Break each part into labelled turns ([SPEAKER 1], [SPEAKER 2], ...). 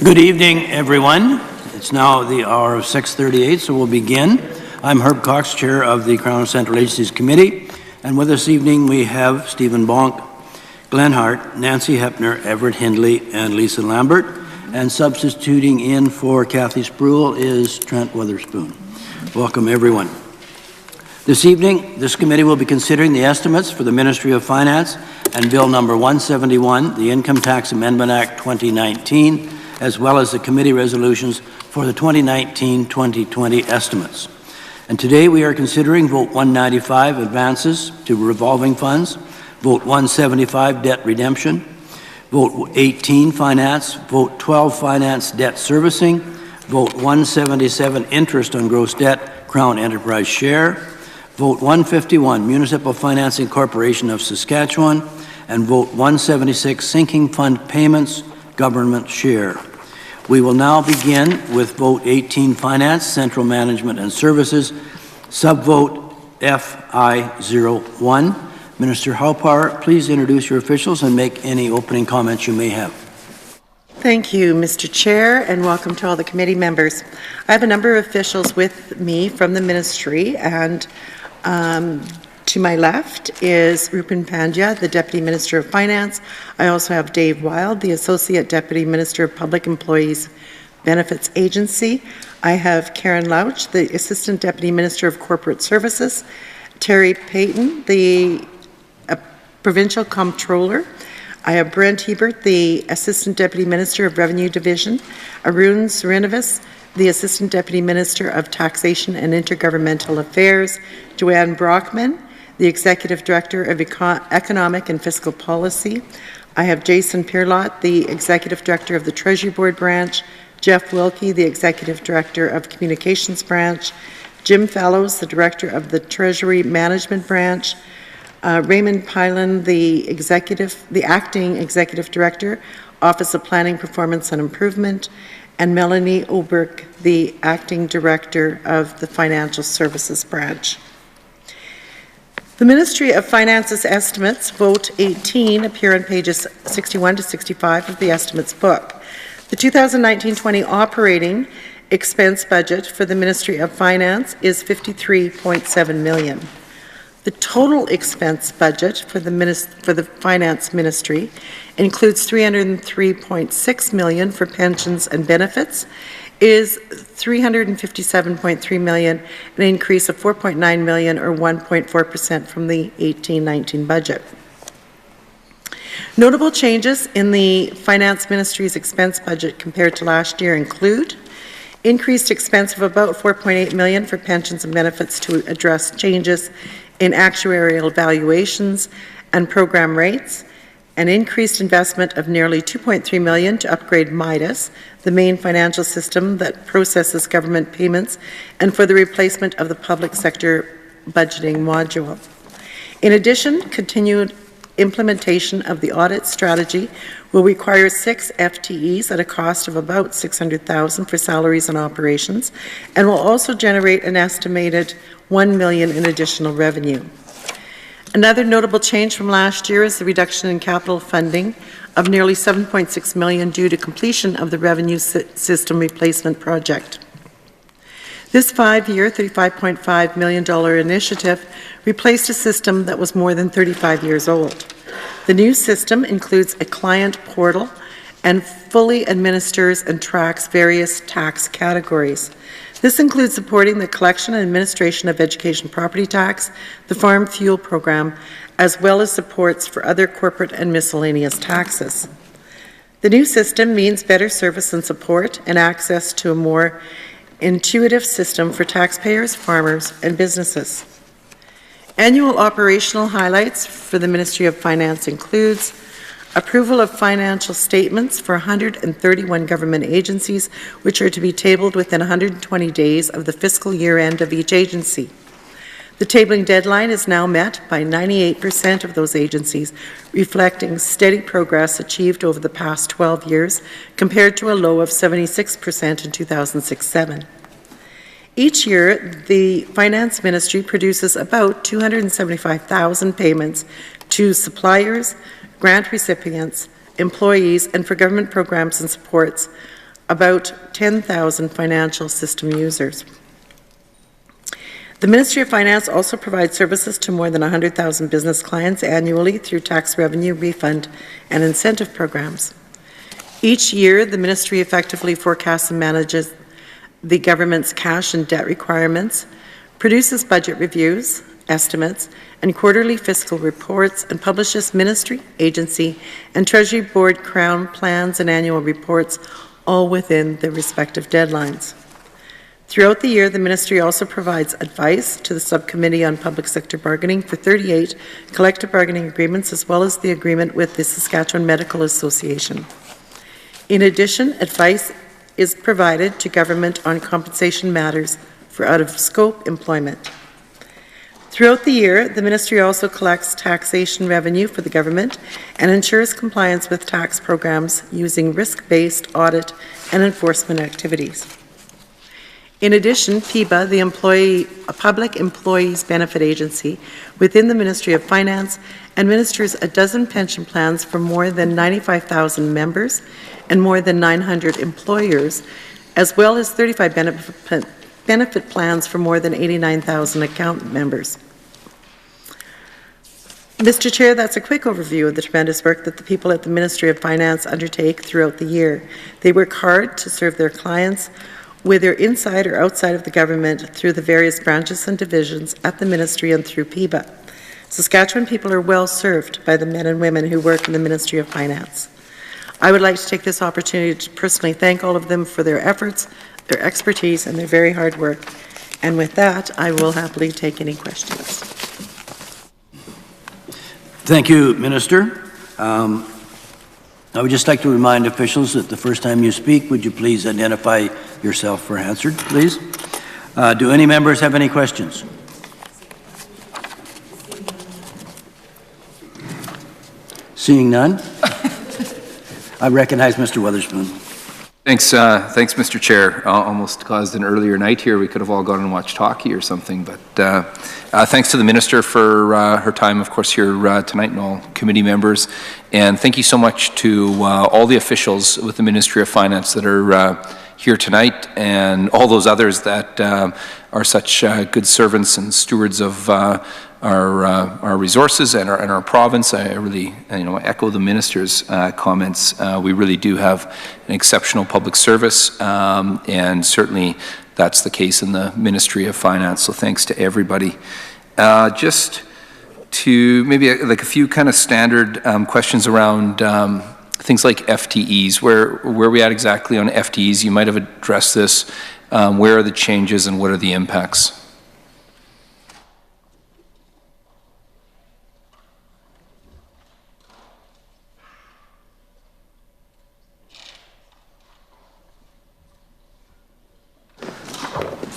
[SPEAKER 1] Good evening, everyone. It's now the hour of 6:38, so we'll begin. I'm Herb Cox, Chair of the Crown Central Agencies Committee, and with us this evening we have Stephen Bonk, Glenn Hart, Nancy Hepner, Everett Hindley, and Lisa Lambert, and substituting in for Kathy Spruill is Trent Witherspoon. Welcome, everyone. This evening, this committee will be considering the estimates for the Ministry of Finance and Bill number 171, the Income Tax Amendment Act 2019, as well as the committee resolutions for the 2019-2020 estimates. And today we are considering Vote 195, advances to revolving funds, Vote 175, debt redemption, Vote 18, finance, Vote 12, finance, debt servicing, Vote 177, interest on gross debt, Crown Enterprise share, Vote 151, Municipal Financing Corporation of Saskatchewan, and Vote 176, sinking fund payments, government share. We will now begin with Vote 18, Finance, Central Management and Services, Subvote FI01. Minister Haupauer, please introduce your officials and make any opening comments you may have.
[SPEAKER 2] Thank you, Mr. Chair, and welcome to all the committee members. I have a number of officials with me from the ministry, and to my left is Rupin Pandya, the Deputy Minister of Finance. I also have Dave Wild, the Associate Deputy Minister of Public Employees Benefits Agency. I have Karen Louch, the Assistant Deputy Minister of Corporate Services. Terry Payton, the Provincial Comptroller. I have Brent Hebert, the Assistant Deputy Minister of Revenue Division. Arun Srinivasan, the Assistant Deputy Minister of Taxation and Intergovernmental Affairs. Joanne Brockman, the Executive Director of Economic and Fiscal Policy. I have Jason Pirlot, the Executive Director of the Treasury Board Branch. Jeff Wilkie, the Executive Director of Communications Branch. Jim Fellows, the Director of the Treasury Management Branch. Raymond Pylan, the Acting Executive Director, Office of Planning, Performance and Improvement. And Melanie Oberg, the Acting Director of the Financial Services Branch. The Ministry of Finance's estimates, Vote 18, appear on pages 61 to 65 of the estimates book. The 2019-20 operating expense budget for the Ministry of Finance is $53.7 million. The total expense budget for the Finance Ministry includes $303.6 million for pensions and benefits, is $357.3 million, an increase of $4.9 million or 1.4% from the 18-19 budget. Notable changes in the Finance Ministry's expense budget compared to last year include increased expense of about $4.8 million for pensions and benefits to address changes in actuarial valuations and program rates, an increased investment of nearly $2.3 million to upgrade MIDAS, the main financial system that processes government payments, and for the replacement of the public sector budgeting module. In addition, continued implementation of the audit strategy will require 6 FTEs at a cost of about $600,000 for salaries and operations, and will also generate an estimated $1 million in additional revenue. Another notable change from last year is the reduction in capital funding of nearly $7.6 million due to completion of the revenue system replacement project. This 5-year, $35.5 million initiative replaced a system that was more than 35 years old. The new system includes a client portal and fully administers and tracks various tax categories. This includes supporting the collection and administration of education property tax, the farm fuel program, as well as supports for other corporate and miscellaneous taxes. The new system means better service and support and access to a more intuitive system for taxpayers, farmers, and businesses. Annual operational highlights for the Ministry of Finance includes approval of financial statements for 131 government agencies, which are to be tabled within 120 days of the fiscal year end of each agency. The tabling deadline is now met by 98% of those agencies, reflecting steady progress achieved over the past 12 years, compared to a low of 76% in 2006-07. Each year, the Finance Ministry produces about 275,000 payments to suppliers, grant recipients, employees, and for government programs and supports about 10,000 financial system users. The Ministry of Finance also provides services to more than 100,000 business clients annually through tax revenue, refund, and incentive programs. Each year, the Ministry effectively forecasts and manages the government's cash and debt requirements, produces budget reviews, estimates, and quarterly fiscal reports, and publishes Ministry, agency, and Treasury Board Crown plans and annual reports, all within their respective deadlines. Throughout the year, the Ministry also provides advice to the Subcommittee on Public Sector Bargaining for 38 collective bargaining agreements, as well as the agreement with the Saskatchewan Medical Association. In addition, advice is provided to government on compensation matters for out-of-scope employment. Throughout the year, the Ministry also collects taxation revenue for the government and ensures compliance with tax programs using risk-based audit and enforcement activities. In addition, PIBA, a Public Employees Benefit Agency within the Ministry of Finance, administers a dozen pension plans for more than 95,000 members and more than 900 employers, as well as 35 benefit plans for more than 89,000 account members. Mr. Chair, that's a quick overview of the tremendous work that the people at the Ministry of Finance undertake throughout the year. They work hard to serve their clients, whether inside or outside of the government, through the various branches and divisions at the Ministry and through PIBA. Saskatchewan people are well served by the men and women who work in the Ministry of Finance. I would like to take this opportunity to personally thank all of them for their efforts, their expertise, and their very hard work. And with that, I will happily take any questions.
[SPEAKER 1] Thank you, Minister. I would just like to remind officials that the first time you speak, would you please identify yourself for answered, please? Do any members have any questions? Seeing none, I recognize Mr. Weatherspoon.
[SPEAKER 3] Thanks, Mr. Chair. Almost caused an earlier night here. We could have all gone and watched hockey or something, but thanks to the Minister for her time, of course, here tonight, and all committee members. And thank you so much to all the officials with the Ministry of Finance that are here tonight, and all those others that are such good servants and stewards of our resources and our province. I really, echo the Minister's comments. We really do have an exceptional public service, and certainly that's the case in the Ministry of Finance. So thanks to everybody. Just to maybe like a few kind of standard questions around things like FTEs. Where are we at exactly on FTEs? You might have addressed this. Where are the changes and what are the impacts?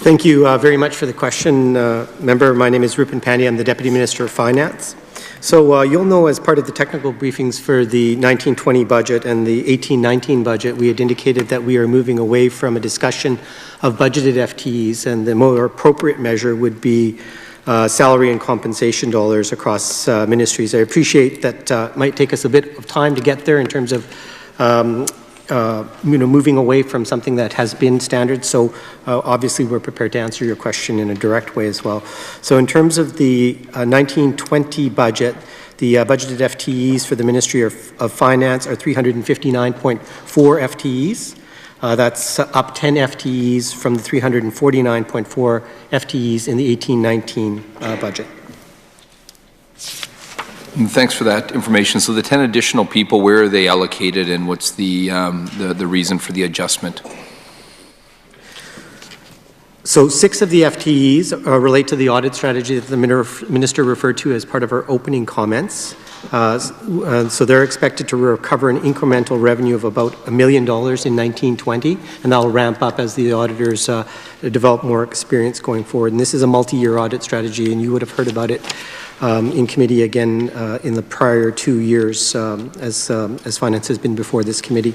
[SPEAKER 4] Thank you very much for the question, member. My name is Rupen Pandya. I'm the Deputy Minister of Finance. So you'll know, as part of the technical briefings for the 1920 budget and the 1819 budget, we had indicated that we are moving away from a discussion of budgeted FTEs, and the more appropriate measure would be salary and compensation dollars across ministries. I appreciate that it might take us a bit of time to get there in terms of moving away from something that has been standard. So obviously we're prepared to answer your question in a direct way as well. So in terms of the 1920 budget, the budgeted FTEs for the Ministry of Finance are 359.4 FTEs. That's up 10 FTEs from the 349.4 FTEs in the 1819 budget.
[SPEAKER 3] Thanks for that information. So the 10 additional people, where are they allocated, and what's the reason for the adjustment?
[SPEAKER 4] So 6 of the FTEs relate to the audit strategy that the Minister referred to as part of our opening comments. So they're expected to recover an incremental revenue of about $1 million in 1920, and that'll ramp up as the auditors develop more experience going forward. And this is a multi-year audit strategy, and you would have heard about it in committee again in the prior 2 years as finance has been before this committee.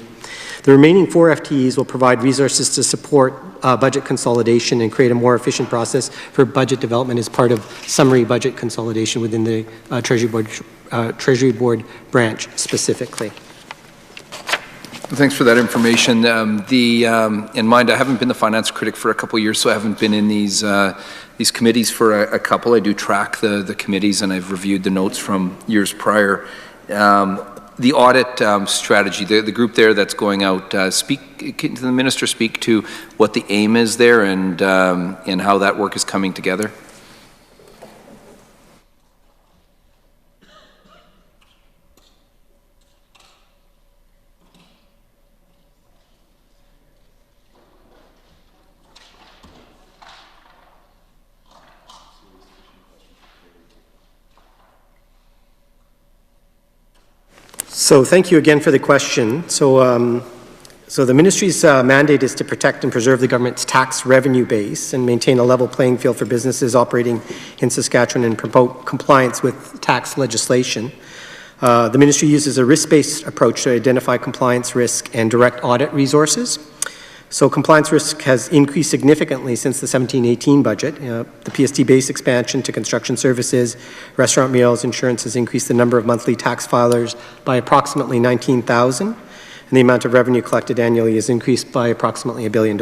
[SPEAKER 4] The remaining 4 FTEs will provide resources to support budget consolidation and create a more efficient process for budget development as part of summary budget consolidation within the Treasury Board branch specifically.
[SPEAKER 3] Thanks for that information. In mind, I haven't been the finance critic for a couple of years, so I haven't been in these committees for a couple. I do track the committees, and I've reviewed the notes from years prior. The audit strategy, the group there that's going out, can the minister speak to what the aim is there and how that work is coming together?
[SPEAKER 4] So thank you again for the question. So the ministry's mandate is to protect and preserve the government's tax revenue base and maintain a level playing field for businesses operating in Saskatchewan and promote compliance with tax legislation. The ministry uses a risk-based approach to identify compliance risk and direct audit resources. So compliance risk has increased significantly since the 17-18 budget. The PST base expansion to construction services, restaurant meals, insurance has increased the number of monthly tax filers by approximately 19,000. And the amount of revenue collected annually has increased by approximately $1 billion.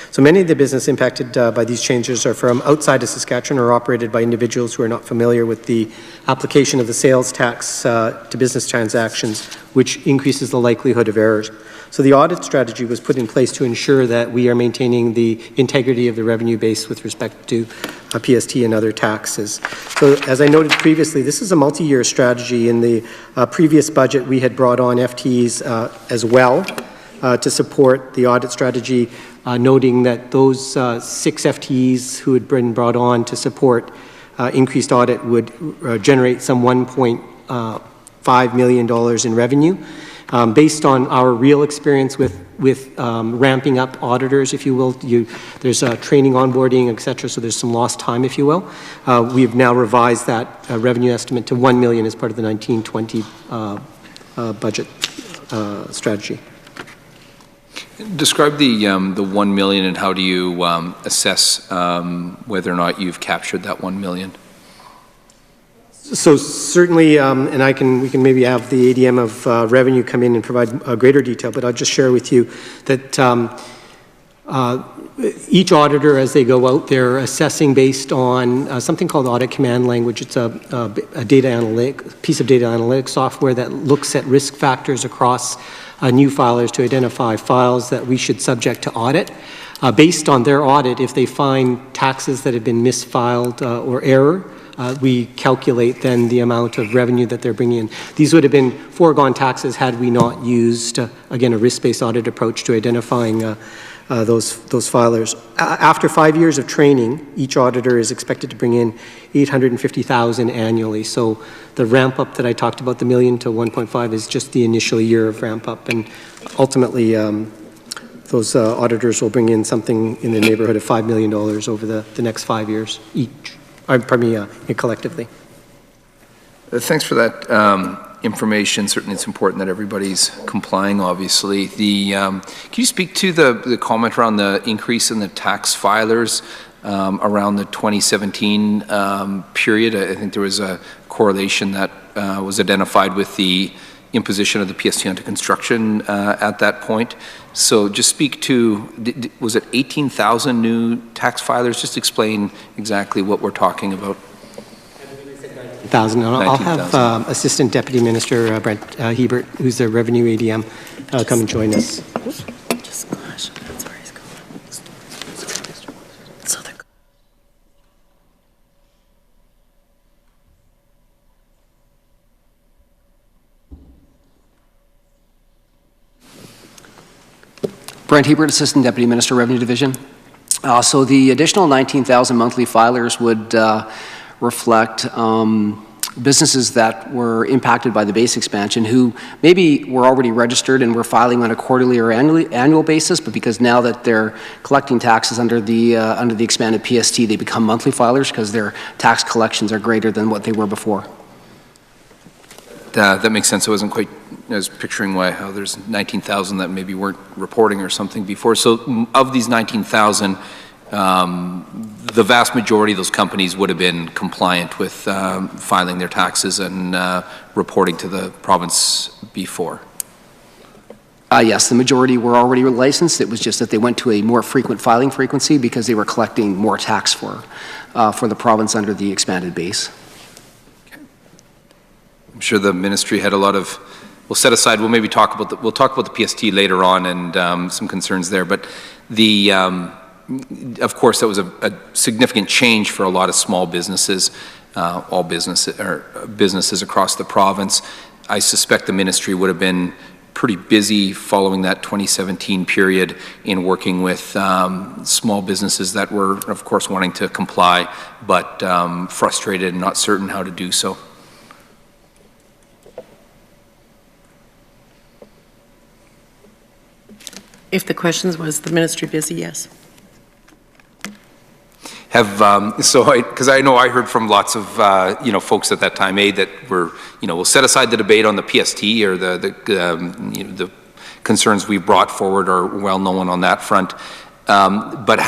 [SPEAKER 4] So many of the business impacted by these changes are from outside of Saskatchewan or operated by individuals who are not familiar with the application of the sales tax to business transactions, which increases the likelihood of errors. So the audit strategy was put in place to ensure that we are maintaining the integrity of the revenue base with respect to PST and other taxes. So as I noted previously, this is a multi-year strategy. In the previous budget, we had brought on FTEs as well to support the audit strategy, noting that those 6 FTEs who had been brought on to support increased audit would generate some $1.5 million in revenue. Based on our real experience with ramping up auditors, if you will, there's training, onboarding, et cetera, so there's some lost time, if you will. We've now revised that revenue estimate to $1 million as part of the 1920 budget strategy.
[SPEAKER 3] Describe the $1 million and how do you assess whether or not you've captured that $1 million?
[SPEAKER 4] So certainly, and we can maybe have the ADM of revenue come in and provide greater detail, but I'll just share with you that each auditor, as they go out, they're assessing based on something called audit command language. It's a piece of data analytics software that looks at risk factors across new filers to identify files that we should subject to audit. Based on their audit, if they find taxes that have been misfiled or error, we calculate then the amount of revenue that they're bringing in. These would have been foregone taxes had we not used, again, a risk-based audit approach to identifying those filers. After 5 years of training, each auditor is expected to bring in $850,000 annually. So the ramp up that I talked about, the $1 million to 1.5, is just the initial year of ramp up, and ultimately those auditors will bring in something in the neighborhood of $5 million over the next 5 years each. Collectively.
[SPEAKER 3] Thanks for that information. Certainly it's important that everybody's complying, obviously. Can you speak to the comment around the increase in the tax filers around the 2017 period? I think there was a correlation that was identified with the imposition of the PST onto construction at that point. So just speak to, was it 18,000 new tax filers? Just explain exactly what we're talking about.
[SPEAKER 4] 1,000. I'll have Assistant Deputy Minister Brent Hebert, who's the Revenue ADM, come and join us.
[SPEAKER 2] Just gosh, that's where he's going. So the
[SPEAKER 5] Brent Hebert, Assistant Deputy Minister, Revenue Division. So the additional 19,000 monthly filers would reflect businesses that were impacted by the base expansion who maybe were already registered and were filing on a quarterly or annual basis, but because now that they're collecting taxes under the expanded PST, they become monthly filers because their tax collections are greater than what they were before.
[SPEAKER 3] That makes sense. I wasn't quite, I was picturing how there's 19,000 that maybe weren't reporting or something before. So of these 19,000, the vast majority of those companies would have been compliant with filing their taxes and reporting to the province before.
[SPEAKER 5] Yes, the majority were already licensed. It was just that they went to a more frequent filing frequency because they were collecting more tax for the province under the expanded base.
[SPEAKER 3] I'm sure the ministry had a lot of, we'll set aside, we'll maybe talk about we'll talk about the PST later on and some concerns there, but the, of course, that was a significant change for a lot of small businesses, all businesses across the province. I suspect the ministry would have been pretty busy following that 2017 period in working with small businesses that were, of course, wanting to comply, but frustrated and not certain how to do so.
[SPEAKER 2] If the questions was the ministry busy, yes.
[SPEAKER 3] Because I know I heard from lots of, folks at that time, that were, we'll set aside the debate on the PST or the concerns we brought forward are well known on that front. But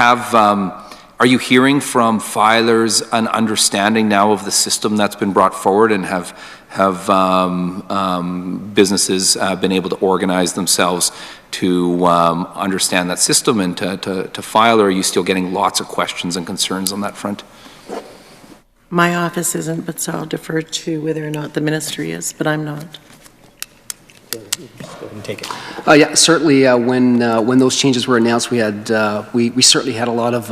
[SPEAKER 3] are you hearing from filers an understanding now of the system that's been brought forward, and have businesses been able to organize themselves to understand that system and to file, or are you still getting lots of questions and concerns on that front?
[SPEAKER 2] My office isn't, but so I'll defer to whether or not the ministry is, but I'm not.
[SPEAKER 4] Go ahead and take it.
[SPEAKER 5] Yeah, certainly. When those changes were announced, we had we certainly had a lot of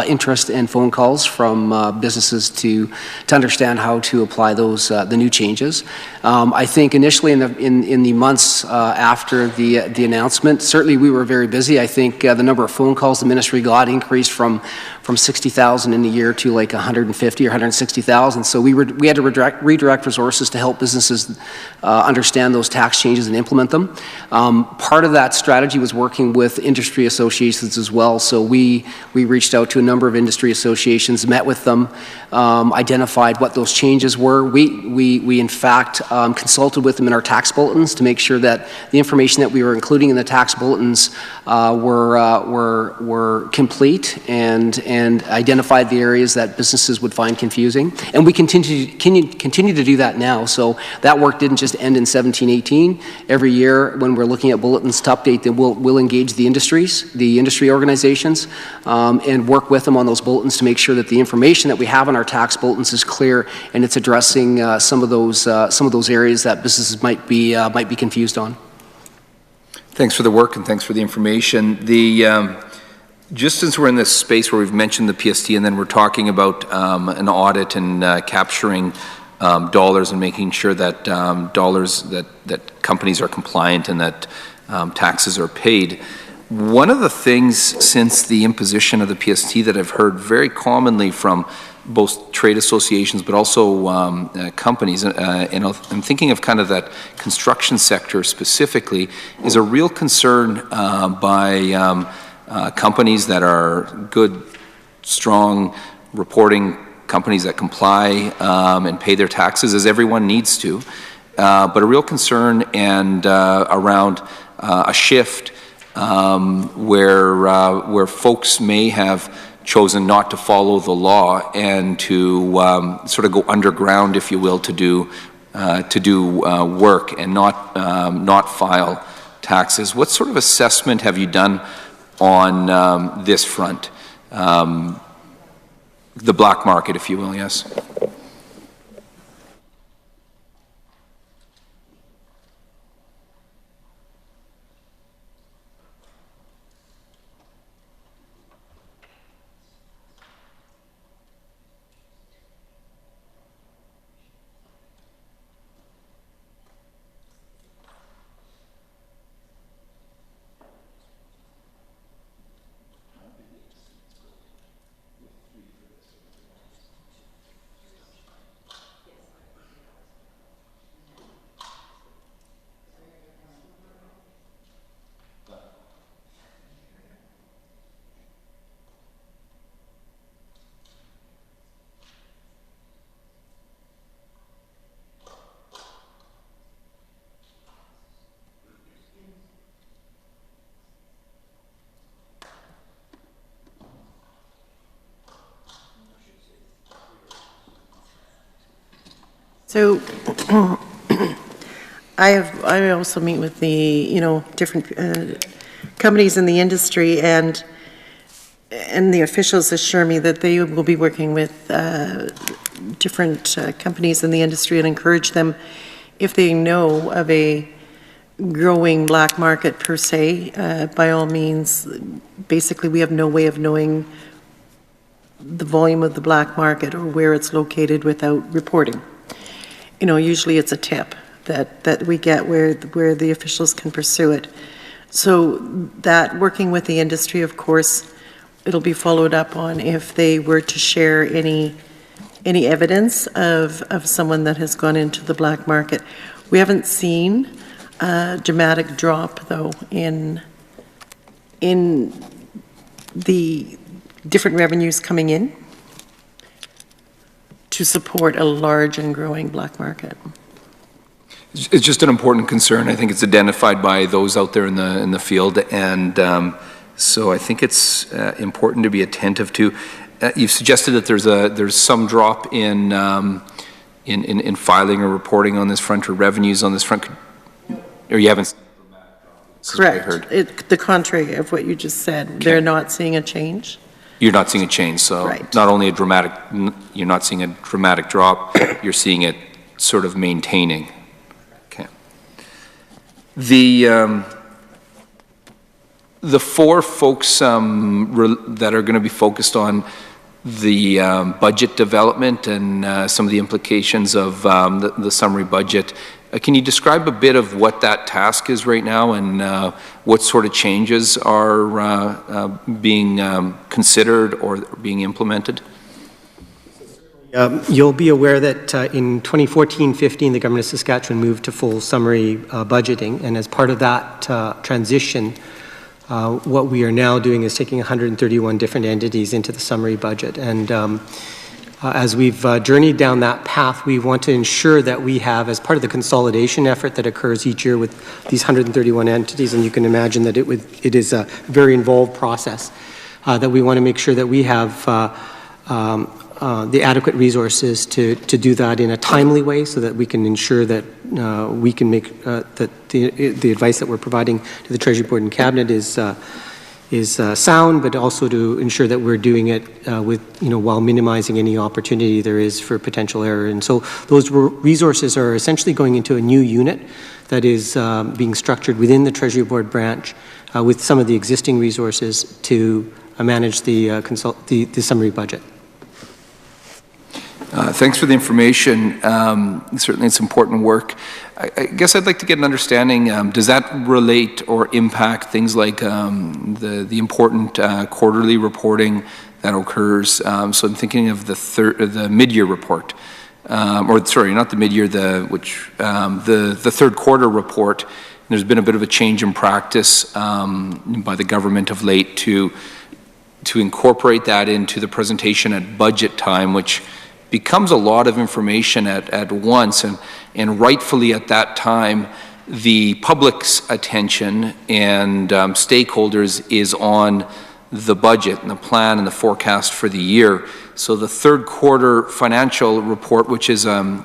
[SPEAKER 5] interest and phone calls from businesses to understand how to apply those the new changes. I think initially in the months after the announcement, certainly we were very busy. I think the number of phone calls the ministry got increased from 60,000 in a year to like 150 or 160,000. So we had to redirect resources to help businesses understand those tax changes and implement them. Part of that strategy was working with industry associations as well. So we reached out to a number of industry associations, met with them, identified what those changes were. We in fact consulted with them in our tax bulletins to make sure that the information that we were including in the tax bulletins were complete and identified the areas that businesses would find confusing. And we continue to do that now. So that work didn't just end in 17-18. Every year when we're looking at bulletins to update them, we'll engage the industry organizations, and work with them on those bulletins to make sure that the information that we have in our tax bulletins is clear and it's addressing some of those areas that businesses might be confused on.
[SPEAKER 3] Thanks for the work and thanks for the information. Just since we're in this space where we've mentioned the PST and then we're talking about an audit and capturing dollars and making sure that that companies are compliant and that taxes are paid. One of the things since the imposition of the PST that I've heard very commonly from both trade associations but also companies, and I'm thinking of kind of that construction sector specifically, is a real concern by companies that are good, strong reporting companies that comply and pay their taxes, as everyone needs to, but a real concern and around a shift where folks may have chosen not to follow the law and to sort of go underground, if you will, to do work and not file taxes. What sort of assessment have you done on this front? The black market, if you will, yes.
[SPEAKER 2] So I also meet with the, different companies in the industry, and the officials assure me that they will be working with different companies in the industry and encourage them, if they know of a growing black market per se, by all means. Basically, we have no way of knowing the volume of the black market or where it's located without reporting. Usually it's a tip that we get where the officials can pursue it. So that, working with the industry, of course, it'll be followed up on if they were to share any evidence of someone that has gone into the black market. We haven't seen a dramatic drop, though, in the different revenues coming in to support a large and growing black market.
[SPEAKER 3] It's just an important concern. I think it's identified by those out there in the field, and so I think it's important to be attentive to. You've suggested that there's some drop in filing or reporting on this front, or revenues on this front, or you haven't.
[SPEAKER 2] Correct. The contrary of what you just said. Okay. They're not seeing a change.
[SPEAKER 3] You're not seeing a change, so right. Not only you're not seeing a dramatic drop, you're seeing it sort of maintaining. Okay. The four folks that are going to be focused on the budget development and some of the implications of the summary budget, can you describe a bit of what that task is right now, and what sort of changes are being considered or being implemented?
[SPEAKER 4] You'll be aware that in 2014-15, the Government of Saskatchewan moved to full summary budgeting, and as part of that transition, what we are now doing is taking 131 different entities into the summary budget. And as we've journeyed down that path, we want to ensure that we have, as part of the consolidation effort that occurs each year with these 131 entities, and you can imagine that it is a very involved process, that we want to make sure that we have the adequate resources to do that in a timely way, so that we can ensure that we can make that the advice that we're providing to the Treasury Board and Cabinet is sound, but also to ensure that we're doing it while minimizing any opportunity there is for potential error. And so those resources are essentially going into a new unit that is being structured within the Treasury Board branch with some of the existing resources to manage the summary budget.
[SPEAKER 3] Thanks for the information. Certainly it's important work. I guess I'd like to get an understanding, does that relate or impact things like the important quarterly reporting that occurs? So I'm thinking of the mid-year report, or sorry, not the mid-year, the third quarter report. There's been a bit of a change in practice by the government of late to incorporate that into the presentation at budget time, which becomes a lot of information at once, and rightfully at that time, the public's attention and stakeholders is on the budget and the plan and the forecast for the year. So the third quarter financial report, which is an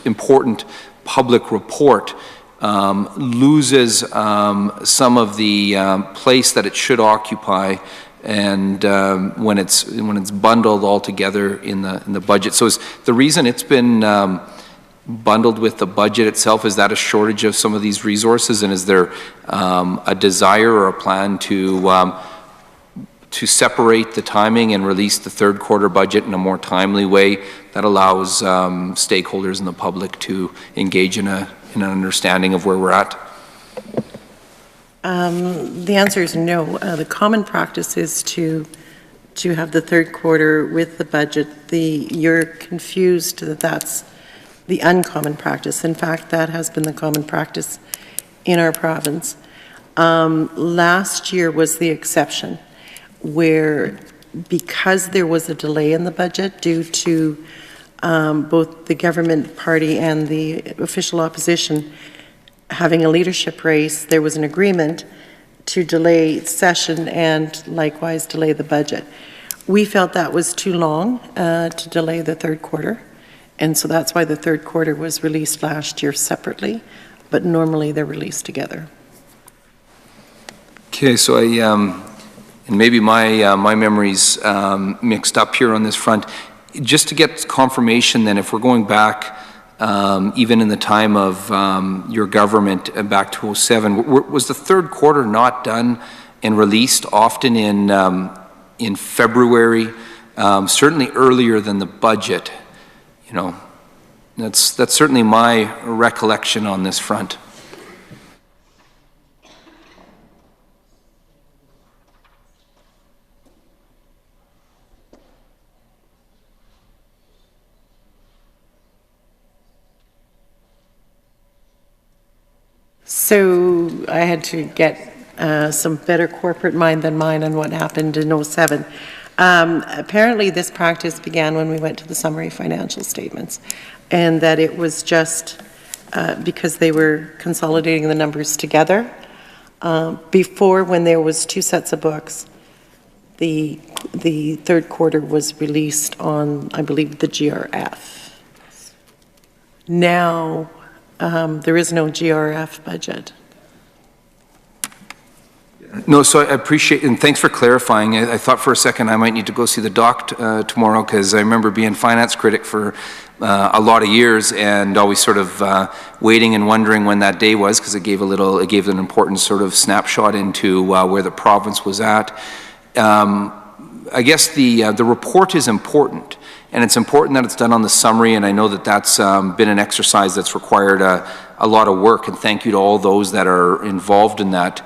[SPEAKER 3] important public report, loses some of the place that it should occupy, and when it's bundled all together in the budget. So is the reason it's been bundled with the budget itself, is that a shortage of some of these resources, and is there a desire or a plan to separate the timing and release the third quarter budget in a more timely way that allows stakeholders and the public to engage in an understanding of where we're at?
[SPEAKER 2] The answer is no. The common practice is to have the third quarter with the budget. You're confused that that's the uncommon practice. In fact, that has been the common practice in our province. Last year was the exception, where because there was a delay in the budget due to both the government party and the official opposition having a leadership race, there was an agreement to delay session and likewise delay the budget. We felt that was too long to delay the third quarter, and so that's why the third quarter was released last year separately. but normally they're released together.
[SPEAKER 3] Okay, so and maybe my memory's mixed up here on this front. Just to get confirmation then, if we're going back, even in the time of your government back to 07, was the third quarter not done and released often in February, certainly earlier than the budget? You know, that's certainly my recollection on this front.
[SPEAKER 2] So I had to get some better corporate mind than mine on what happened in 07. Apparently this practice began when we went to the summary financial statements, and that it was just because they were consolidating the numbers together. Before, when there was two sets of books, the third quarter was released on, I believe, the GRF. Now, there is no GRF budget.
[SPEAKER 3] No, so I appreciate, and thanks for clarifying. I thought for a second I might need to go see the doc tomorrow, because I remember being finance critic for a lot of years and always sort of waiting and wondering when that day was, because it gave an important sort of snapshot into where the province was at. I guess the report is important. And it's important that it's done on the summary, and I know that that's been an exercise that's required a lot of work, and thank you to all those that are involved in that.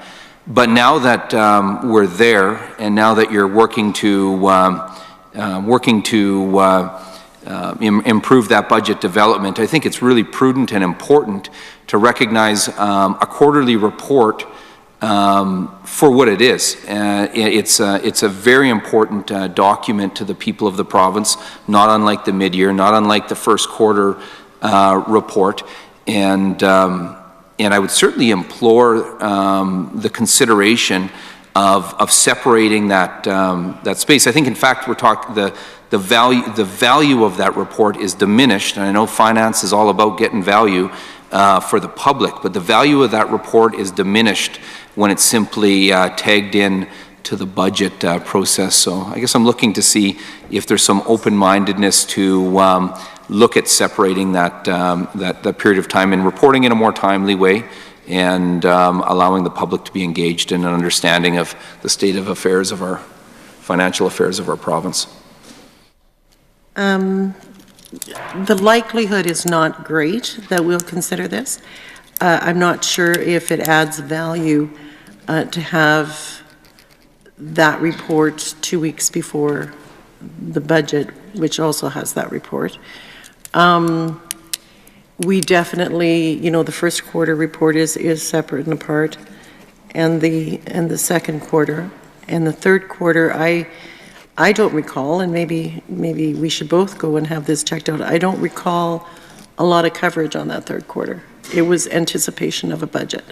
[SPEAKER 3] But now that we're there, and now that you're working to improve that budget development, I think it's really prudent and important to recognize a quarterly report for what it is. It's a very important document to the people of the province, not unlike the mid-year, not unlike the first quarter report. And I would certainly implore the consideration of separating that space. I think, in fact, we're talking the value of that report is diminished, and I know finance is all about getting value for the public, but the value of that report is diminished when it's simply tagged in to the budget process. So I guess I'm looking to see if there's some open-mindedness to look at separating that period of time and reporting in a more timely way, and allowing the public to be engaged in an understanding of the state of affairs of our financial affairs of our province.
[SPEAKER 2] The likelihood is not great that we'll consider this. I'm not sure if it adds value to have that report 2 weeks before the budget, which also has that report. We definitely, you know, the first quarter report is separate and apart, and the second quarter and the third quarter, I don't recall, and maybe we should both go and have this checked out. I don't recall a lot of coverage on that third quarter. It was anticipation of a budget.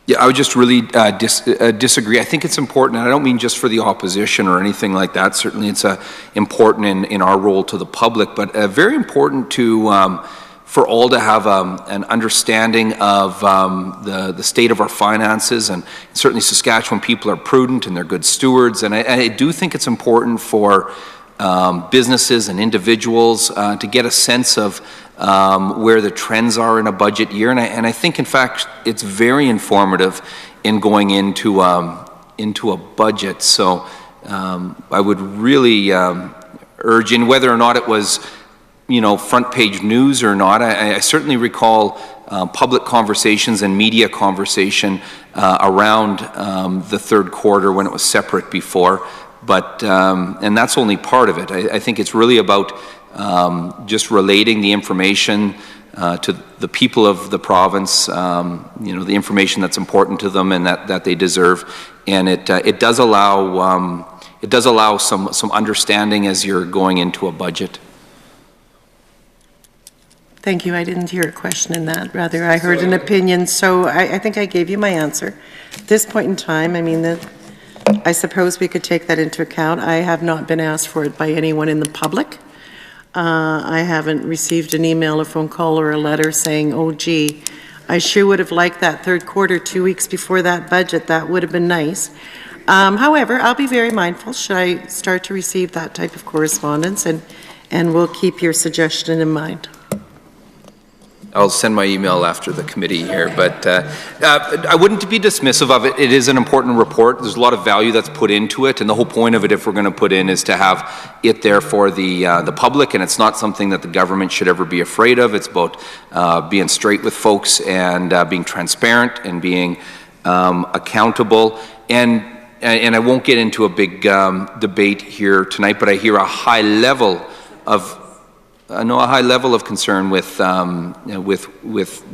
[SPEAKER 3] Yeah, I would just really disagree. I think it's important, and I don't mean just for the opposition or anything like that. Certainly it's important in our role to the public, but very important for all to have an understanding of the state of our finances. And certainly Saskatchewan people are prudent and they're good stewards. And I do think it's important for businesses and individuals to get a sense of where the trends are in a budget year. And I think, in fact, it's very informative in going into a budget. So I would really urge, in whether or not it was, you know, front page news or not, I certainly recall public conversations and media conversation around the third quarter when it was separate before. But, and that's only part of it. I think it's really about just relating the information to the people of the province, you know, the information that's important to them and that they deserve. And it does allow some understanding as you're going into a budget.
[SPEAKER 2] Thank you. I didn't hear a question in that. Rather, I heard an opinion. So I think I gave you my answer. At this point in time, I mean, I suppose we could take that into account. I have not been asked for it by anyone in the public. I haven't received an email, a phone call, or a letter saying, oh gee, I sure would have liked that third quarter 2 weeks before that budget. That would have been nice. However, I'll be very mindful should I start to receive that type of correspondence, and we'll keep your suggestion in mind.
[SPEAKER 3] I'll send my email after the committee here, but I wouldn't be dismissive of it. It is an important report. There's a lot of value that's put into it, and the whole point of it, if we're going to put in, is to have it there for the public, and it's not something that the government should ever be afraid of. It's about being straight with folks and being transparent and being accountable. And I won't get into a big debate here tonight, but I hear a high level of concern with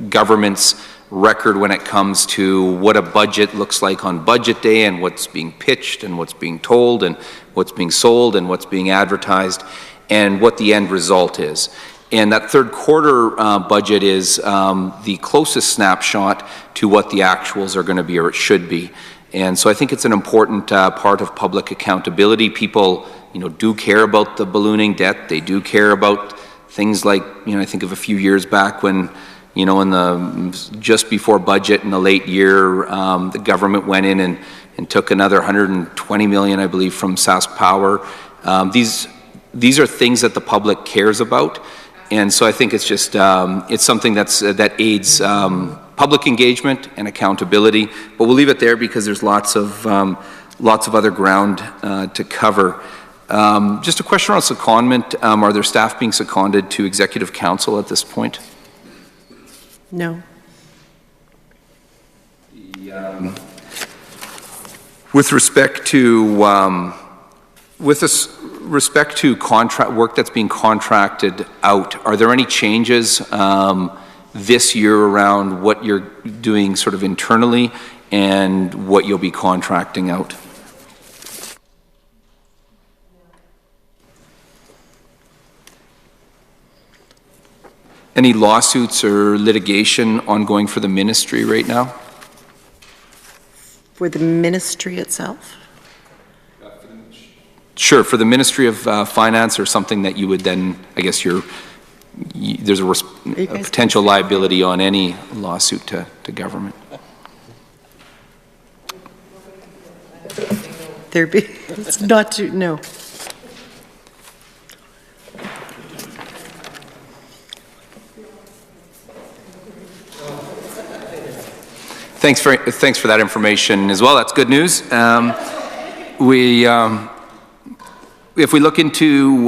[SPEAKER 3] government's record when it comes to what a budget looks like on budget day and what's being pitched and what's being told and what's being sold and what's being advertised and what the end result is. And that third quarter budget is the closest snapshot to what the actuals are going to be, or it should be. And so I think it's an important part of public accountability. People, do care about the ballooning debt. They do care about things like, I think of a few years back when, just before budget in the late year, the government went in and took another $120 million, I believe, from Sask Power. These are things that the public cares about. And so I think it's just, it's something that aids public engagement and accountability. But we'll leave it there because there's lots of other ground to cover. Just a question around secondment. Are there staff being seconded to Executive Council at this point?
[SPEAKER 2] No.
[SPEAKER 3] With respect to contract work that's being contracted out, are there any changes this year around what you're doing sort of internally and what you'll be contracting out? Any lawsuits or litigation ongoing for the ministry right now?
[SPEAKER 2] For the ministry itself?
[SPEAKER 3] Sure, for the Ministry of Finance, or something that you would then, I guess there's a potential liability on any lawsuit to government.
[SPEAKER 2] It's not to, no.
[SPEAKER 3] Thanks for that information as well. That's good news. If we look into,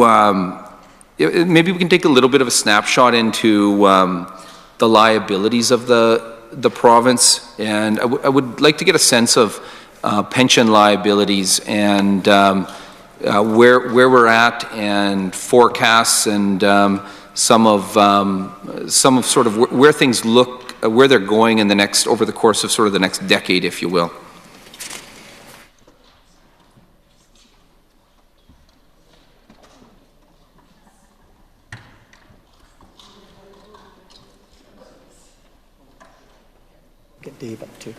[SPEAKER 3] maybe we can take a little bit of a snapshot into the liabilities of the province, and I would like to get a sense of pension liabilities and where we're at and forecasts and some of sort of where things look, where they're going in the next, over the course of sort of the next decade, if you will.
[SPEAKER 4] Get Dave up too.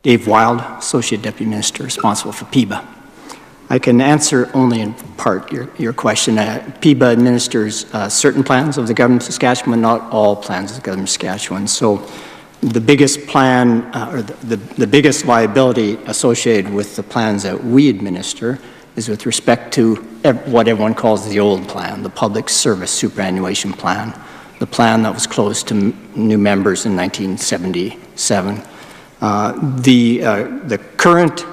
[SPEAKER 6] Dave Wild, Associate Deputy Minister responsible for PIBA. I can answer only in part your question. PIBA administers certain plans of the government of Saskatchewan, not all plans of the government of Saskatchewan. So the biggest plan, or the biggest liability associated with the plans that we administer is with respect to what everyone calls the old plan, the Public Service Superannuation Plan, the plan that was closed to new members in 1977. The current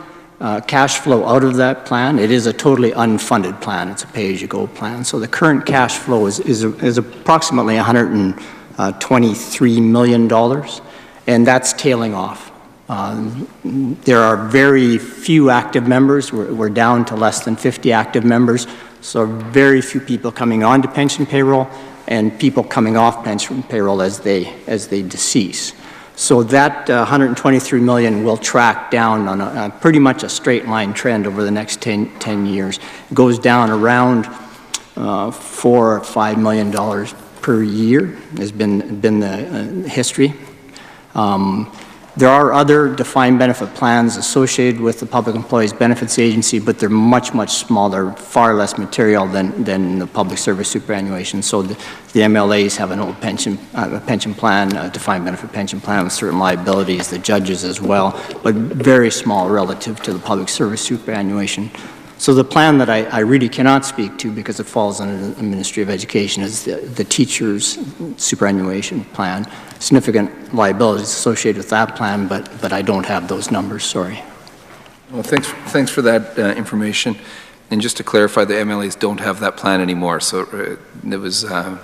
[SPEAKER 6] cash flow out of that plan, it is a totally unfunded plan. It's a pay-as-you-go plan. So the current cash flow is approximately $123 million, and that's tailing off. There are very few active members. We're down to less than 50 active members, so very few people coming onto pension payroll and people coming off pension payroll as they decease. So that 123 million will track down on a pretty much a straight line trend over the next 10 years. It goes down around $4 or $5 million per year has been the history. There are other defined benefit plans associated with the Public Employees Benefits Agency, but they're much, much smaller, far less material than the Public Service Superannuation. So the MLAs have an old pension plan, a defined benefit pension plan with certain liabilities, the judges as well, but very small relative to the Public Service Superannuation. So the plan that I really cannot speak to because it falls under the Ministry of Education is the teachers' superannuation plan. Significant liabilities associated with that plan, but I don't have those numbers, sorry.
[SPEAKER 3] Well, thanks for that information. And just to clarify, the MLAs don't have that plan anymore. So it was, I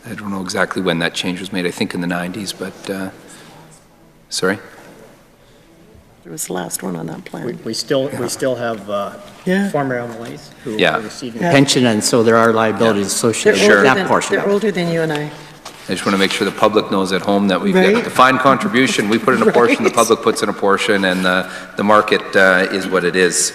[SPEAKER 3] don't know exactly when that change was made, I think in the 90s, but, sorry?
[SPEAKER 2] It was the last one on that plan.
[SPEAKER 6] We still have former MLAs who are receiving pension, and so there are liabilities associated with that portion.
[SPEAKER 2] They're older than you and I.
[SPEAKER 3] I just want to make sure the public knows at home that we've got a defined contribution. We put in a portion, the public puts in a portion, and the market is what it is.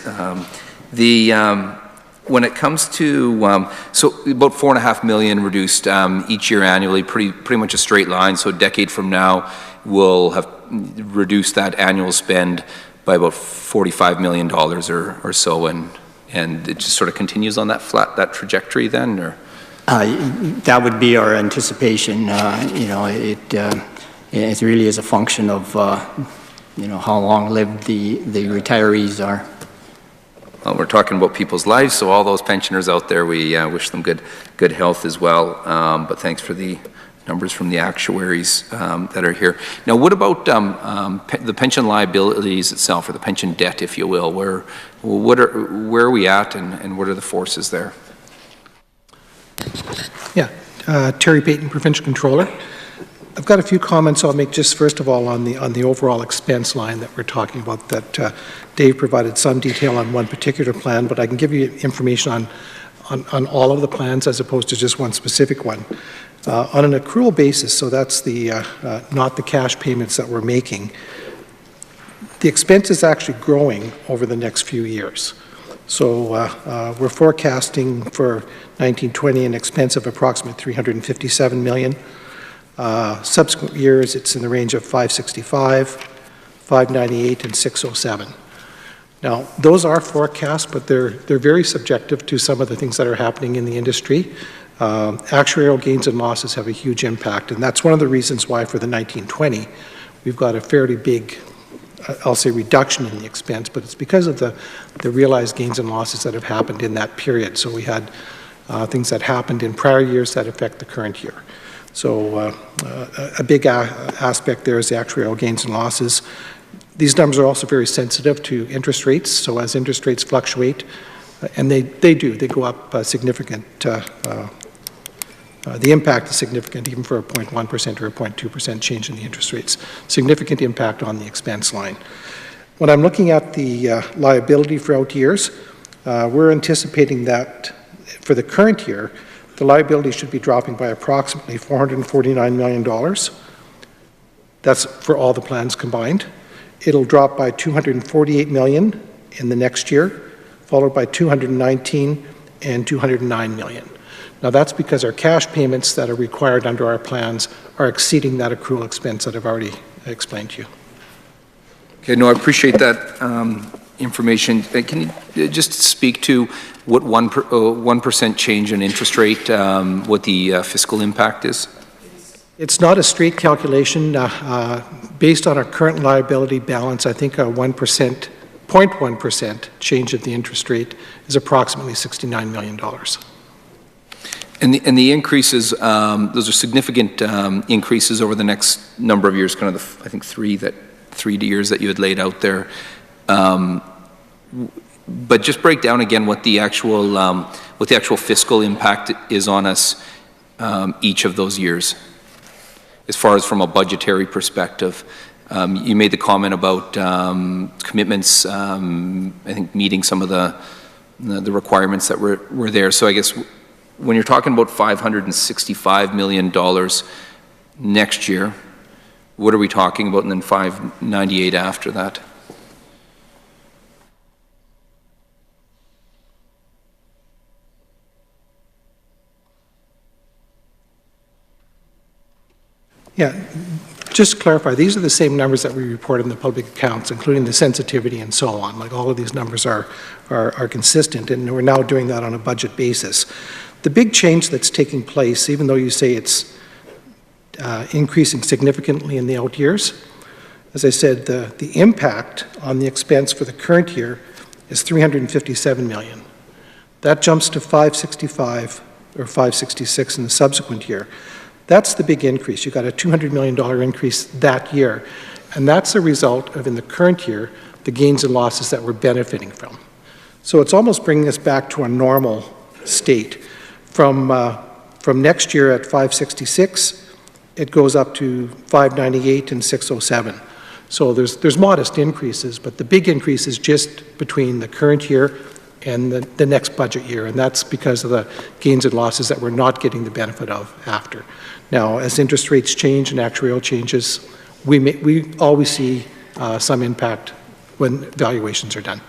[SPEAKER 3] When it comes to, so about $4.5 million reduced each year annually, pretty much a straight line. So a decade from now, we'll have reduced that annual spend by about $45 million or so, and it just sort of continues on that trajectory then, or?
[SPEAKER 6] That would be our anticipation. You know, it really is a function of you know, how long-lived the retirees are.
[SPEAKER 3] Well, we're talking about people's lives, so all those pensioners out there, we wish them good health as well. But thanks for the numbers from the actuaries that are here. Now, what about the pension liabilities itself, or the pension debt, if you will? Where are we at, and what are the forces there?
[SPEAKER 7] Yeah, Terry Payton, Provincial Controller. I've got a few comments I'll make just first of all on the overall expense line that we're talking about, that Dave provided some detail on one particular plan, but I can give you information on all of the plans as opposed to just one specific one. On an accrual basis, so that's not the cash payments that we're making, the expense is actually growing over the next few years. So we're forecasting for 1920 an expense of approximately $357 million. Subsequent years, it's in the range of 565, 598, and 607. Now, those are forecasts, but they're very subjective to some of the things that are happening in the industry. Actuarial gains and losses have a huge impact, and that's one of the reasons why for the 1920, we've got a fairly big, I'll say, reduction in the expense, but it's because of the realized gains and losses that have happened in that period. So we had things that happened in prior years that affect the current year. So a big aspect there is the actuarial gains and losses. These numbers are also very sensitive to interest rates. So as interest rates fluctuate, and they go up significant. The impact is significant even for a 0.1% or a 0.2% change in the interest rates. Significant impact on the expense line. When I'm looking at the liability for out years, we're anticipating that for the current year, the liability should be dropping by approximately $449 million. That's for all the plans combined. It'll drop by $248 million in the next year, followed by $219 and $209 million. Now that's because our cash payments that are required under our plans are exceeding that accrual expense that I've already explained to you.
[SPEAKER 3] Okay, no, I appreciate that information. Can you just speak to what 1% change in interest rate, what the fiscal impact is?
[SPEAKER 7] It's not a straight calculation. Based on our current liability balance, I think a 0.1% change of the interest rate is approximately $69 million.
[SPEAKER 3] And the increases, those are significant increases over the next number of years, kind of I think 3 years that you had laid out there. But just break down again what the actual fiscal impact is on us each of those years, as far as from a budgetary perspective. You made the comment about commitments, I think meeting some of the requirements that were there. So I guess when you're talking about $565 million next year, what are we talking about, and then 598 after that?
[SPEAKER 7] Yeah, just to clarify, these are the same numbers that we report in the public accounts, including the sensitivity and so on. Like, all of these numbers are consistent, and we're now doing that on a budget basis. The big change that's taking place, even though you say it's increasing significantly in the out years, as I said, the impact on the expense for the current year is $357 million. That jumps to 565 or 566 in the subsequent year. That's the big increase. You got a $200 million increase that year, and that's a result of, in the current year, the gains and losses that we're benefiting from. So it's almost bringing us back to a normal state. From next year at 566, it goes up to 598 and 607. So there's modest increases, but the big increase is just between the current year and the next budget year, and that's because of the gains and losses that we're not getting the benefit of after. Now, as interest rates change and actuarial changes, we always see some impact when valuations are done.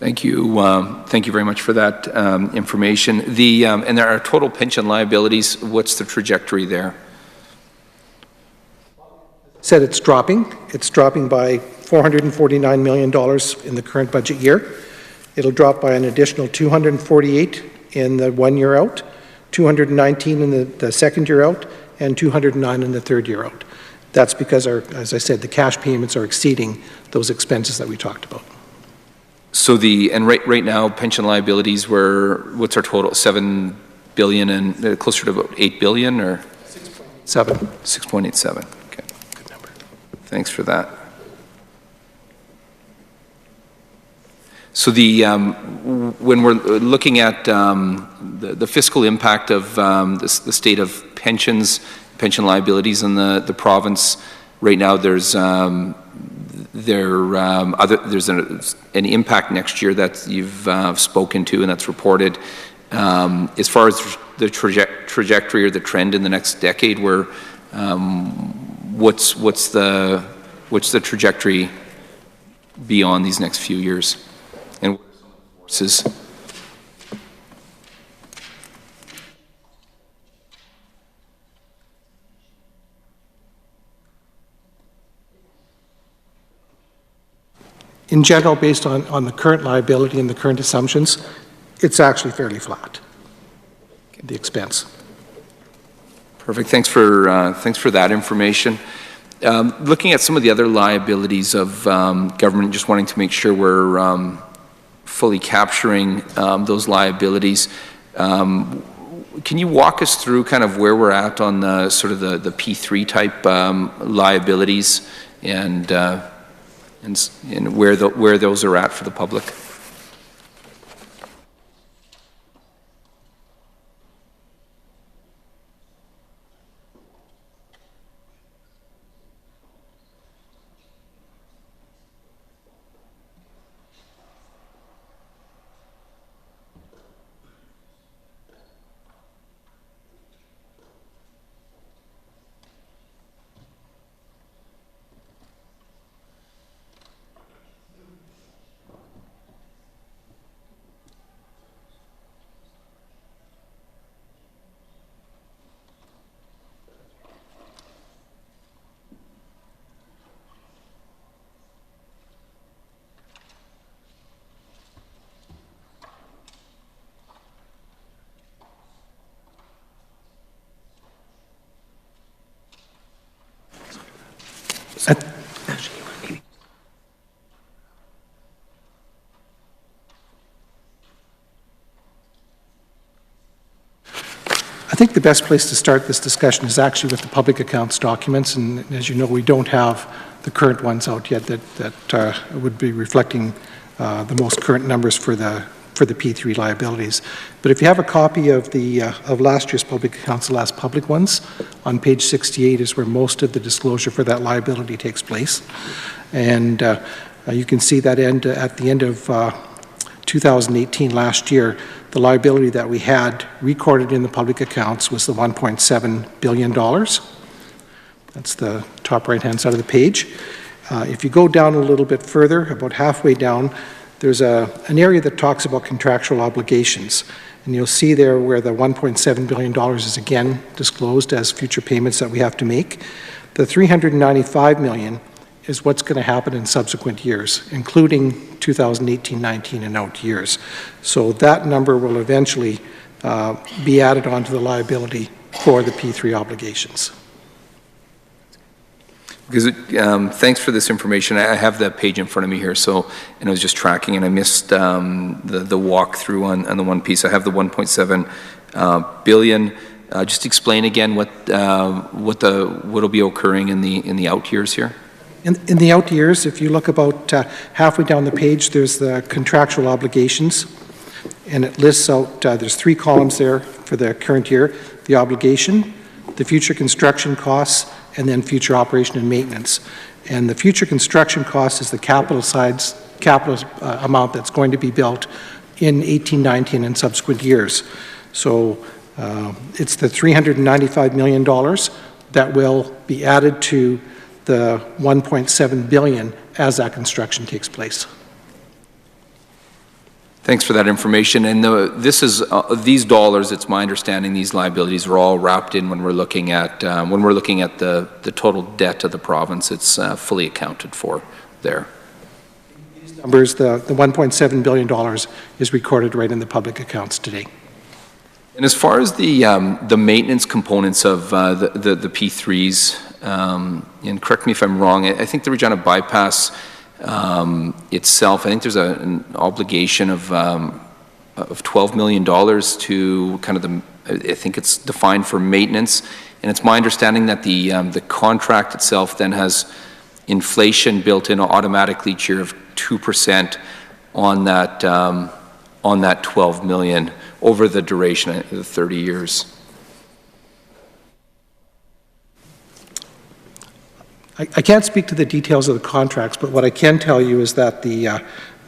[SPEAKER 3] Thank you. Thank you very much for that information. And there are total pension liabilities. What's the trajectory there?
[SPEAKER 7] Said it's dropping. It's dropping by $449 million in the current budget year. It'll drop by an additional 248 in the 1 year out, 219 in the second year out, and 209 in the third year out. That's because, as I said, the cash payments are exceeding those expenses that we talked about.
[SPEAKER 3] So right now, pension liabilities what's our total? $7 billion and closer to about $8 billion, or
[SPEAKER 7] 6.7.
[SPEAKER 3] 6.87. Okay, good number. Thanks for that. So when we're looking at the fiscal impact of the state of pension liabilities in the province, right now there's an impact next year that you've spoken to and that's reported. As far as the trajectory or the trend in the next decade, what's the trajectory beyond these next few years? And what are some of the forces?
[SPEAKER 7] In general, based on the current liability and the current assumptions, it's actually fairly flat, the expense.
[SPEAKER 3] Perfect. Thanks for that information. Looking at some of the other liabilities of government, just wanting to make sure we're fully capturing those liabilities. Can you walk us through kind of where we're at on the sort of the P3 type liabilities and where those are at for the public?
[SPEAKER 7] I think the best place to start this discussion is actually with the public accounts documents, and as you know, we don't have the current ones out yet that would be reflecting the most current numbers for the P3 liabilities. But if you have a copy of of last year's public accounts, the last public ones, on page 68 is where most of the disclosure for that liability takes place. And you can see that at the end of 2018 last year, the liability that we had recorded in the public accounts was the $1.7 billion. That's the top right-hand side of the page. If you go down a little bit further, about halfway down, there's an area that talks about contractual obligations. And you'll see there where the $1.7 billion is again disclosed as future payments that we have to make. The $395 million is what's going to happen in subsequent years, including 2018, 19, and out years. So that number will eventually be added onto the liability for the P3 obligations.
[SPEAKER 3] Because thanks for this information. I have that page in front of me here, so, and I was just tracking, and I missed the walkthrough on the one piece. I have the 1.7 billion. Just explain again what'll be occurring in the out years here.
[SPEAKER 7] In the out years, if you look about halfway down the page, there's the contractual obligations, and it lists out, there's 3 columns there for the current year: the obligation, the future construction costs, and then future operation and maintenance. And the future construction cost is the capital amount that's going to be built in 18, 19, and subsequent years. So it's the $395 million that will be added to the $1.7 billion as that construction takes place.
[SPEAKER 3] Thanks for that information. And these dollars, it's my understanding, these liabilities are all wrapped in when we're looking at the total debt of the province. It's fully accounted for there.
[SPEAKER 7] These numbers, the $1.7 billion is recorded right in the public accounts today.
[SPEAKER 3] And as far as the maintenance components of the P3s, and correct me if I'm wrong, I think the Regina bypass itself, I think there's an obligation of $12 million to kind of I think it's defined for maintenance, and it's my understanding that the contract itself then has inflation built in automatically each year of 2% on that $12 million over the duration of the 30 years.
[SPEAKER 7] I can't speak to the details of the contracts, but what I can tell you is that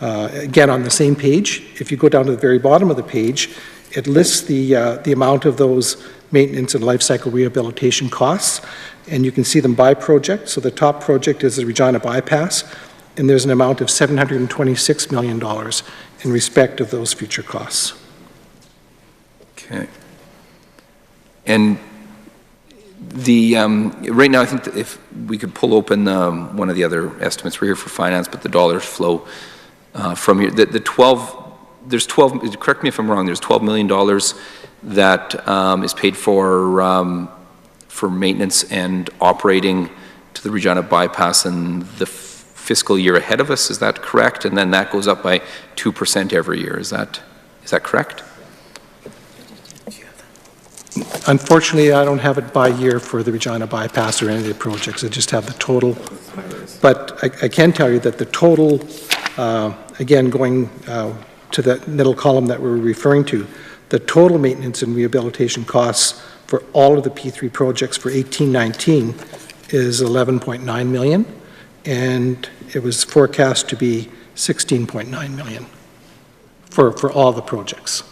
[SPEAKER 7] again, on the same page, if you go down to the very bottom of the page, it lists the amount of those maintenance and life cycle rehabilitation costs, and you can see them by project. So the top project is the Regina bypass, and there's an amount of $726 million in respect of those future costs. Okay.
[SPEAKER 3] And right now, I think that if we could pull open one of the other estimates, we're here for finance, but the dollars flow from here. There's 12, correct me if I'm wrong, there's $12 million that is paid for maintenance and operating to the Regina bypass in the fiscal year ahead of us, is that correct? And then that goes up by 2% every year, is that correct?
[SPEAKER 7] Unfortunately, I don't have it by year for the Regina bypass or any of the projects. I just have the total. But I can tell you that the total, again, going to that middle column that we're referring to, the total maintenance and rehabilitation costs for all of the P3 projects for 18-19 is $11.9 million, and it was forecast to be $16.9 million for all the projects.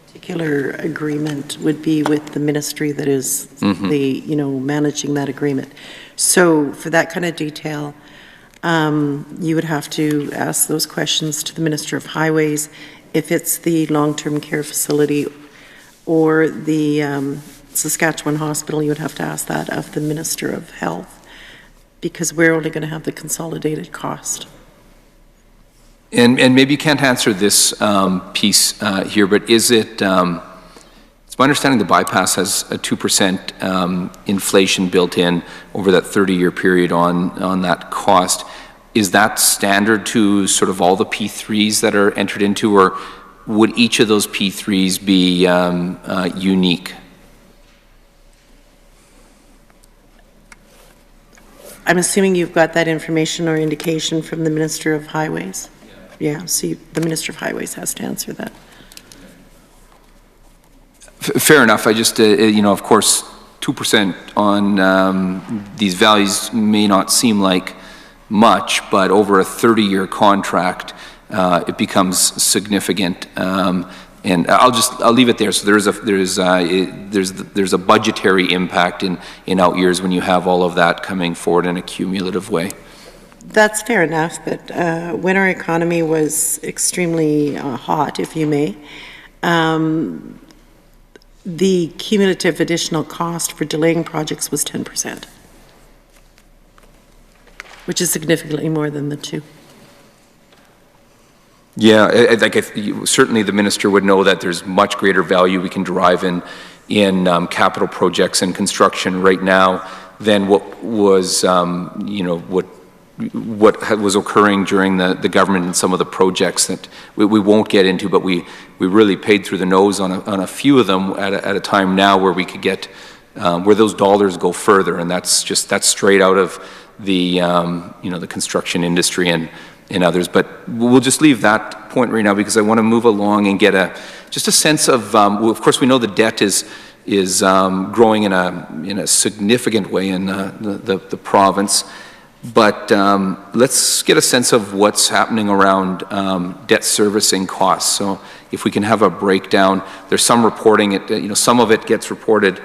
[SPEAKER 2] Particular agreement would be with the ministry that is managing that agreement. So for that kind of detail, you would have to ask those questions to the Minister of Highways. If it's the long-term care facility or the Saskatchewan Hospital, you would have to ask that of the Minister of Health, because we're only going to have the consolidated cost. And
[SPEAKER 3] maybe you can't answer this piece here, but is it, It's my understanding the bypass has a 2% inflation built in over that 30-year period on that cost. Is that standard to sort of all the P3s that are entered into, or would each of those P3s be unique?
[SPEAKER 2] I'm assuming you've got that information or indication from the Minister of Highways? Yeah, see, the Minister of Highways has to answer that.
[SPEAKER 3] Fair enough. I just, you know, of course, 2% on these values may not seem like much, but over a 30-year contract, it becomes significant. And I'll leave it there. So there's a budgetary impact in out years when you have all of that coming forward in a cumulative way.
[SPEAKER 2] That's fair enough, but when our economy was extremely hot, if you may, the cumulative additional cost for delaying projects was 10%, which is significantly more than the 2%.
[SPEAKER 3] Yeah, certainly the minister would know that there's much greater value we can derive in capital projects and construction right now than what was, you know, what was occurring during the government and some of the projects that we won't get into, but we really paid through the nose on a few of them at a time now where we could get where those dollars go further, and that's straight out of the you know, the construction industry and others. But we'll just leave that point right now because I want to move along and get just a sense of well, of course we know the debt is growing in a significant way in the province. But let's get a sense of what's happening around debt servicing costs. So if we can have a breakdown, there's some reporting, you know, some of it gets reported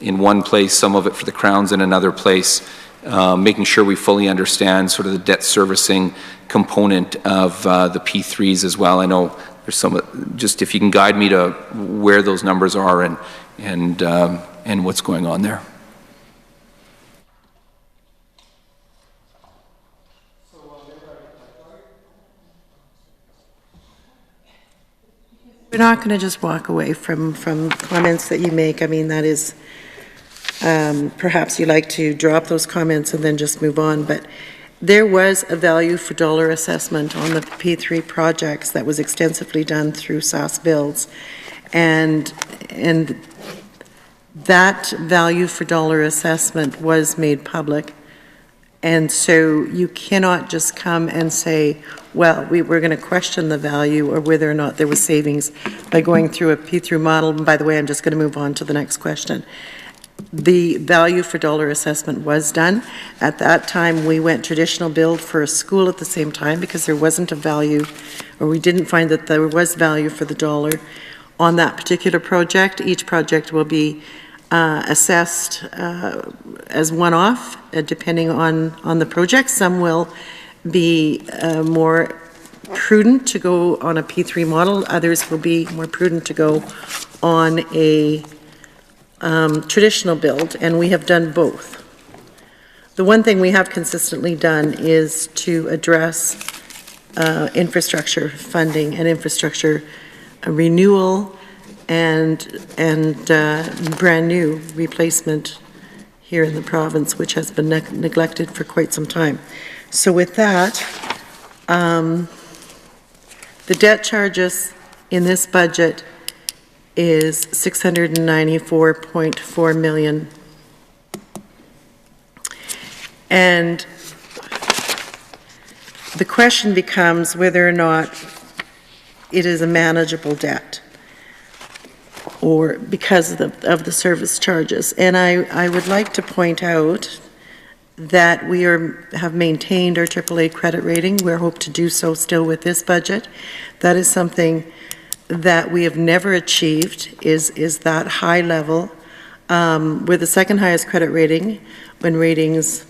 [SPEAKER 3] in one place, some of it for the Crown's in another place, making sure we fully understand sort of the debt servicing component of the P3s as well. I know there's some, just if you can guide me to where those numbers are and what's going on there.
[SPEAKER 2] We're not going to just walk away from comments that you make. I mean, that is, perhaps you like to drop those comments and then just move on, but there was a value for dollar assessment on the P3 projects that was extensively done through SAS Builds, and that value for dollar assessment was made public. And so you cannot just come and say, well, we're going to question the value or whether or not there was savings by going through a P3 model. And by the way, I'm just going to move on to the next question. The value for dollar assessment was done. At that time, we went traditional build for a school at the same time because there wasn't a value, or we didn't find that there was value for the dollar on that particular project. Each project will be assessed as one-off, depending on the project. Some will be more prudent to go on a P3 model. Others will be more prudent to go on a traditional build, and we have done both. The one thing we have consistently done is to address infrastructure funding and infrastructure renewal and brand new replacement here in the province, which has been neglected for quite some time. So with that, the debt charges in this budget is $694.4 million. And the question becomes whether or not it is a manageable debt, or because of the service charges. And I would like to point out that we have maintained our AAA credit rating. We hope to do so still with this budget. That is something that we have never achieved, is that high level. We're the second highest credit rating when ratings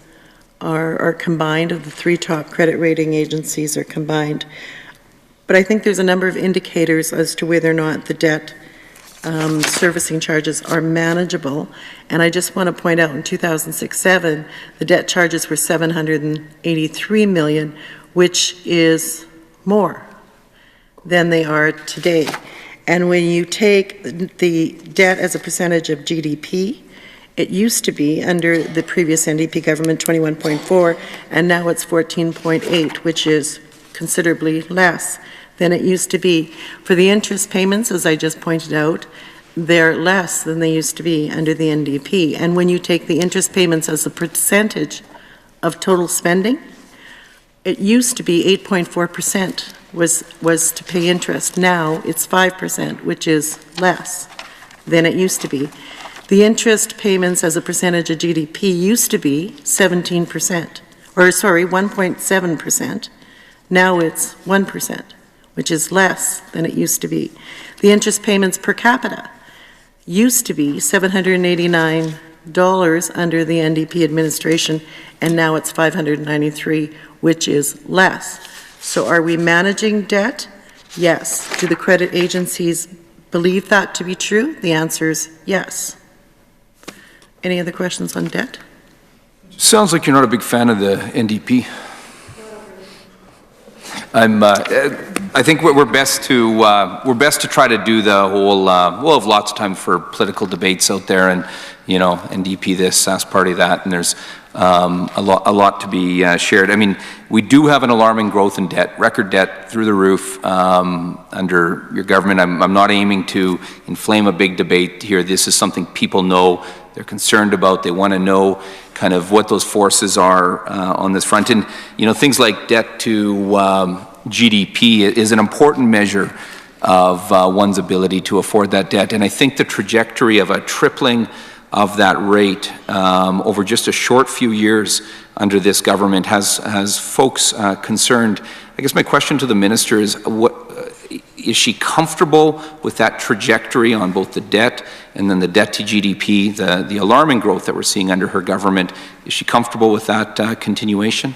[SPEAKER 2] are combined, of the 3 top credit rating agencies are combined. But I think there's a number of indicators as to whether or not the debt servicing charges are manageable. And I just want to point out in 2006-07, the debt charges were $783 million, which is more than they are today. And when you take the debt as a percentage of GDP, it used to be, under the previous NDP government, 21.4, and now it's 14.8, which is considerably less than it used to be. For the interest payments, as I just pointed out, they're less than they used to be under the NDP. And when you take the interest payments as a percentage of total spending, it used to be 8.4% was to pay interest. Now it's 5%, which is less than it used to be. The interest payments as a percentage of GDP used to be 17%, or sorry, 1.7%. Now it's 1%, which is less than it used to be. The interest payments per capita used to be $789 under the NDP administration, and now it's $593, which is less. So are we managing debt? Yes. Do the credit agencies believe that to be true? The answer is yes. Any other questions on debt?
[SPEAKER 3] Sounds like you're not a big fan of the NDP. I think we're best to try to do the whole. We'll have lots of time for political debates out there, and NDP this, SAS party that, and there's a lot to be shared. I mean, we do have an alarming growth in debt, record debt through the roof under your government. I'm not aiming to inflame a big debate here. This is something people know, they're concerned about. They want to know kind of what those forces are on this front. And things like debt to GDP is an important measure of one's ability to afford that debt. And I think the trajectory of a tripling of that rate over just a short few years under this government has folks concerned. I guess my question to the minister is, is she comfortable with that trajectory on both the debt and then the debt to GDP, the alarming growth that we're seeing under her government? Is she comfortable with that continuation?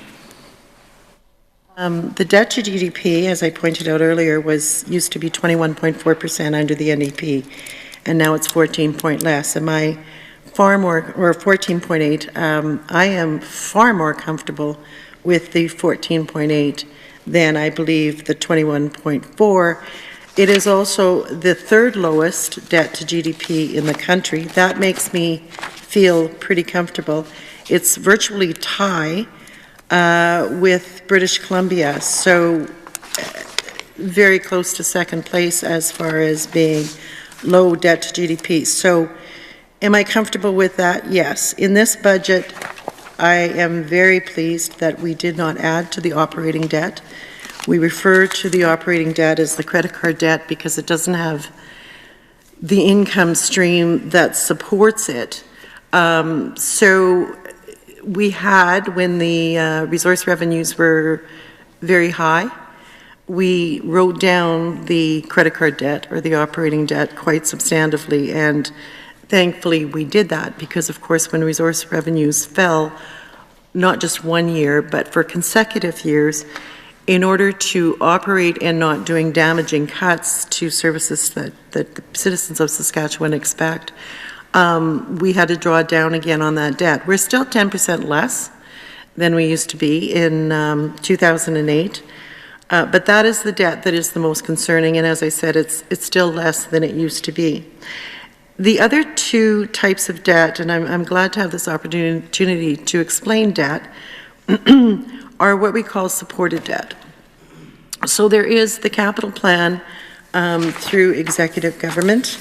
[SPEAKER 2] The debt to GDP, as I pointed out earlier, used to be 21.4% under the NDP, and now it's 14 point less. Am I far more, or 14.8? I am far more comfortable with the 14.8 than I believe the 21.4. It is also the third lowest debt to GDP in the country. That makes me feel pretty comfortable. It's virtually tie with British Columbia, so very close to second place as far as being low debt to GDP. So am I comfortable with that? Yes. In this budget, I am very pleased that we did not add to the operating debt. We refer to the operating debt as the credit card debt because it doesn't have the income stream that supports it. So we had, when the resource revenues were very high, we wrote down the credit card debt or the operating debt quite substantively, and thankfully we did that because, of course, when resource revenues fell, not just 1 year, but for consecutive years, in order to operate and not doing damaging cuts to services that the citizens of Saskatchewan expect, we had to draw down again on that debt. We're still 10% less than we used to be in 2008, but that is the debt that is the most concerning, and as I said, it's still less than it used to be. The other two types of debt, and I'm glad to have this opportunity to explain debt, are what we call supported debt. So there is the capital plan through executive government,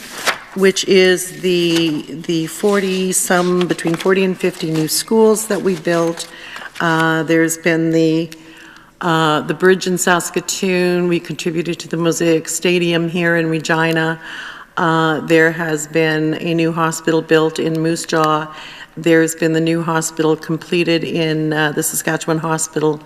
[SPEAKER 2] which is the 40-some, between 40 and 50 new schools that we built. There's been the bridge in Saskatoon. We contributed to the Mosaic Stadium here in Regina. There has been a new hospital built in Moose Jaw. There's been the new hospital completed in the Saskatchewan Hospital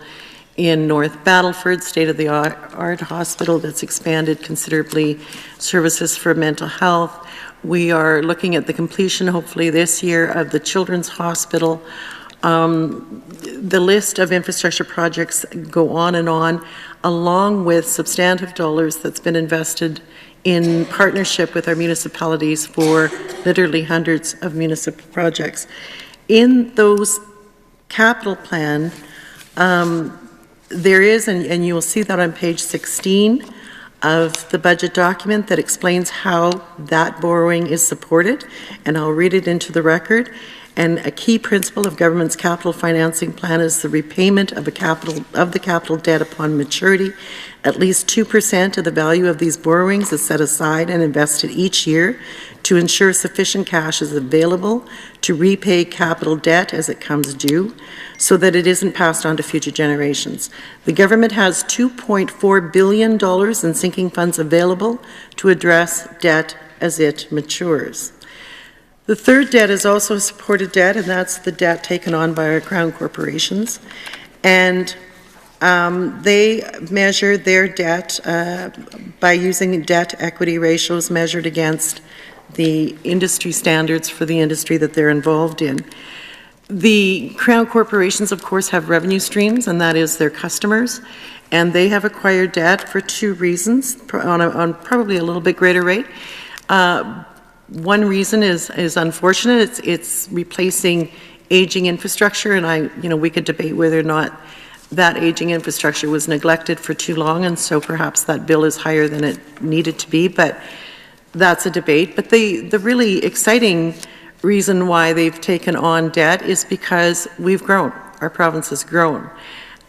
[SPEAKER 2] in North Battleford, state-of-the-art hospital that's expanded considerably services for mental health. We are looking at the completion, hopefully this year, of the Children's Hospital. The list of infrastructure projects go on, along with substantive dollars that's been invested in partnership with our municipalities for literally hundreds of municipal projects. In those capital plan, there is, and you will see that on page 16, of the budget document that explains how that borrowing is supported, and I'll read it into the record. And a key principle of government's capital financing plan is the repayment of the capital debt upon maturity. At least 2% of the value of these borrowings is set aside and invested each year to ensure sufficient cash is available to repay capital debt as it comes due, so that it isn't passed on to future generations. The government has $2.4 billion in sinking funds available to address debt as it matures. The third debt is also a supported debt, and that's the debt taken on by our Crown corporations. And they measure their debt by using debt equity ratios measured against the industry standards for the industry that they're involved in. The Crown corporations, of course, have revenue streams, and that is their customers. And they have acquired debt for two reasons, on probably a little bit greater rate. One reason is unfortunate. It's replacing aging infrastructure, and we could debate whether or not that aging infrastructure was neglected for too long, and so perhaps that bill is higher than it needed to be, but that's a debate. But the really exciting reason why they've taken on debt is because we've grown. Our province has grown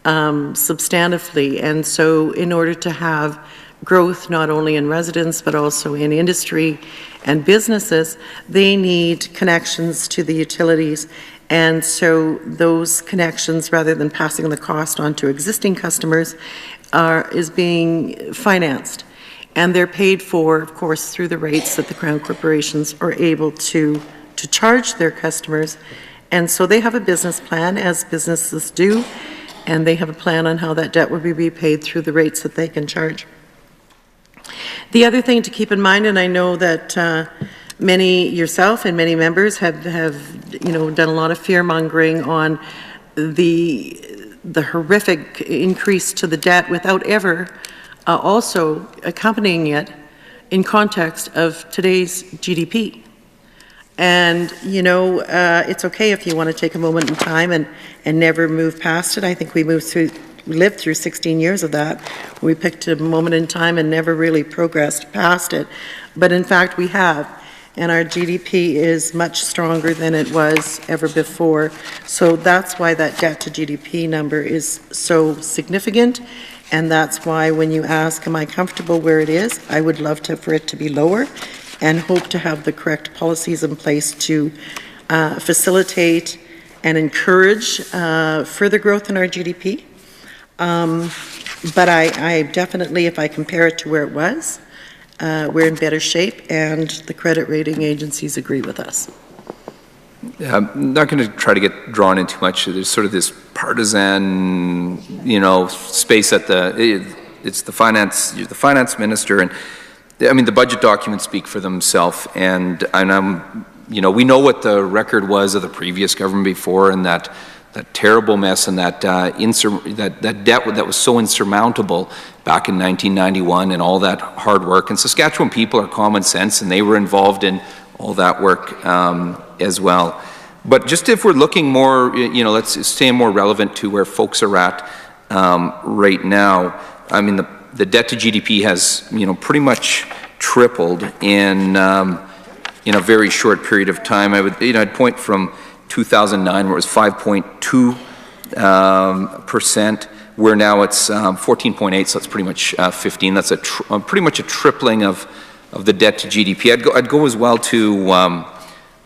[SPEAKER 2] substantively, and so in order to have growth not only in residents but also in industry and businesses, they need connections to the utilities. And so those connections, rather than passing the cost on to existing customers, is being financed. And they're paid for, of course, through the rates that the Crown corporations are able to charge their customers. And so they have a business plan, as businesses do, and they have a plan on how that debt will be repaid through the rates that they can charge. The other thing to keep in mind, and I know that yourself and many members have done a lot of fear-mongering on the horrific increase to the debt without ever also accompanying it in context of today's GDP. And, it's okay if you want to take a moment in time and never move past it. I think we lived through 16 years of that. We picked a moment in time and never really progressed past it. But in fact, we have. And our GDP is much stronger than it was ever before. So that's why that debt to GDP number is so significant. And that's why when you ask, am I comfortable where it is, I would love for it to be lower, and hope to have the correct policies in place to facilitate and encourage further growth in our GDP. But I definitely, if I compare it to where it was, we're in better shape, and the credit rating agencies agree with us.
[SPEAKER 3] Yeah, I'm not going to try to get drawn into much. There's sort of this partisan, space at it's the finance, you're the finance minister, and I mean, the budget documents speak for themselves, and we know what the record was of the previous government before, and that terrible mess and that debt that was so insurmountable back in 1991, and all that hard work. And Saskatchewan people are common sense, and they were involved in all that work as well. But just if we're looking more, let's stay more relevant to where folks are at right now. I mean, the debt to GDP has, pretty much tripled in a very short period of time. I'd point from 2009, where it was 5.2%, where now it's 14.8, so it's pretty much 15. That's pretty much a tripling of the debt to GDP. I'd go as well to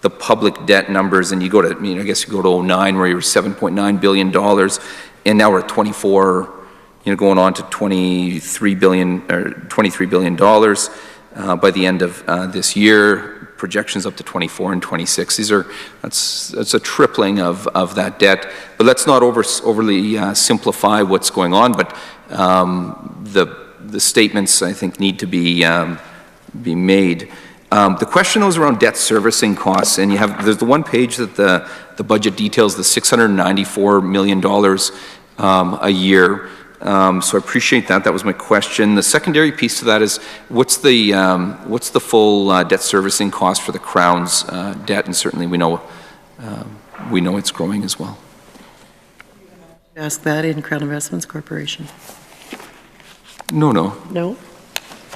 [SPEAKER 3] the public debt numbers, and you go to, I guess you go to 09, where you were $7.9 billion, and now we're at 24, going on to $23 billion by the end of this year. Projections up to 24 and 26. That's a tripling of that debt. But let's not overly simplify what's going on. But the statements, I think, need to be made. The question was around debt servicing costs, and there's the one page that the budget details the $694 million a year. So I appreciate that. That was my question. The secondary piece to that is, what's the full debt servicing cost for the Crown's debt? And certainly we know it's growing as well.
[SPEAKER 2] Ask that in Crown Investments Corporation.
[SPEAKER 3] No.
[SPEAKER 2] No?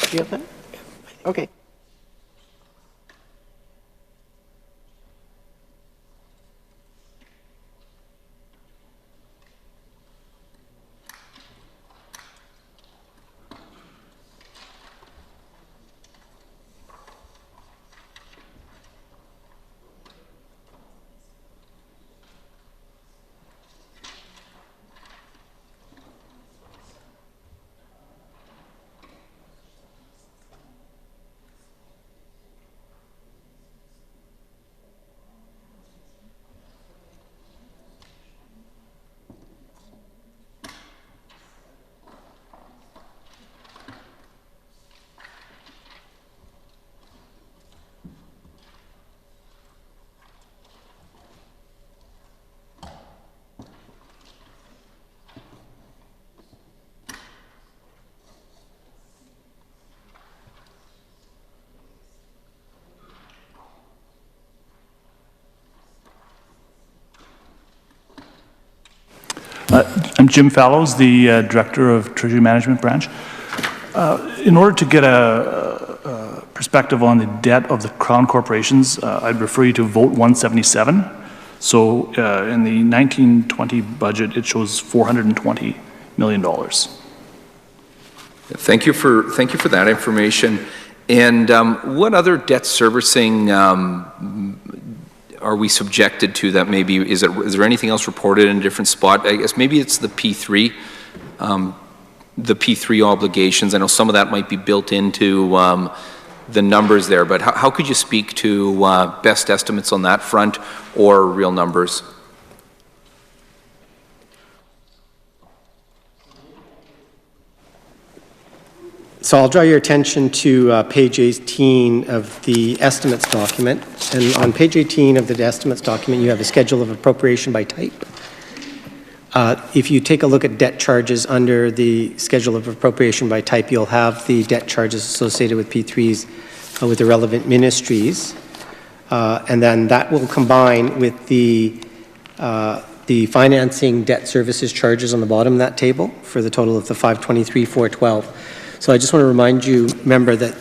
[SPEAKER 2] Do you have that? Okay.
[SPEAKER 8] I'm Jim Fallows, the Director of Treasury Management Branch. In order to get a perspective on the debt of the Crown corporations, I'd refer you to Vote 177. So in the 1920 budget, it shows $420 million.
[SPEAKER 3] Thank you for that information. And what other debt servicing are we subjected to that maybe, is there anything else reported in a different spot? I guess maybe it's the P3 obligations. I know some of that might be built into the numbers there, but how could you speak to best estimates on that front or real numbers?
[SPEAKER 4] So I'll draw your attention to page 18 of the estimates document. And on page 18 of the estimates document, you have a schedule of appropriation by type. If you take a look at debt charges under the schedule of appropriation by type, you'll have the debt charges associated with P3s with the relevant ministries. And then that will combine with the financing debt services charges on the bottom of that table for the total of the 523,412. So I just want to remind you, member, that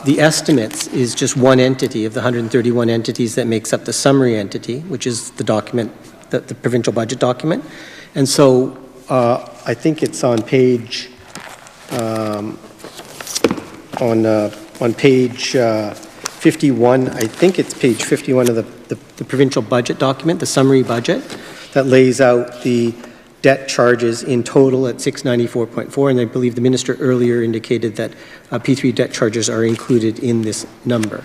[SPEAKER 4] the estimates is just one entity of the 131 entities that makes up the summary entity, which is the document, the provincial budget document. And so I think it's on page on page 51. I think it's page 51 of the provincial budget document, the summary budget, that lays out the debt charges in total at 694.4, and I believe the minister earlier indicated that P3 debt charges are included in this number.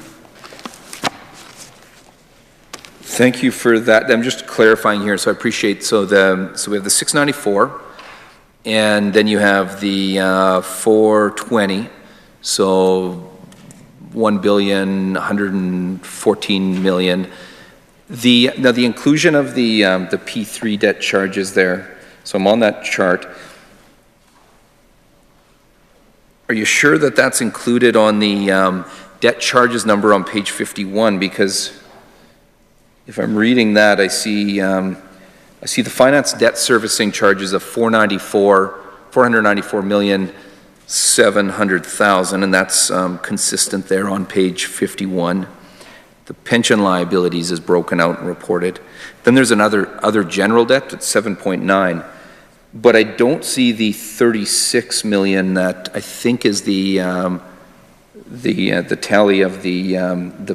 [SPEAKER 3] Thank you for that. I'm just clarifying here, so I appreciate. So we have the 694, and then you have the 420. So $1,114 million. Now the inclusion of the P3 debt charges there. So I'm on that chart. Are you sure that that's included on the debt charges number on page 51? Because if I'm reading that, I see the finance debt servicing charges of $494,700,000, and that's consistent there on page 51. The pension liabilities is broken out and reported. Then there's other general debt at 7.9, but I don't see the 36 million that I think is the tally of the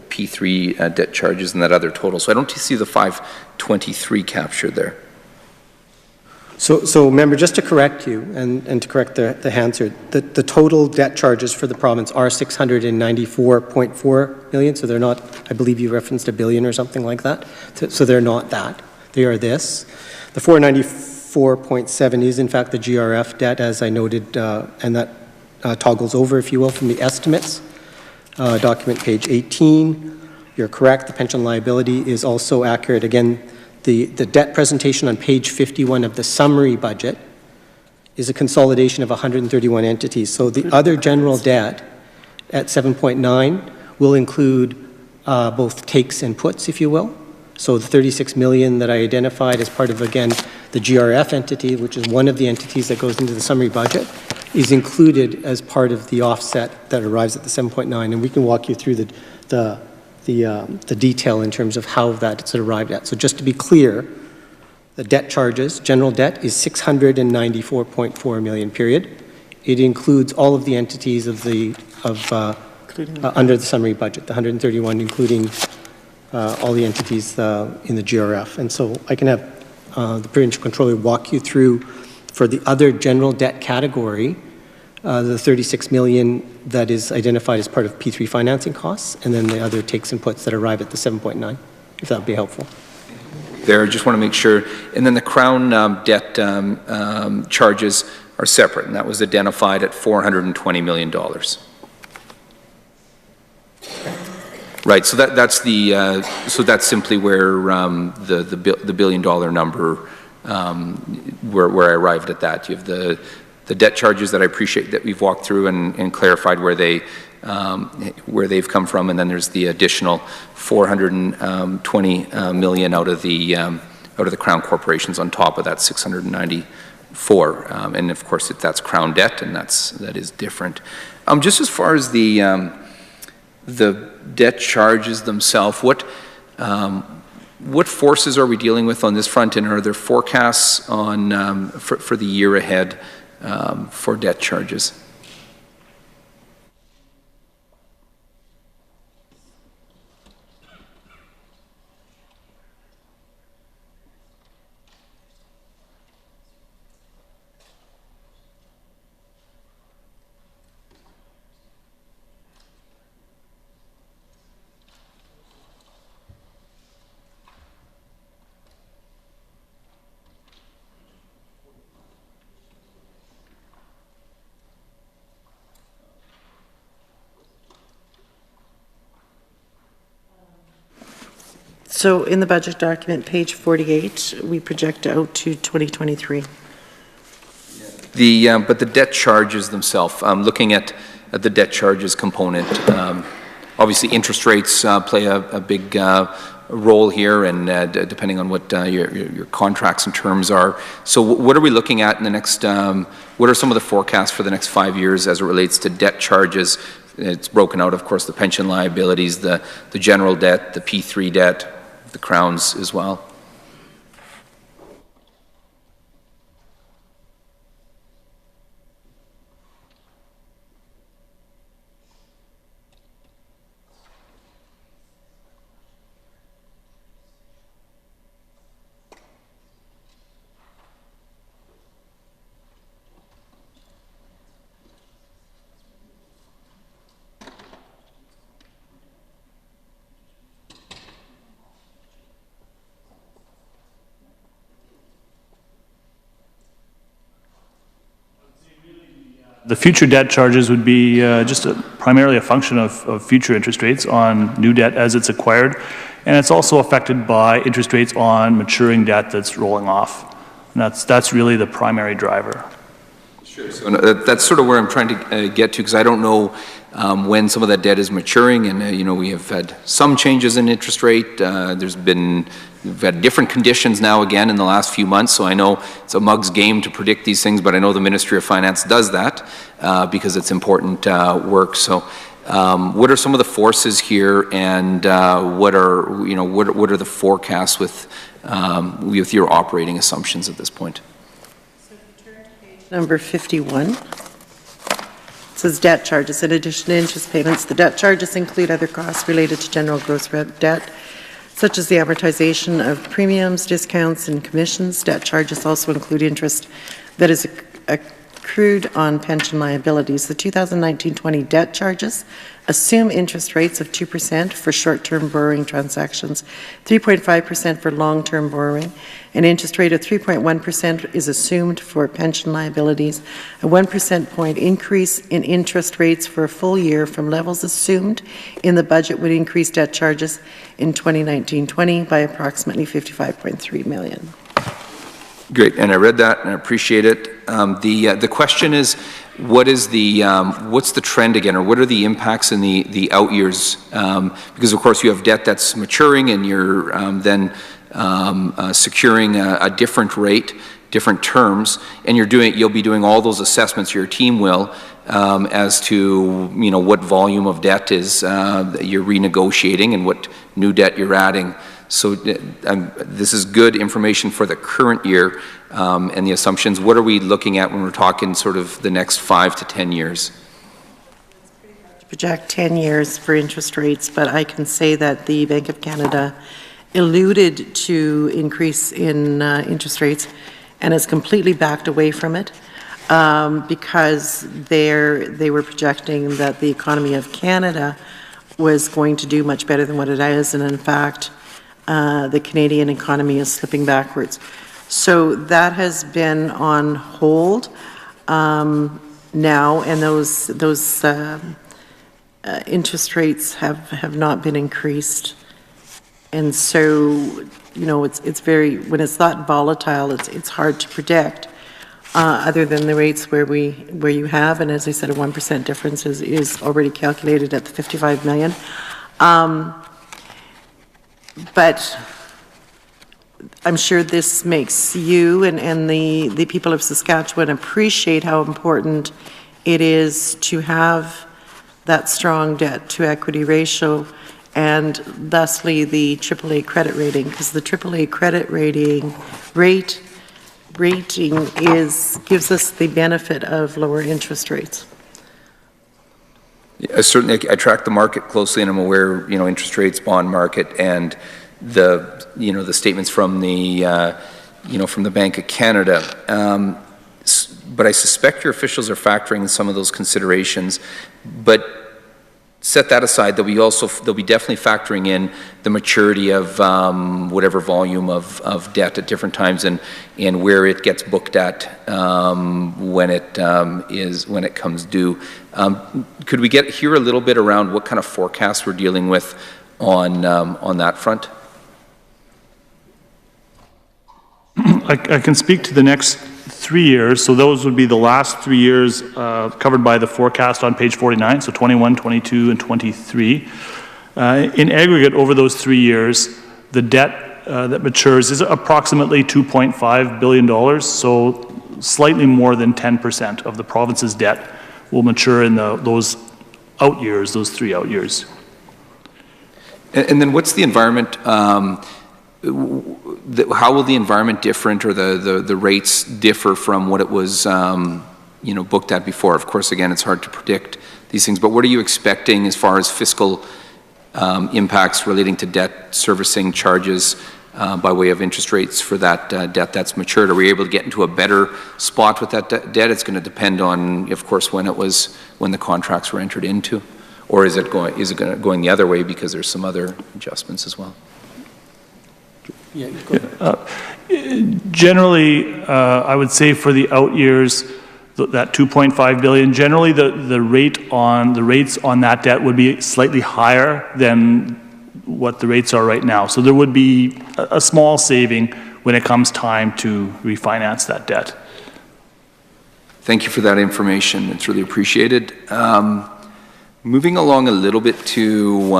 [SPEAKER 3] P3 debt charges and that other total. So I don't see the 523 captured there.
[SPEAKER 4] So member, just to correct you and to correct the answer, the total debt charges for the province are 694.4 million, so they're not, I believe you referenced $1 billion or something like that, so they're not that, they are this. The 494.7 is in fact the GRF debt, as I noted, and that toggles over, if you will, from the estimates, document page 18. You're correct, the pension liability is also accurate. Again, the debt presentation on page 51 of the summary budget is a consolidation of 131 entities. So the other general debt at 7.9 will include both takes and puts, if you will. So the 36 million that I identified as part of, again, the GRF entity, which is one of the entities that goes into the summary budget, is included as part of the offset that arrives at the 7.9, and we can walk you through the detail in terms of how that's arrived at. So just to be clear, the debt charges, general debt is 694.4 million, period. It includes all of the entities of under the summary budget, the 131, including all the entities in the GRF. And so I can have the provincial controller walk you through, for the other general debt category, the 36 million that is identified as part of P3 financing costs, and then the other takes and puts that arrive at the 7.9, if that would be helpful.
[SPEAKER 3] There, just want to make sure. And then the Crown debt charges are separate, and that was identified at $420 million. Right, so that's the so that's simply where the billion-dollar number where I arrived at that. You have the debt charges that I appreciate that we've walked through and clarified where they've come from, and then there's the additional 420 million out of the Crown corporations on top of that 694, and of course that's Crown debt, and that is different. Just as far as the debt charges themselves, what forces are we dealing with on this front, and are there forecasts on for the year ahead for debt charges?
[SPEAKER 2] So in the budget document, page 48, we project out to 2023.
[SPEAKER 3] But the debt charges themselves, looking at the debt charges component, obviously interest rates play a big role here, and depending on what your contracts and terms are. So what are we looking at in the next, what are some of the forecasts for the next 5 years as it relates to debt charges? It's broken out, of course, the pension liabilities, the general debt, the P3 debt, the Crowns as well.
[SPEAKER 8] The future debt charges would be primarily a function of future interest rates on new debt as it's acquired, and it's also affected by interest rates on maturing debt that's rolling off. And that's really the primary driver.
[SPEAKER 3] Sure. So that's sort of where I'm trying to get to, because I don't know when some of that debt is maturing, and we have had some changes in interest rate. We've had different conditions now again in the last few months, so I know it's a mug's game to predict these things, but I know the Ministry of Finance does that because it's important work. So what are some of the forces here, and what are the forecasts with your operating assumptions at this point?
[SPEAKER 2] So if you turn to page number 51, it says debt charges. In addition to interest payments, the debt charges include other costs related to general gross debt, such as the amortization of premiums, discounts, and commissions. Debt charges also include interest that is accrued on pension liabilities. The 2019-20 debt charges assume interest rates of 2% for short-term borrowing transactions, 3.5% for long-term borrowing. An interest rate of 3.1% is assumed for pension liabilities. A 1% point increase in interest rates for a full year from levels assumed in the budget would increase debt charges in 2019-20 by approximately $55.3 million.
[SPEAKER 3] Great, and I read that and I appreciate it. The question is, what's the trend again, or what are the impacts in the out years? Because of course you have debt that's maturing, and you're then securing a different rate different terms, and you'll be doing all those assessments, your team will, as to, what volume of debt is that you're renegotiating and what new debt you're adding. So this is good information for the current year and the assumptions. What are we looking at when we're talking sort of the next 5 to 10 years?
[SPEAKER 2] Project 10 years for interest rates, but I can say that the Bank of Canada alluded to increase in interest rates and has completely backed away from it because they were projecting that the economy of Canada was going to do much better than what it is, and in fact, the Canadian economy is slipping backwards. So that has been on hold now, and those interest rates have not been increased. And so, it's very, when it's that volatile, it's hard to predict, other than the rates where you have, and as I said, a 1% difference is already calculated at the 55 million. But I'm sure this makes you and the people of Saskatchewan appreciate how important it is to have that strong debt to equity ratio, and thusly the AAA credit rating, because the AAA credit rating gives us the benefit of lower interest rates.
[SPEAKER 3] Yeah, certainly, I track the market closely, and I'm aware, interest rates, bond market, and the statements from the Bank of Canada. But I suspect your officials are factoring in some of those considerations. But set that aside, they'll be definitely factoring in the maturity of whatever volume of debt at different times, and where it gets booked at when it comes due. Could we hear a little bit around what kind of forecasts we're dealing with on that front?
[SPEAKER 8] I can speak to the next 3 years. So those would be the last 3 years covered by the forecast on page 49, so 21, 22, and 23. In aggregate, over those 3 years, the debt that matures is approximately $2.5 billion, so slightly more than 10% of the province's debt will mature in those out years, those 3 out years.
[SPEAKER 3] And then what's the environment? How will the environment different, or the rates differ from what it was, booked at before? Of course, again, it's hard to predict these things, but what are you expecting as far as fiscal impacts relating to debt servicing charges by way of interest rates for that debt that's matured? Are we able to get into a better spot with that debt? It's going to depend on, of course, when the contracts were entered into, or is it going the other way because there's some other adjustments as well?
[SPEAKER 8] Yeah, generally, I would say for the out years, that 2.5 billion, generally the rates on that debt would be slightly higher than what the rates are right now. So there would be a small saving when it comes time to refinance that debt.
[SPEAKER 3] Thank you for that information. It's really appreciated. Moving along a little bit to,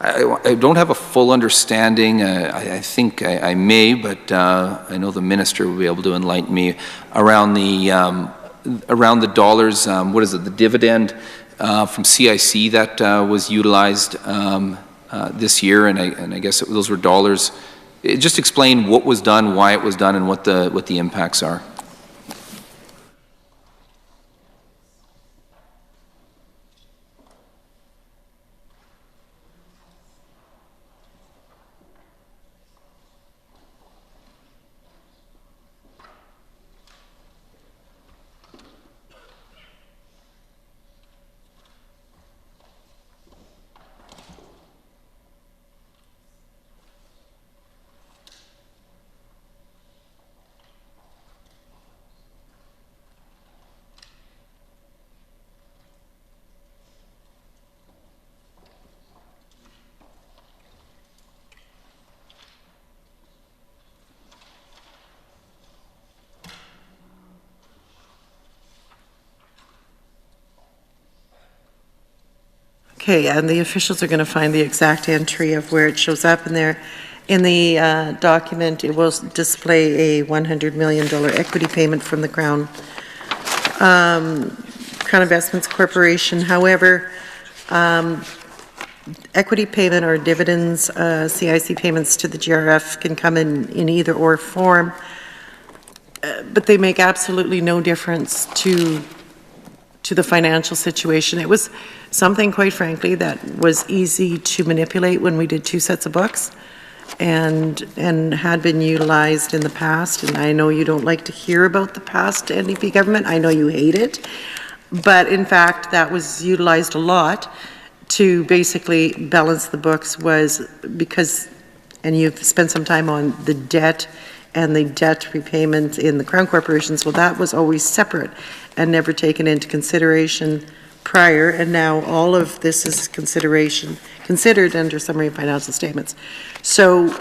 [SPEAKER 3] I don't have a full understanding. I think I may, but I know the minister will be able to enlighten me around the dollars. What is it? The dividend from CIC that was utilized this year, and I guess those were dollars. Just explain what was done, why it was done, and what the impacts are.
[SPEAKER 2] Okay, and the officials are going to find the exact entry of where it shows up in there. In the document, it will display a $100 million equity payment from the Crown Investments Corporation. However, equity payment or dividends, CIC payments to the GRF can come in either or form, but they make absolutely no difference to the financial situation. It was something, quite frankly, that was easy to manipulate when we did 2 sets of books and had been utilized in the past. And I know you don't like to hear about the past NDP government. I know you hate it. But in fact, that was utilized a lot to basically balance the books, was because, and you've spent some time on the debt and the debt repayment in the Crown corporations, well, that was always separate and never taken into consideration prior, and now all of this is considered under summary of financial statements. So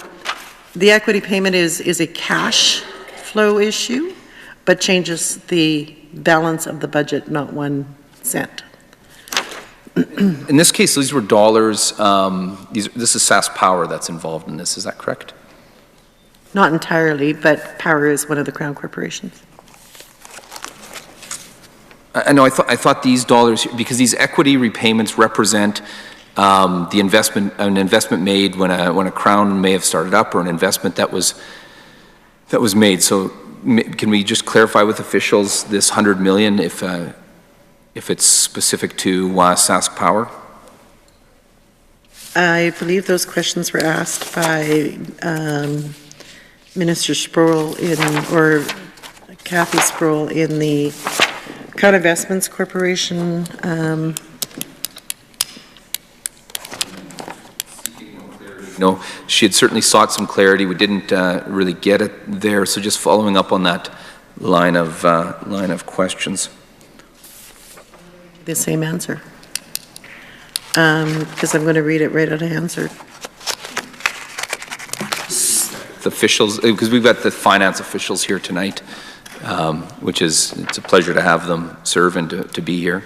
[SPEAKER 2] the equity payment is a cash flow issue, but changes the balance of the budget, not 1 cent.
[SPEAKER 3] In this case, these were dollars. This is SAS Power that's involved in this. Is that correct?
[SPEAKER 2] Not entirely, but Power is one of the Crown corporations.
[SPEAKER 3] I know. I thought these dollars, because these equity repayments represent an investment made when a Crown may have started up, or an investment that was made. So, can we just clarify with officials this $100 million, if it's specific to SAS Power?
[SPEAKER 2] I believe those questions were asked by Minister Sproul or Kathy Sproul in the Crown Investments Corporation.
[SPEAKER 3] No, she had certainly sought some clarity. We didn't really get it there. So just following up on that line of questions.
[SPEAKER 2] The same answer, because I'm going to read it right out of Hansard.
[SPEAKER 3] The officials, because we've got the finance officials here tonight, it's a pleasure to have them serve and to be here.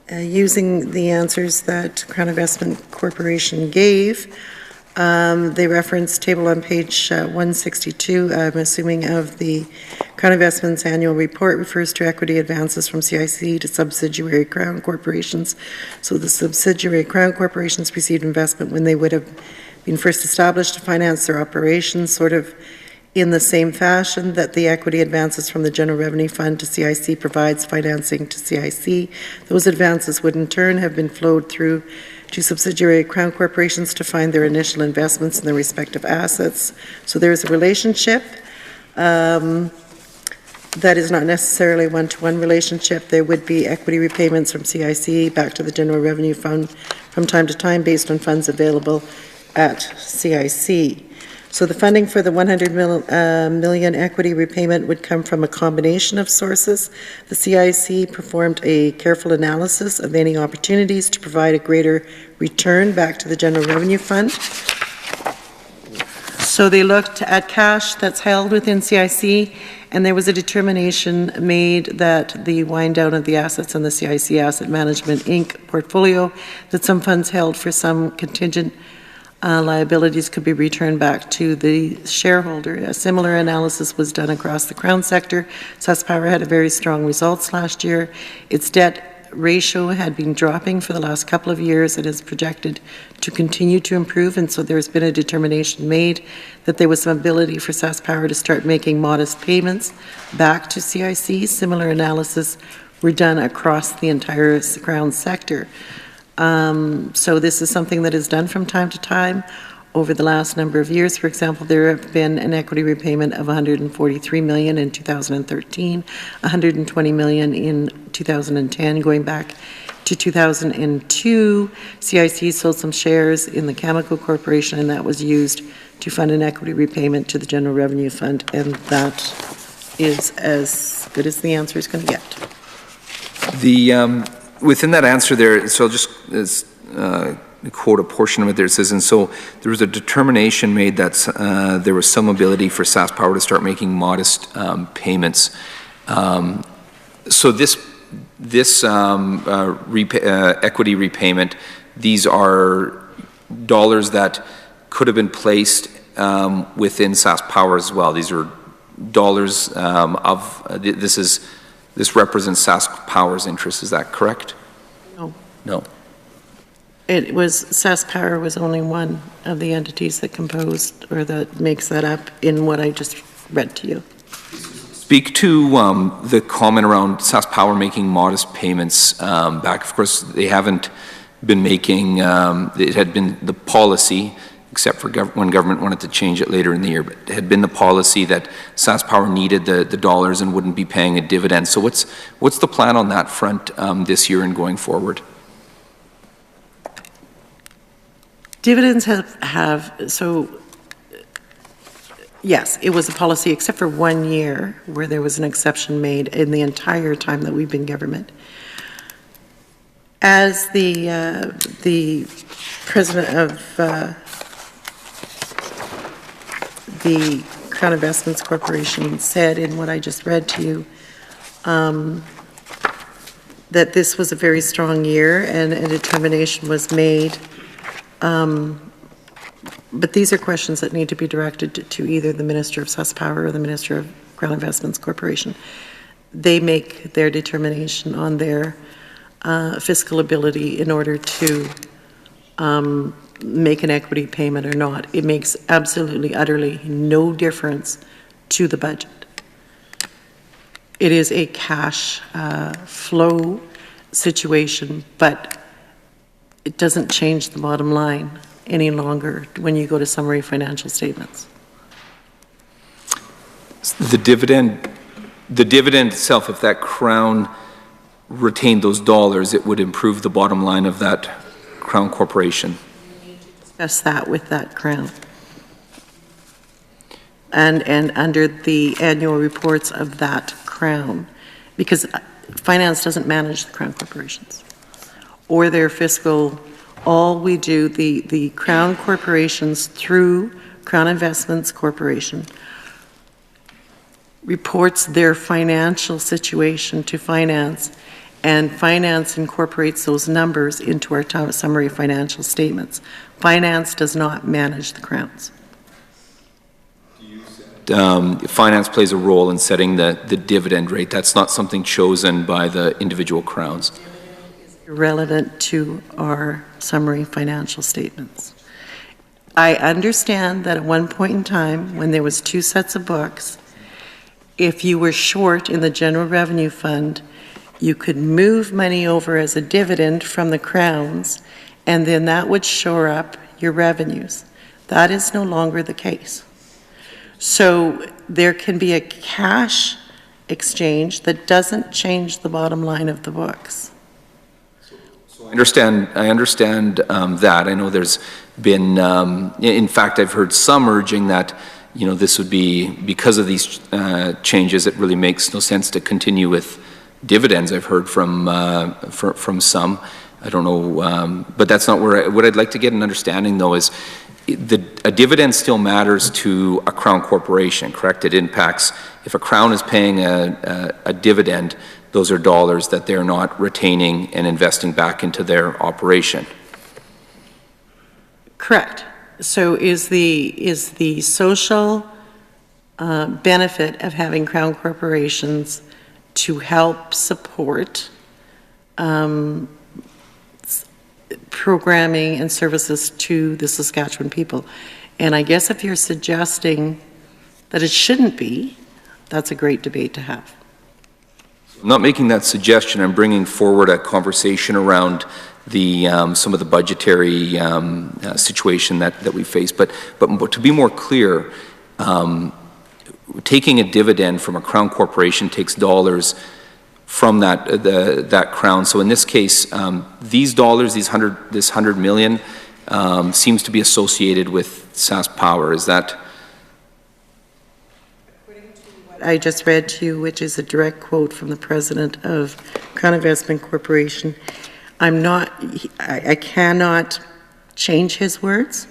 [SPEAKER 2] Using the answers that Crown Investment Corporation gave, they reference table on page 162, I'm assuming, of the Crown Investments annual report, refers to equity advances from CIC to subsidiary Crown corporations. So the subsidiary Crown corporations received investment when they would have been first established to finance their operations, sort of in the same fashion that the equity advances from the General Revenue Fund to CIC provides financing to CIC. Those advances would in turn have been flowed through to subsidiary Crown corporations to fund their initial investments in their respective assets. So there's a relationship that is not necessarily one-to-one relationship. There would be equity repayments from CIC back to the General Revenue Fund from time to time based on funds available at CIC. So the funding for the $100 million equity repayment would come from a combination of sources. The CIC performed a careful analysis of any opportunities to provide a greater return back to the General Revenue Fund. So they looked at cash that's held within CIC, and there was a determination made that the wind down of the assets in the CIC Asset Management, Inc. portfolio, that some funds held for some contingent liabilities could be returned back to the shareholder. A similar analysis was done across the Crown sector. SaskPower had a very strong results last year. Its debt ratio had been dropping for the last couple of years. It is projected to continue to improve, and so there's been a determination made that there was some ability for SaskPower to start making modest payments back to CIC. Similar analysis were done across the entire Crown sector. So this is something that is done from time to time. Over the last number of years, for example, there have been an equity repayment of $143 million in 2013, $120 million in 2010. Going back to 2002, CIC sold some shares in the Chemical Corporation, and that was used to fund an equity repayment to the General Revenue Fund, and that is as good as the answer is going to get.
[SPEAKER 3] Within that answer there, so I'll just quote a portion of it there. It says, and so there was a determination made that there was some ability for SaskPower to start making modest payments. So this equity repayment, these are dollars that could have been placed within SaskPower as well. These are dollars this represents SaskPower's interest. Is that correct?
[SPEAKER 2] No.
[SPEAKER 3] No.
[SPEAKER 2] It was, SaskPower was only one of the entities that composed or that makes that up in what I just read to you.
[SPEAKER 3] Speak to the comment around SaskPower making modest payments back. Of course, they haven't been making, it had been the policy, except for when government wanted to change it later in the year, but it had been the policy that SaskPower needed the dollars and wouldn't be paying a dividend. So what's the plan on that front this year and going forward?
[SPEAKER 2] Dividends so yes, it was a policy except for 1 year where there was an exception made in the entire time that we've been government. As the president of the Crown Investments Corporation said in what I just read to you, that this was a very strong year and a determination was made. But these are questions that need to be directed to either the Minister of SaskPower or the Minister of Crown Investments Corporation. They make their determination on their fiscal ability in order to make an equity payment or not. It makes absolutely, utterly no difference to the budget. It is a cash flow situation, but it doesn't change the bottom line any longer when you go to summary financial statements.
[SPEAKER 3] The dividend itself, if that Crown retained those dollars, it would improve the bottom line of that Crown Corporation.
[SPEAKER 2] Discuss that with that Crown. And under the annual reports of that Crown, because finance doesn't manage the Crown corporations or their fiscal. All we do, the Crown corporations through Crown Investments Corporation reports their financial situation to finance, and finance incorporates those numbers into our summary financial statements. Finance does not manage the Crowns.
[SPEAKER 3] Finance plays a role in setting the dividend rate. That's not something chosen by the individual Crowns.
[SPEAKER 2] Relevant to our summary financial statements. I understand that at one point in time, when there was 2 sets of books, if you were short in the General Revenue Fund, you could move money over as a dividend from the Crowns, and then that would shore up your revenues. That is no longer the case. So there can be a cash exchange that doesn't change the bottom line of the books.
[SPEAKER 3] I understand that. I know there's been, in fact, I've heard some urging that, this would be, because of these changes, it really makes no sense to continue with dividends. I've heard from some. I don't know, but that's not what I'd like to get an understanding, though, is a dividend still matters to a Crown corporation, correct? It impacts, if a Crown is paying a dividend, those are dollars that they're not retaining and investing back into their operation.
[SPEAKER 2] Correct. So is the social benefit of having Crown corporations to help support programming and services to the Saskatchewan people? And I guess if you're suggesting that it shouldn't be, that's a great debate to have.
[SPEAKER 3] I'm not making that suggestion. I'm bringing forward a conversation around the some of the budgetary situation that we face. But to be more clear, taking a dividend from a Crown corporation takes dollars from that Crown. So in this case, these dollars, this $100 million, seems to be associated with SaskPower. Is that?
[SPEAKER 2] I just read to you, which is a direct quote from the president of Crown Investment Corporation. I cannot change his words.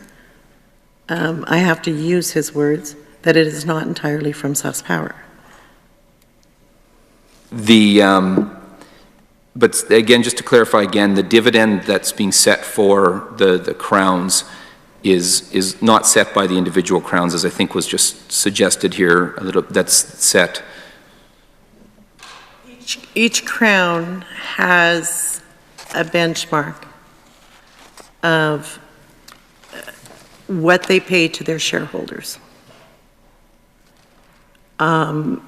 [SPEAKER 2] I have to use his words, that it is not entirely from SaskPower.
[SPEAKER 3] But again, just to clarify again, the dividend that's being set for the Crowns is not set by the individual Crowns, as I think was just suggested here a little. That's set.
[SPEAKER 2] Each Crown has a benchmark of what they pay to their shareholders.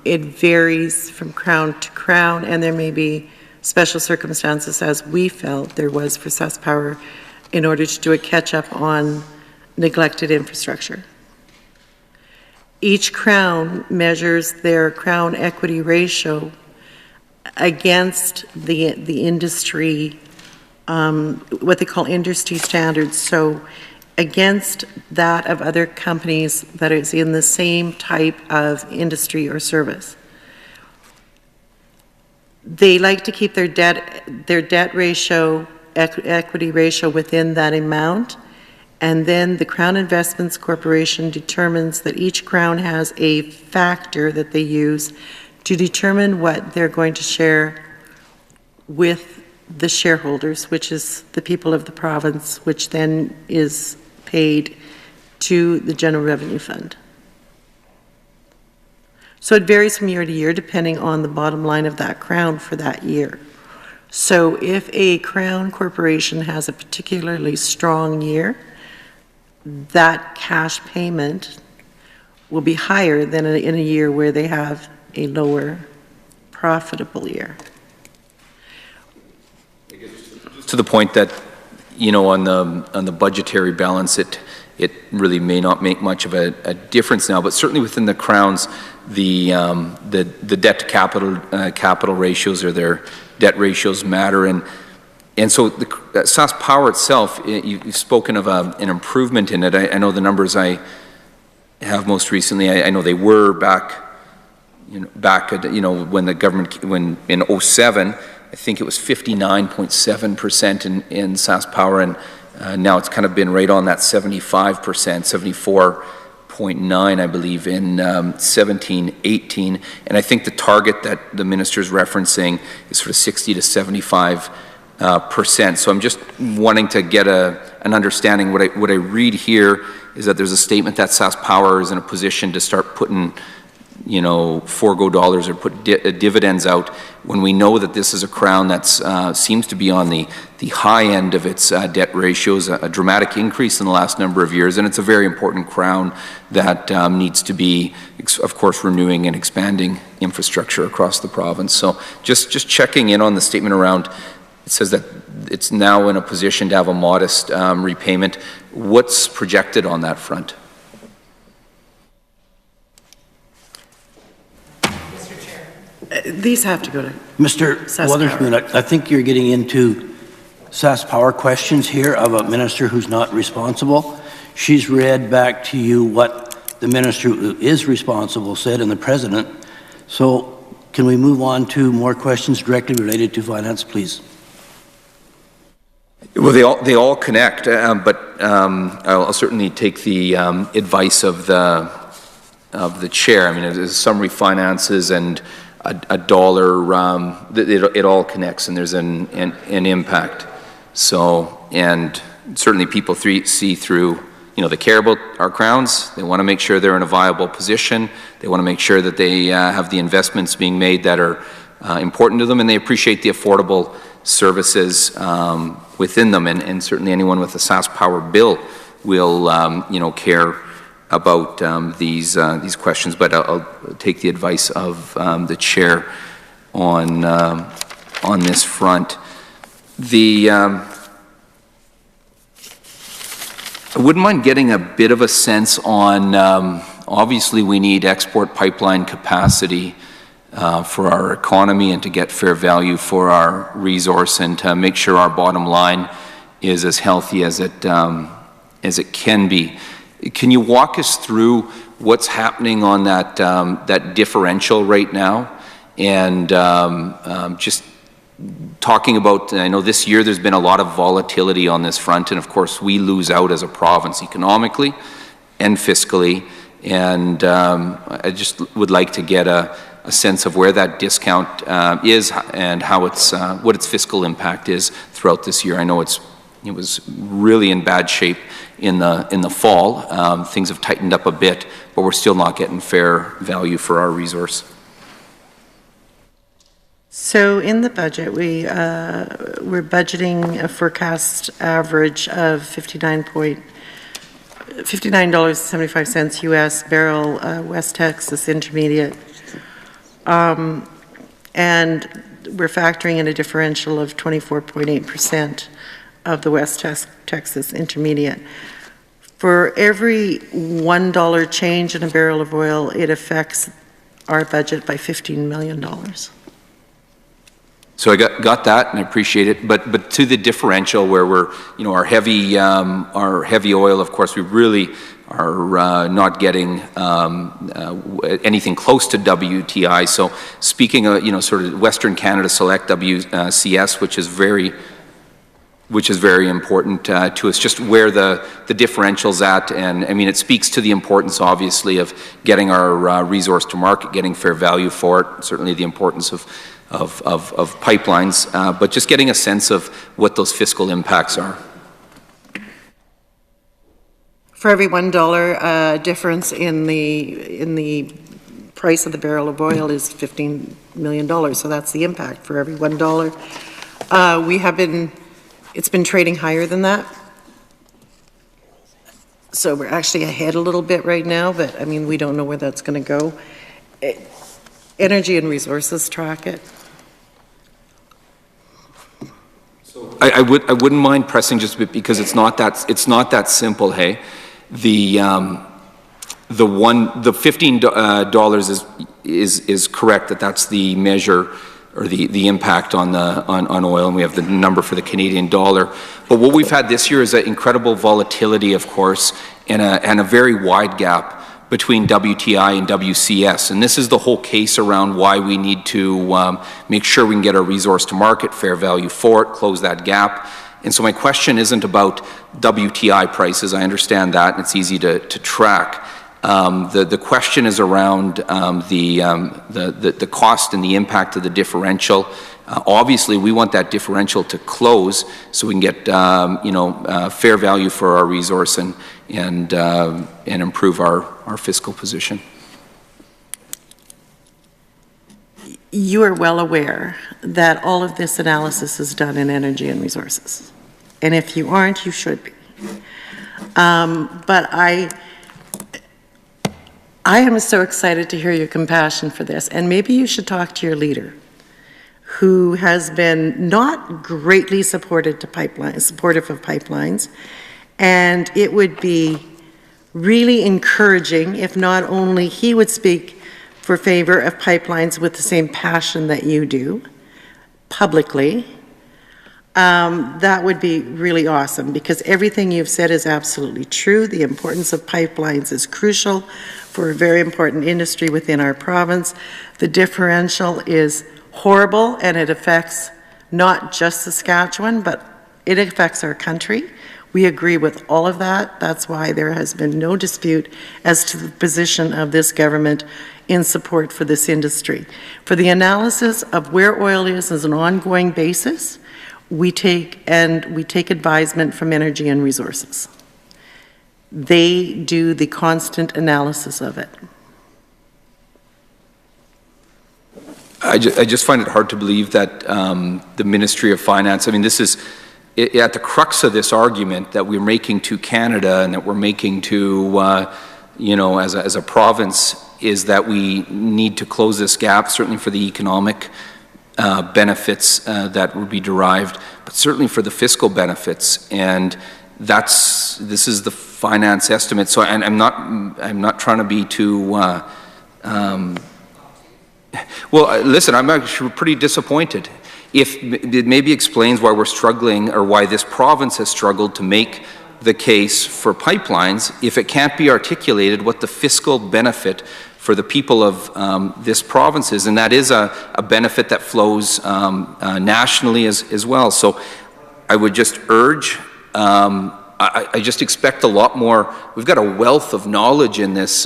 [SPEAKER 2] It varies from Crown to Crown, and there may be special circumstances, as we felt there was for SaskPower, in order to do a catch-up on neglected infrastructure. Each Crown measures their Crown equity ratio against the industry, what they call industry standards, so against that of other companies that is in the same type of industry or service. They like to keep their debt ratio, equity ratio within that amount, and then the Crown Investments Corporation determines that each Crown has a factor that they use to determine what they're going to share with the shareholders, which is the people of the province, which then is paid to the General Revenue Fund. So it varies from year to year depending on the bottom line of that Crown for that year. So if a Crown corporation has a particularly strong year, that cash payment will be higher than in a year where they have a lower profitable year.
[SPEAKER 3] To the point that, you know, on the budgetary balance, it really may not make much of a difference now, but certainly within the Crowns, the debt to capital ratios, or their debt ratios, matter. And so the SaskPower itself, you've spoken of an improvement in it. I know the numbers I have most recently. I know they were back at, when the government, when in 2007, I think it was 59.7% in SaskPower, and now it's kind of been right on that 75%, 74.9, I believe, in 17-18. And I think the target that the minister's referencing is sort of 60 to 75%. So I'm just wanting to get an understanding. What I read here is that there's a statement that SaskPower is in a position to start putting, forego dollars or put dividends out, when we know that this is a Crown that seems to be on the high end of its debt ratios, a dramatic increase in the last number of years, and it's a very important Crown that needs to be, of course, renewing and expanding infrastructure across the province. So just checking in on the statement around, it says that it's now in a position to have a modest repayment. What's projected on that front?
[SPEAKER 2] These have to go to
[SPEAKER 1] Mr.
[SPEAKER 2] SaskPower.
[SPEAKER 1] Weatherspoon, I think you're getting into SaskPower questions here of a minister who's not responsible. She's read back to you what the minister who is responsible said and the president. So can we move on to more questions directly related to finance, please?
[SPEAKER 3] Well, they all connect, but I'll certainly take the advice of the chair. I mean, as summary finances and a dollar, it all connects, and there's an impact. So, and certainly people see through. They care about our crowns. They want to make sure they're in a viable position. They want to make sure that they have the investments being made that are important to them, and they appreciate the affordable services within them. And certainly anyone with a SAS Power bill will, care about these questions. But I'll take the advice of the chair on this front. I wouldn't mind getting a bit of a sense on, obviously we need export pipeline capacity for our economy and to get fair value for our resource and to make sure our bottom line is as healthy as it can be. Can you walk us through what's happening on that differential right now? And just talking about, I know this year there's been a lot of volatility on this front, and of course we lose out as a province economically and fiscally, and I just would like to get a sense of where that discount is and how what its fiscal impact is throughout this year. I know it was really in bad shape in the fall. Things have tightened up a bit, but we're still not getting fair value for our resource.
[SPEAKER 2] So in the budget, we're budgeting a forecast average of $59.75 US barrel West Texas Intermediate. And we're factoring in a differential of 24.8% of the West Texas Intermediate. For every $1 change in a barrel of oil, it affects our budget by $15 million.
[SPEAKER 3] So I got that, and I appreciate it. But to the differential where we're, our heavy oil, of course, we really are not getting anything close to WTI. So speaking of, sort of Western Canada Select WCS, which is very important to us, just where the differential's at. And I mean, it speaks to the importance, obviously, of getting our resource to market, getting fair value for it, certainly the importance of pipelines, but just getting a sense of what those fiscal impacts are.
[SPEAKER 2] For every $1 difference in the price of the barrel of oil is $15 million. So that's the impact for every $1. It's been trading higher than that. So we're actually ahead a little bit right now, but I mean, we don't know where that's going to go. Energy and Resources track it.
[SPEAKER 3] I wouldn't mind pressing just a bit because it's not that simple. Hey, the $15 is correct. That's the measure or the impact on oil, and we have the number for the Canadian dollar. But what we've had this year is an incredible volatility, of course, and a very wide gap between WTI and WCS. And this is the whole case around why we need to make sure we can get our resource to market, fair value for it, close that gap. And so my question isn't about WTI prices. I understand that, and it's easy to track. The question is around the cost and the impact of the differential. Obviously, we want that differential to close so we can get fair value for our resource and improve our fiscal position.
[SPEAKER 2] You are well aware that all of this analysis is done in Energy and Resources. And if you aren't, you should be. But I am so excited to hear your compassion for this. And maybe you should talk to your leader, who has been not greatly supportive of pipelines. And it would be really encouraging if not only he would speak for favor of pipelines with the same passion that you do, publicly. That would be really awesome, because everything you've said is absolutely true. The importance of pipelines is crucial for a very important industry within our province. The differential is horrible, and it affects not just Saskatchewan, but It affects our country. We agree with all of that. That's why there has been no dispute as to the position of this government in support for this industry. For the analysis of where oil is as an ongoing basis, we take advisement from Energy and Resources. They do the constant analysis of it.
[SPEAKER 3] I just find it hard to believe that the Ministry of Finance, I mean, this is at the crux of this argument that we're making to Canada and that we're making to, you know, as a province, is that we need to close this gap, certainly for the economic benefits that would be derived, but certainly for the fiscal benefits. And this is the finance estimate. So, and I'm not trying to be too, well, listen, I'm actually pretty disappointed. If it maybe explains why we're struggling, or why this province has struggled to make the case for pipelines, if it can't be articulated what the fiscal benefit for the people of this province is, and that is a benefit that flows nationally as well. So I would just urge, I just expect a lot more. We've got a wealth of knowledge in this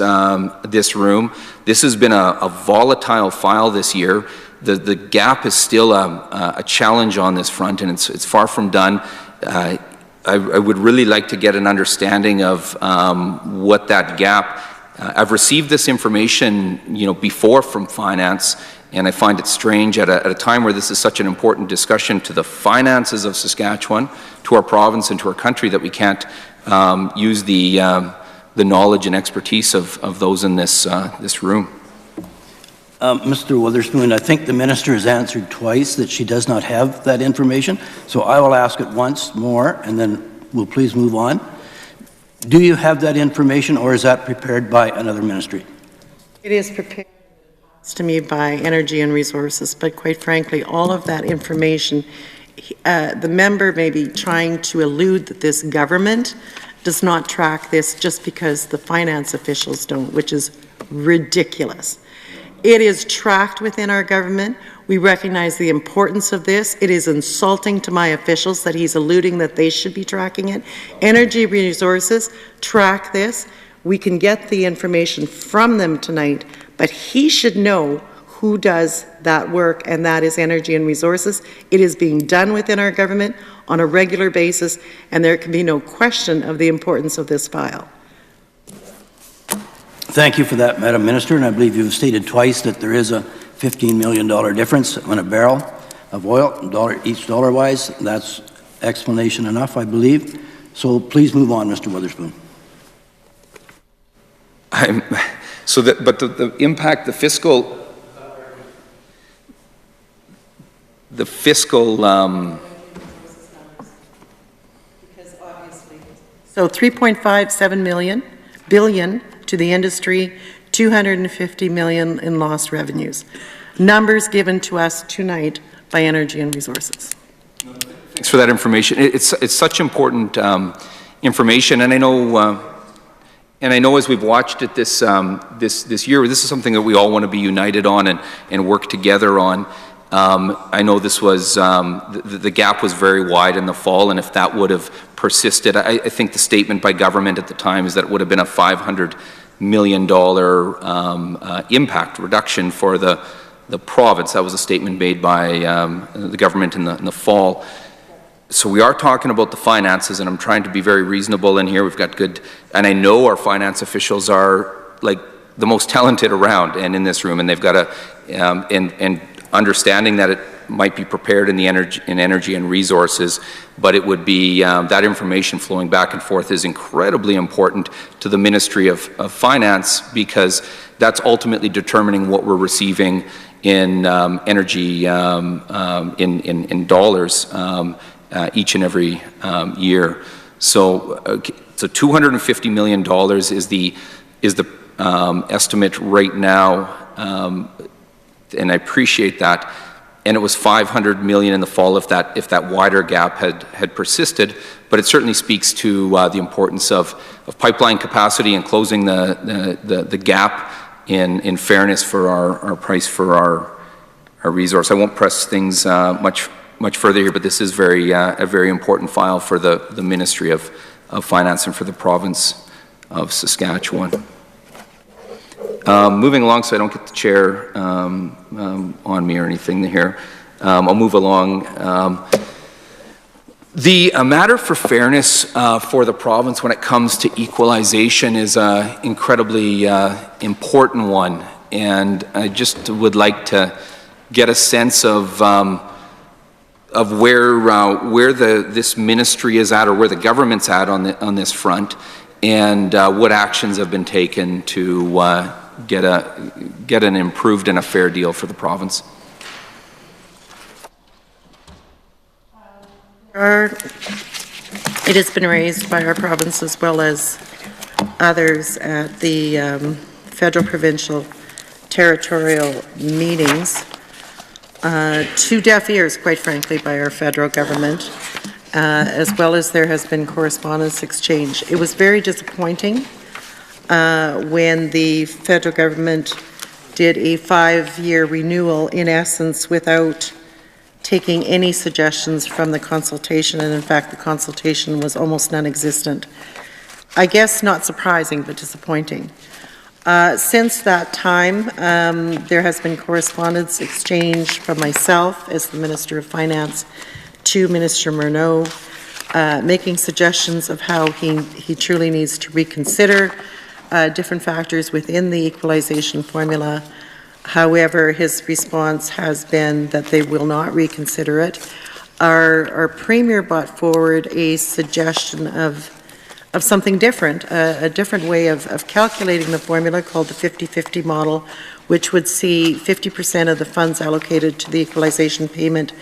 [SPEAKER 3] room. This has been a volatile file this year. The gap is still a challenge on this front, and it's far from done. I would really like to get an understanding of what that gap. I've received this information, you know, before from finance, and I find it strange at a time where this is such an important discussion to the finances of Saskatchewan, to our province, and to our country, that we can't use the knowledge and expertise of those in this room.
[SPEAKER 1] Mr. Witherspoon, I think the minister has answered twice that she does not have that information, so I will ask it once more, and then we'll please move on. Do you have that information, or is that prepared by another ministry?
[SPEAKER 2] It is prepared to me by Energy and Resources, but quite frankly, all of that information, the member may be trying to allude that this government does not track this just because the finance officials don't, which is ridiculous. It is tracked within our government. We recognize the importance of this. It is insulting to my officials that he's alluding that they should be tracking it. Energy Resources track this. We can get the information from them tonight, but he should know who does that work, and that is Energy and Resources. It is being done within our government on a regular basis, and there can be no question of the importance of this file.
[SPEAKER 1] Thank you for that, Madam Minister, and I believe you've stated twice that there is a $15 million difference on a barrel of oil, each dollar-wise. That's explanation enough, I believe. So please move on, Mr. Witherspoon.
[SPEAKER 3] But the impact, the fiscal.
[SPEAKER 2] So 3.57 billion to the industry, 250 million in lost revenues. Numbers given to us tonight by Energy and Resources.
[SPEAKER 3] Thanks for that information. It's such important information, and I know as we've watched it this year, this is something that we all want to be united on and work together on. I know this was the gap was very wide in the fall, and if that would have persisted, I think the statement by government at the time is that it would have been a $500 million impact reduction for the province. That was a statement made by the government in the fall. So we are talking about the finances, and I'm trying to be very reasonable in here. We've got good, and I know our finance officials are like the most talented around and in this room, and they've got a and understanding that it might be prepared in the energy and resources, but it would be that information flowing back and forth is incredibly important to the Ministry of Finance, because that's ultimately determining what we're receiving in energy in dollars each and every year. So $250 million is the estimate right now, and I appreciate that. And it was $500 million in the fall if that wider gap had persisted. But it certainly speaks to the importance of pipeline capacity and closing the gap in fairness for our price for our resource. I won't press things much much further here, but this is a very important file for the Ministry of Finance and for the province of Saskatchewan. Moving along, so I don't get the chair on me or anything here. I'll move along. The matter for fairness for the province when it comes to equalization is an incredibly important one, and I just would like to get a sense of where this ministry is at, or where the government's at on this front, and what actions have been taken to get an improved and a fair deal for the province.
[SPEAKER 2] It has been raised by our province as well as others at the federal, provincial, territorial meetings, to deaf ears, quite frankly, by our federal government, as well as there has been correspondence exchange. It was very disappointing when the federal government did a 5-year renewal, in essence, without taking any suggestions from the consultation, and in fact the consultation was almost non-existent. I guess not surprising, but disappointing. Since that time, there has been correspondence exchange from myself as the Minister of Finance to Minister Murnau, making suggestions of how he truly needs to reconsider different factors within the equalization formula. However, his response has been that they will not reconsider it. Our Premier brought forward a suggestion of something different, a different way of calculating the formula called the 50-50 model, which would see 50% of the funds allocated to the equalization payment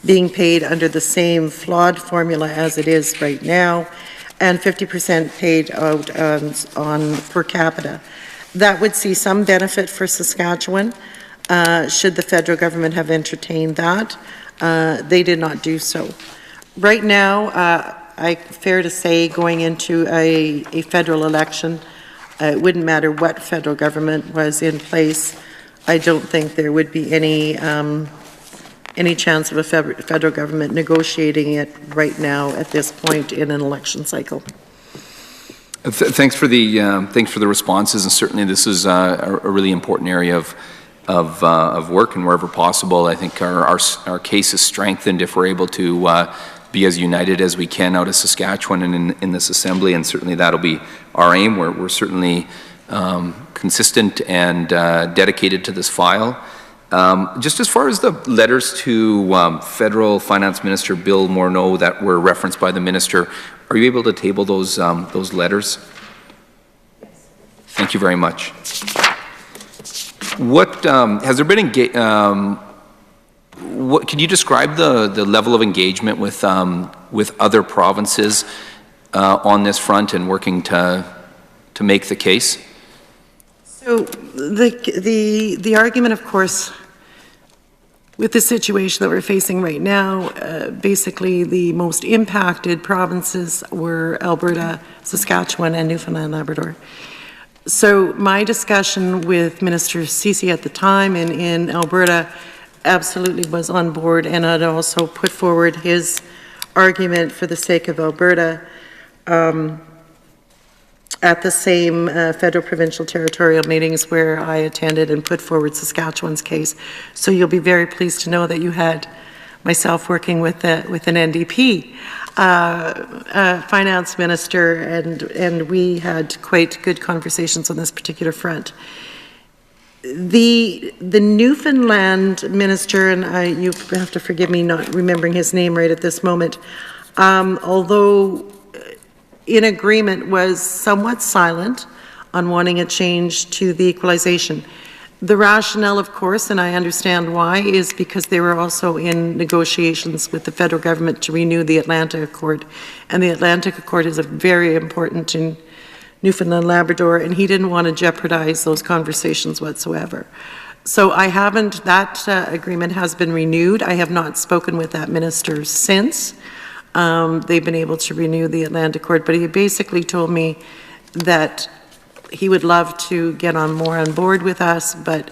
[SPEAKER 2] being paid under the same flawed formula as it is right now, and 50% paid out on per capita. That would see some benefit for Saskatchewan, should the federal government have entertained that. They did not do so. Right now, fair to say, going into a federal election, it wouldn't matter what federal government was in place. I don't think there would be any chance of a federal government negotiating it right now at this point in an election cycle.
[SPEAKER 3] Thanks for the responses, and certainly this is a really important area of work, and wherever possible, I think our case is strengthened if we're able to be as united as we can out of Saskatchewan and in this assembly, and certainly that'll be our aim. We're certainly consistent and dedicated to this file. Just as far as the letters to Federal Finance Minister Bill Morneau that were referenced by the Minister, are you able to table those letters? Yes. Thank you very much. What has there been? What can you describe the level of engagement with other provinces on this front and working to make the case?
[SPEAKER 2] So the argument, of course, with the situation that we're facing right now, basically the most impacted provinces were Alberta, Saskatchewan, and Newfoundland and Labrador. So my discussion with Minister Ceci at the time in Alberta absolutely was on board, and I'd also put forward his argument for the sake of Alberta at the same federal, provincial, territorial meetings where I attended and put forward Saskatchewan's case. So you'll be very pleased to know that you had myself working with an NDP finance minister, and we had quite good conversations on this particular front. The Newfoundland minister, and you have to forgive me not remembering his name right at this moment, although in agreement, was somewhat silent on wanting a change to the equalization. The rationale, of course, and I understand why, is because they were also in negotiations with the federal government to renew the Atlantic Accord, and the Atlantic Accord is very important in Newfoundland and Labrador, and he didn't want to jeopardize those conversations whatsoever. So that agreement has been renewed. I have not spoken with that minister since. They've been able to renew the Atlantic Accord, but he basically told me that he would love to get more on board with us, but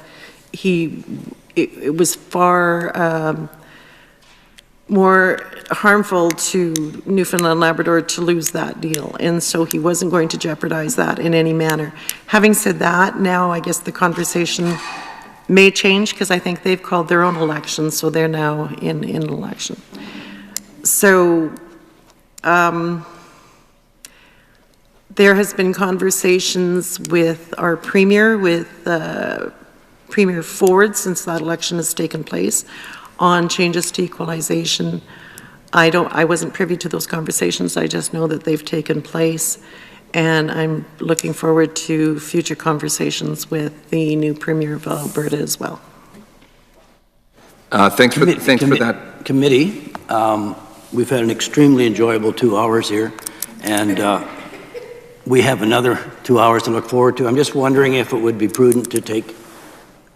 [SPEAKER 2] it was far more harmful to Newfoundland and Labrador to lose that deal, and so he wasn't going to jeopardize that in any manner. Having said that, now I guess the conversation may change, because I think they've called their own election, so they're now in an election. So there has been conversations with our Premier, with Premier Ford, since that election has taken place, on changes to equalization. I wasn't privy to those conversations. I just know that they've taken place, and I'm looking forward to future conversations with the new Premier of Alberta as well.
[SPEAKER 3] Thanks for that.
[SPEAKER 1] Committee, we've had an extremely enjoyable 2 hours here, and we have another 2 hours to look forward to. I'm just wondering if it would be prudent to take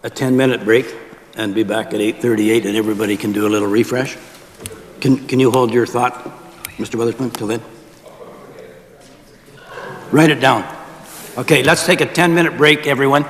[SPEAKER 1] a 10-minute break and be back at 8:38, and everybody can do a little refresh. Can you hold your thought, Mr. Witherspoon, till then? Write it down. Okay, let's take a 10-minute break, everyone.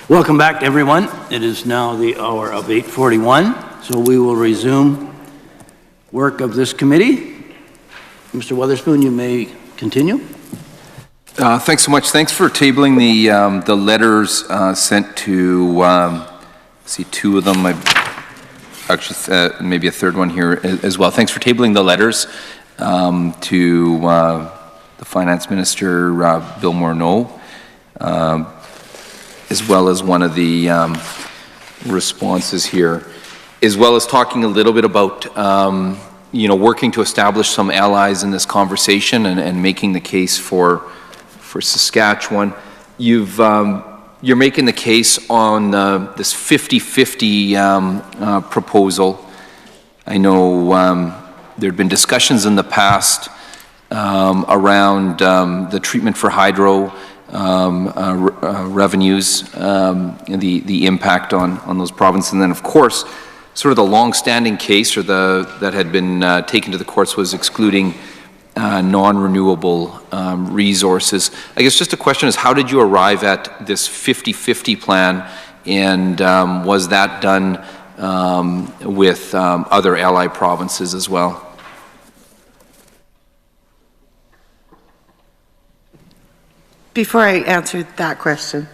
[SPEAKER 1] Welcome back, everyone. It is now the hour of 8:41, so we will resume work of this committee. Mr. Weatherspoon, you may continue.
[SPEAKER 3] Thanks so much. Thanks for tabling the letters sent to, see, two of them. Actually, maybe a third one here as well. Thanks for tabling the letters to the Finance Minister, Bill Morneau, as well as one of the responses here, as well as talking a little bit about working to establish some allies in this conversation and making the case for Saskatchewan. You're making the case on this 50-50 proposal. I know there had been discussions in the past around the treatment for hydro revenues, and the impact on those provinces. And then, of course, sort of the long-standing case that had been taken to the courts was excluding non-renewable resources. I guess just a question is, how did you arrive at this 50-50 plan, and was that done with other allied provinces as well?
[SPEAKER 2] Before I answer that question,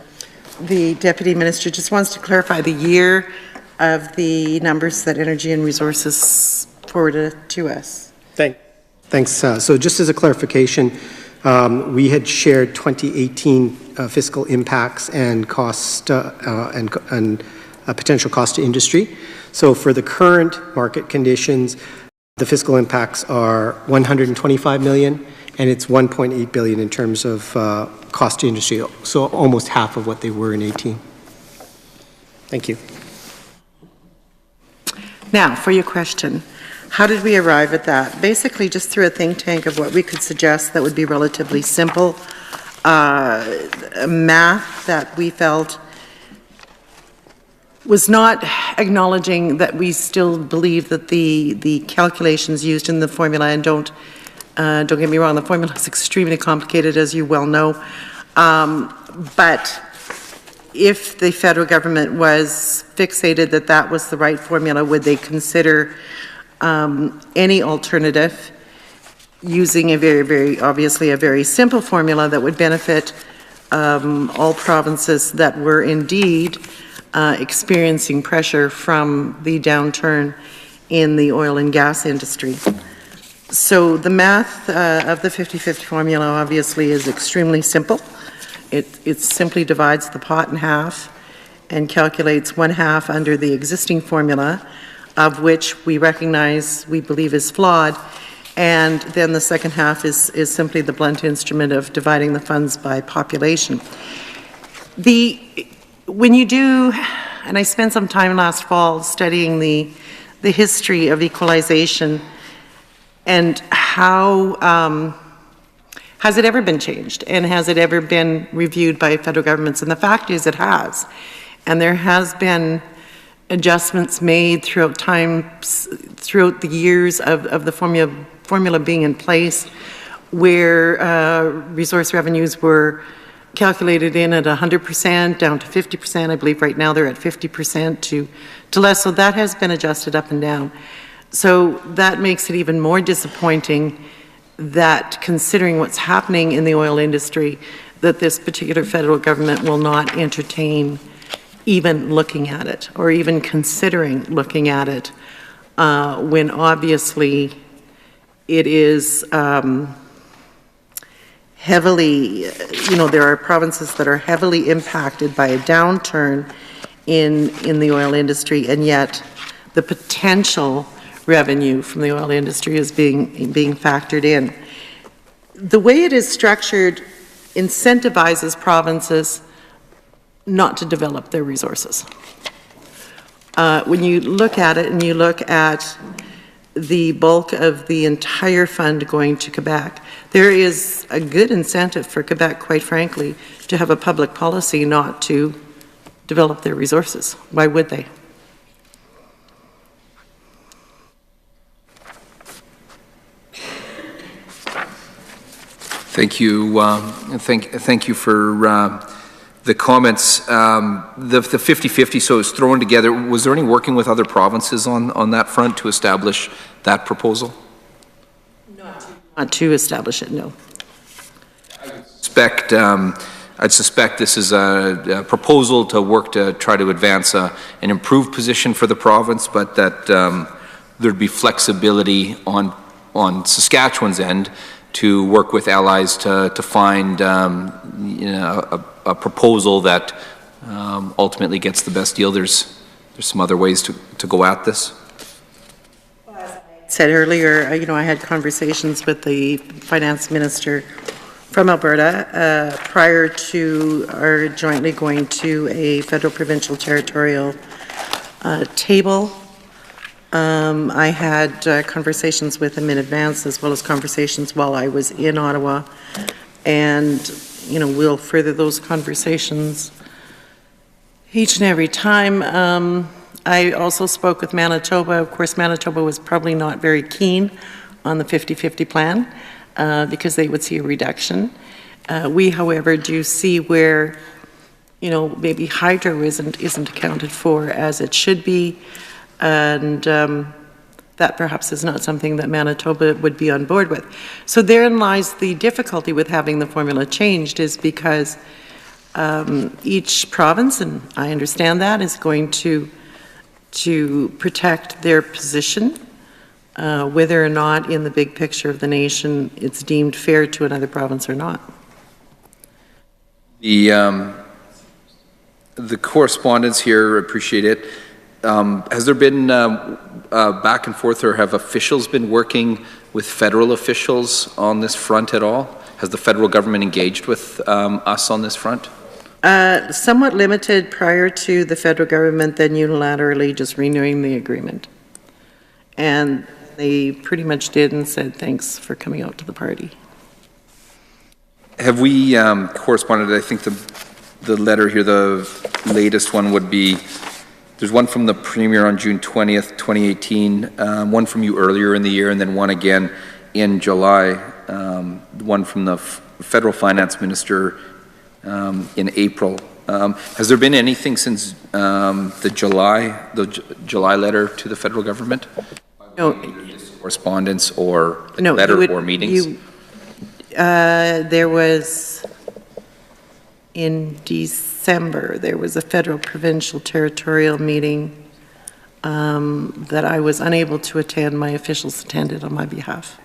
[SPEAKER 2] the Deputy Minister just wants to clarify the year of the numbers that Energy and Resources forwarded to us.
[SPEAKER 4] Thanks. So just as a clarification, we had shared 2018 fiscal impacts and cost and potential cost to industry. So for the current market conditions, the fiscal impacts are $125 million, and it's $1.8 billion in terms of cost to industry, so almost half of what they were in 18. Thank you.
[SPEAKER 2] Now, for your question, how did we arrive at that? Basically, just through a think tank of what we could suggest that would be relatively simple math that we felt was not acknowledging that we still believe that the calculations used in the formula, and don't get me wrong, the formula is extremely complicated, as you well know, but if the federal government was fixated that that was the right formula, would they consider any alternative using a very obviously a very simple formula that would benefit all provinces that were indeed experiencing pressure from the downturn in the oil and gas industry. So the math of the 50-50 formula obviously is extremely simple. It simply divides the pot in half and calculates one half under the existing formula, of which we recognize we believe is flawed, and then the second half is simply the blunt instrument of dividing the funds by population. When you do, and I spent some time last fall studying the history of equalization and how has it ever been changed, and has it ever been reviewed by federal governments? And the fact is it has. And there has been adjustments made throughout throughout the years of the formula being in place, where resource revenues were calculated in at 100% down to 50%. I believe right now they're at 50% to less. So that has been adjusted up and down. So that makes it even more disappointing that, considering what's happening in the oil industry, that this particular federal government will not entertain even looking at it, or even considering looking at it, when obviously it is heavily, there are provinces that are heavily impacted by a downturn in the oil industry, and yet the potential revenue from the oil industry is being factored in. The way it is structured incentivizes provinces not to develop their resources. When you look at it and you look at the bulk of the entire fund going to Quebec, there is a good incentive for Quebec, quite frankly, to have a public policy not to develop their resources. Why would they?
[SPEAKER 3] Thank you. Thank you for the comments, the 50-50, so it's thrown together. Was there any working with other provinces on that front to establish that proposal?
[SPEAKER 2] Not to establish it, no.
[SPEAKER 3] I'd suspect this is a proposal to work to try to advance an improved position for the province, but that there'd be flexibility on Saskatchewan's end to work with allies to find a proposal that ultimately gets the best deal. There's some other ways to go at this.
[SPEAKER 2] Said earlier, I had conversations with the finance minister from Alberta prior to our jointly going to a federal, provincial, territorial table. I had conversations with him in advance, as well as conversations while I was in Ottawa, and we'll further those conversations each and every time. I also spoke with Manitoba. Of course, Manitoba was probably not very keen on the 50-50 plan because they would see a reduction. We, however, do see where, maybe hydro isn't accounted for as it should be, and that perhaps is not something that Manitoba would be on board with. So therein lies the difficulty with having the formula changed, is because each province, and I understand that, is going to protect their position, whether or not in the big picture of the nation it's deemed fair to another province or not.
[SPEAKER 3] The correspondence here, appreciate it. Has there been back and forth, or have officials been working with federal officials on this front at all? Has the federal government engaged with us on this front?
[SPEAKER 2] Somewhat limited prior to the federal government then unilaterally just renewing the agreement. And they pretty much did and said, thanks for coming out to the party.
[SPEAKER 3] Have we corresponded? I think the letter here, the latest one would be, there's one from the Premier on June 20th, 2018, one from you earlier in the year, and then one again in July, one from the Federal Finance Minister in April. Has there been anything since the July letter to the federal government?
[SPEAKER 2] No.
[SPEAKER 3] Correspondence or
[SPEAKER 2] no,
[SPEAKER 3] letter or meetings?
[SPEAKER 2] There was, in December, there was a federal, provincial, territorial meeting that I was unable to attend. My officials attended on my behalf.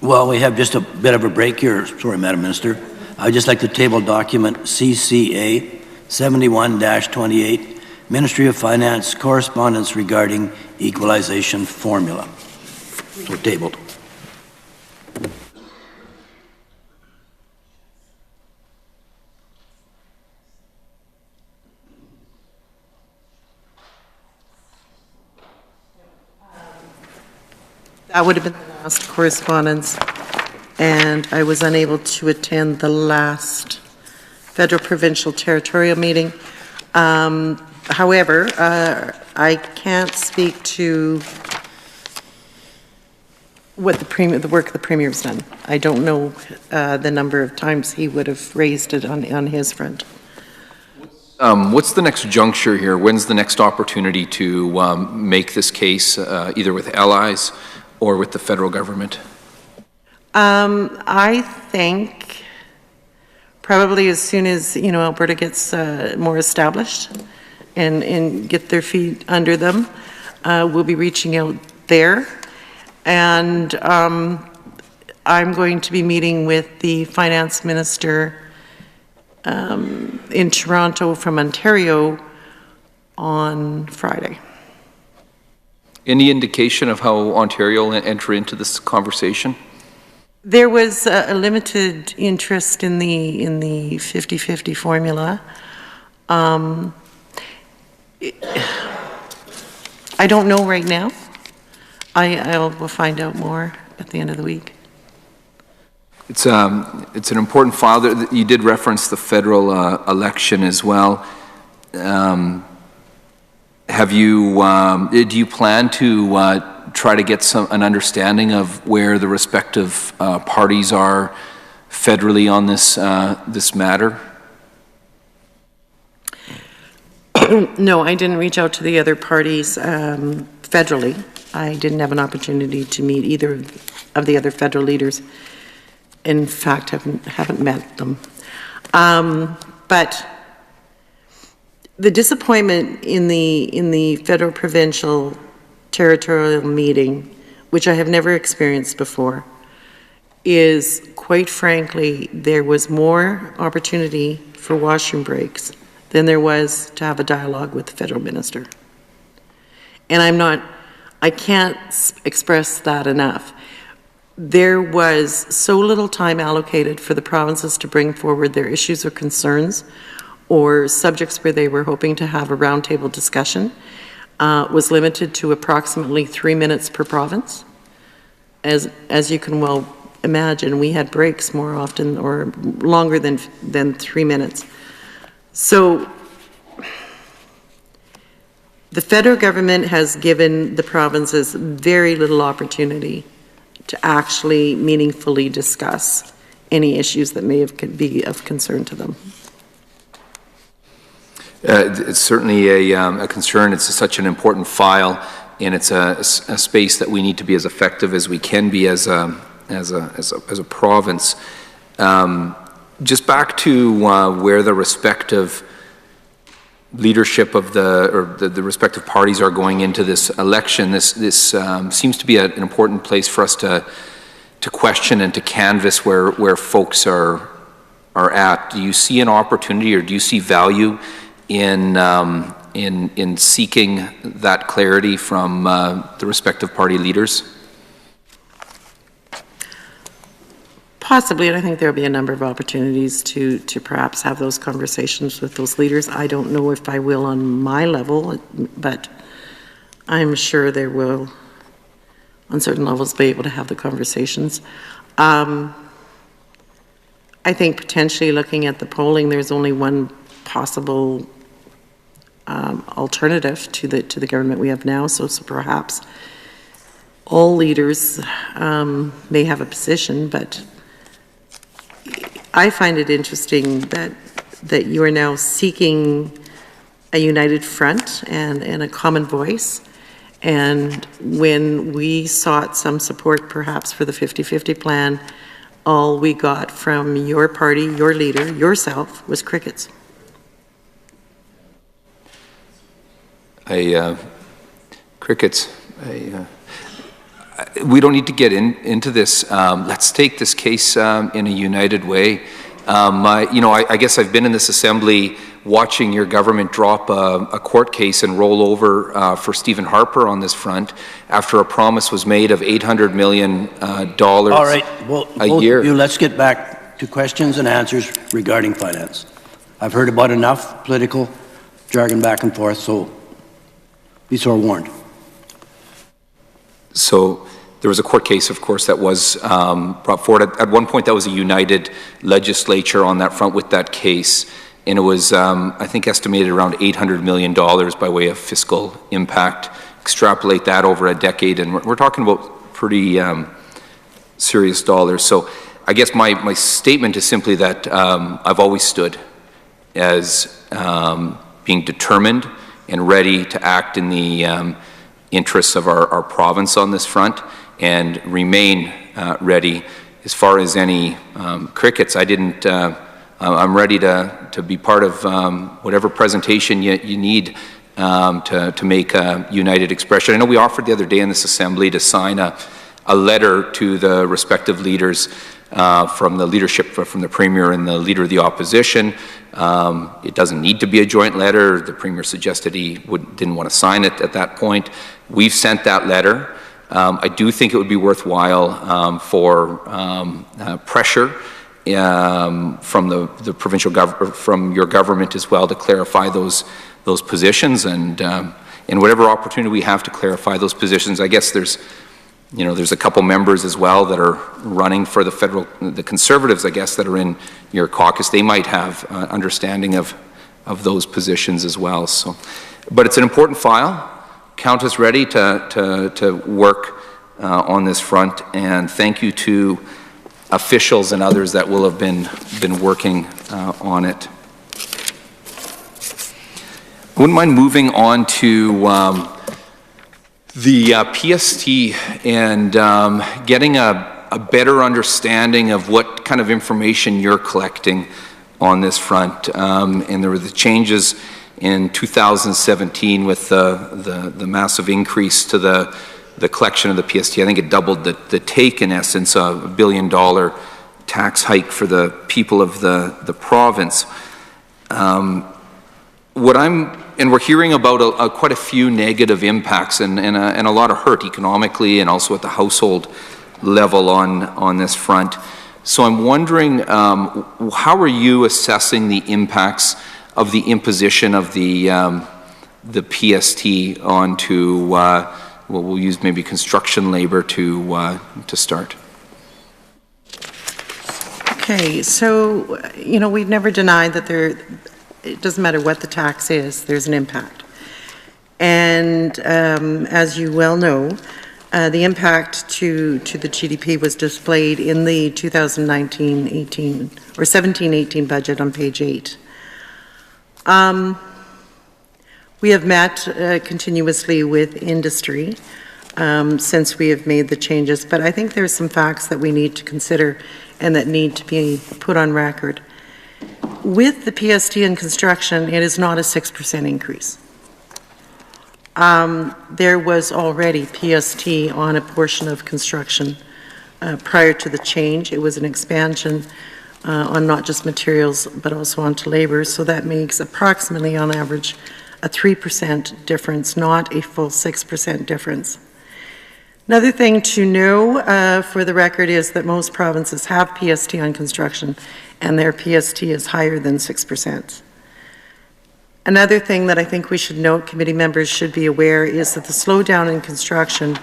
[SPEAKER 1] Well, we have just a bit of a break here. Sorry, Madam Minister. I'd just like to table document CCA 71-28, Ministry of Finance correspondence regarding equalization formula. So tabled.
[SPEAKER 2] That would have been the last correspondence, and I was unable to attend the last federal, provincial, territorial meeting. However, I can't speak to what the work the Premier's done. I don't know the number of times he would have raised it on his front.
[SPEAKER 3] What's the next juncture here? When's the next opportunity to make this case, either with allies or with the federal government?
[SPEAKER 2] I think probably as soon as, Alberta gets more established and get their feet under them, we'll be reaching out there. And I'm going to be meeting with the finance minister in Toronto from Ontario on Friday.
[SPEAKER 3] Any indication of how Ontario will enter into this conversation?
[SPEAKER 2] There was a limited interest in the 50-50 formula. I don't know right now. I will find out more at the end of the week.
[SPEAKER 3] It's an important file. You did reference the federal election as well. Do you plan to try to get an understanding of where the respective parties are federally on this matter?
[SPEAKER 2] No, I didn't reach out to the other parties federally. I didn't have an opportunity to meet either of the other federal leaders. In fact, haven't met them. But the disappointment in the federal provincial territorial meeting, which I have never experienced before, is quite frankly, there was more opportunity for washroom breaks than there was to have a dialogue with the federal minister. And I can't express that enough. There was so little time allocated for the provinces to bring forward their issues or concerns or subjects where they were hoping to have a roundtable discussion. Was limited to approximately 3 minutes per province. As you can well imagine, we had breaks more often or longer than 3 minutes. So the federal government has given the provinces very little opportunity to actually meaningfully discuss any issues that may be of concern to them.
[SPEAKER 3] It's certainly a concern. It's such an important file, and it's a space that we need to be as effective as we can be as a province. Just back to where the respective leadership of the respective parties are going into this election. This seems to be an important place for us to question and to canvass where folks are at. Do you see an opportunity, or do you see value in seeking that clarity from the respective party leaders?
[SPEAKER 2] Possibly, and I think there'll be a number of opportunities to perhaps have those conversations with those leaders. I don't know if I will on my level, but I'm sure there will, on certain levels, be able to have the conversations. I think potentially looking at the polling, there's only one possible alternative to the government we have now. So perhaps all leaders may have a position, but I find it interesting that you are now seeking a united front and a common voice. And when we sought some support perhaps for the 50-50 plan, all we got from your party, your leader, yourself, was crickets.
[SPEAKER 3] Crickets. We don't need to get into this. Let's take this case in a united way. I guess I've been in this assembly watching your government drop a court case and roll over for Stephen Harper on this front after a promise was made of $800 million
[SPEAKER 1] All right, well,
[SPEAKER 3] a year.
[SPEAKER 1] Let's get back to questions and answers regarding finance. I've heard about enough political jargon back and forth, so be forewarned.
[SPEAKER 3] So there was a court case, of course, that was brought forward. At one point, that was a united legislature on that front with that case. And it was, I think, estimated around $800 million by way of fiscal impact. Extrapolate that over a decade, and we're talking about pretty serious dollars. So I guess my statement is simply that I've always stood as being determined and ready to act in the interests of our province on this front, and remain ready as far as any crickets. I'm ready to be part of whatever presentation you need to make a united expression. I know we offered the other day in this assembly to sign a letter to the respective leaders from the leadership, from the Premier and the Leader of the Opposition. It doesn't need to be a joint letter. The Premier suggested he didn't want to sign it at that point. We've sent that letter. I do think it would be worthwhile for pressure from the provincial government, from your government as well, to clarify those positions, and whatever opportunity we have to clarify those positions. I guess there's a couple members as well that are running for the Conservatives, I guess, that are in your caucus. They might have understanding of those positions as well. So, but it's an important file. Count us ready to work on this front, and thank you to officials and others that will have been working on it. I wouldn't mind moving on to the PST and getting a better understanding of what kind of information you're collecting on this front. And there were the changes in 2017 with the massive increase to the collection of the PST. I think it doubled the take, in essence, a $1 billion tax hike for the people of the province. We're hearing about quite a few negative impacts and a lot of hurt economically and also at the household level on this front. So I'm wondering, how are you assessing the impacts of the imposition of the PST onto, we'll use maybe construction labor to start?
[SPEAKER 2] Okay, so, we've never denied that it doesn't matter what the tax is, there's an impact. And as you well know, the impact to the GDP was displayed in the 2019-18 or 17-18 budget on page 8. We have met continuously with industry since we have made the changes, but I think there's some facts that we need to consider and that need to be put on record. With the PST in construction, it is not a 6% increase. There was already PST on a portion of construction prior to the change. It was an expansion on not just materials, but also onto labor. So that makes approximately, on average, a 3% difference, not a full 6% difference. Another thing to know for the record is that most provinces have PST on construction, and their PST is higher than 6%. Another thing that I think we should note, committee members should be aware, is that the slowdown in construction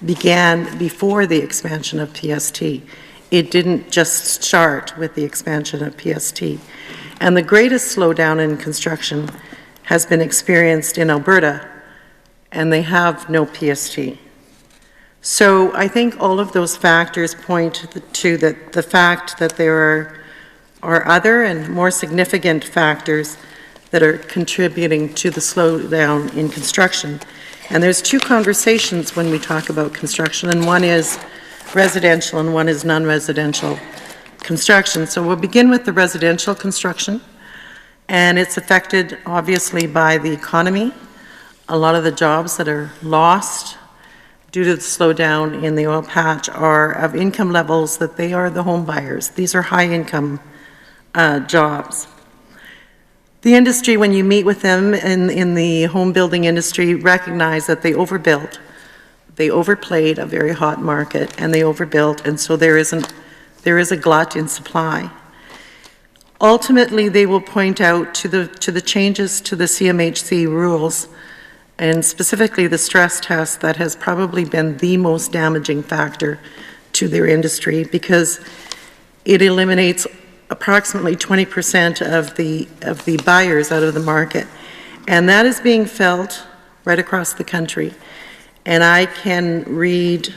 [SPEAKER 2] began before the expansion of PST. It didn't just start with the expansion of PST. And the greatest slowdown in construction has been experienced in Alberta, and they have no PST. So I think all of those factors point to the fact that there are other and more significant factors that are contributing to the slowdown in construction. And there's two conversations when we talk about construction, and one is residential and one is non-residential construction. So we'll begin with the residential construction, and it's affected obviously by the economy. A lot of the jobs that are lost due to the slowdown in the oil patch are of income levels that they are the home buyers. These are high income jobs. The industry, when you meet with them in the home building industry, recognize that they overbuilt. They overplayed a very hot market, and they overbuilt, and so there is a glut in supply. Ultimately, they will point out to the changes to the CMHC rules, and specifically the stress test, that has probably been the most damaging factor to their industry, because it eliminates approximately 20% of the buyers out of the market. And that is being felt right across the country. And I can read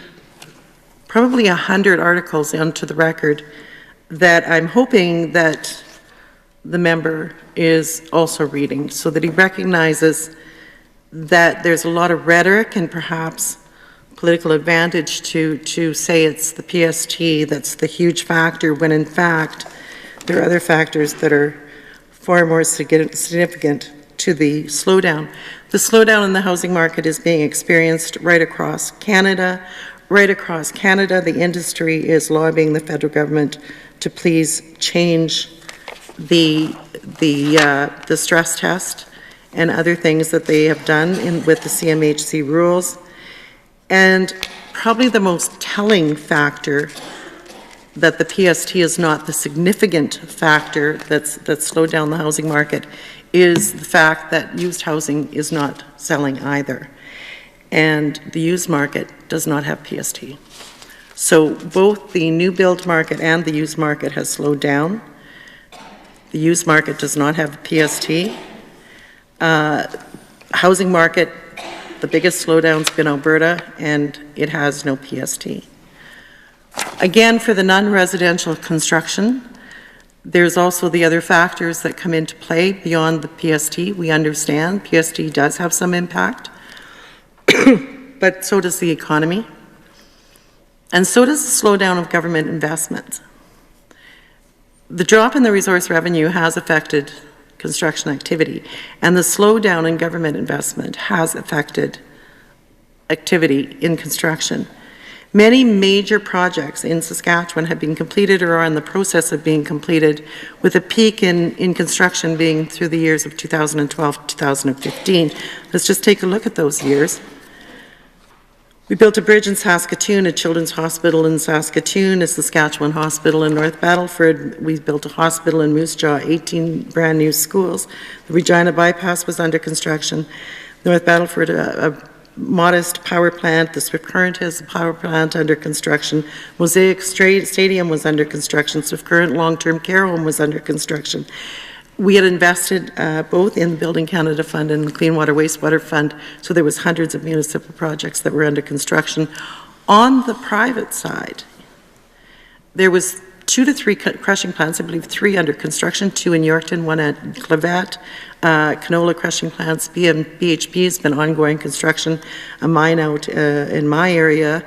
[SPEAKER 2] probably 100 articles onto the record that I'm hoping that the member is also reading, so that he recognizes that there's a lot of rhetoric and perhaps political advantage to say it's the PST that's the huge factor, when in fact there are other factors that are far more significant to the slowdown. The slowdown in the housing market is being experienced right across Canada. Right across Canada, the industry is lobbying the federal government to please change the stress test and other things that they have done with the CMHC rules. And probably the most telling factor that the PST is not the significant factor that's slowed down the housing market is the fact that used housing is not selling either. And the used market does not have PST. So both the new build market and the used market has slowed down. The used market does not have PST. Housing market, the biggest slowdown's been Alberta, and it has no PST. Again, for the non-residential construction, there's also the other factors that come into play beyond the PST. We understand PST does have some impact, but so does the economy, and so does the slowdown of government investments. The drop in the resource revenue has affected construction activity, and the slowdown in government investment has affected activity in construction. Many major projects in Saskatchewan have been completed or are in the process of being completed, with a peak in construction being through the years of 2012 to 2015. Let's just take a look at those years. We built a bridge in Saskatoon, a children's hospital in Saskatoon, a Saskatchewan hospital in North Battleford. We built a hospital in Moose Jaw, 18 brand new schools. The Regina Bypass was under construction. North Battleford, a modest power plant. The Swift Current has a power plant under construction. Mosaic Stadium was under construction. Swift Current Long-Term Care Home was under construction. We had invested both in the Building Canada Fund and the Clean Water Wastewater Fund, so there was hundreds of municipal projects that were under construction. On the private side, there was 2 to 3 crushing plants, I believe 3 under construction, 2 in Yorkton, 1 at Clavet, canola crushing plants. BHP has been ongoing construction. A mine out in my area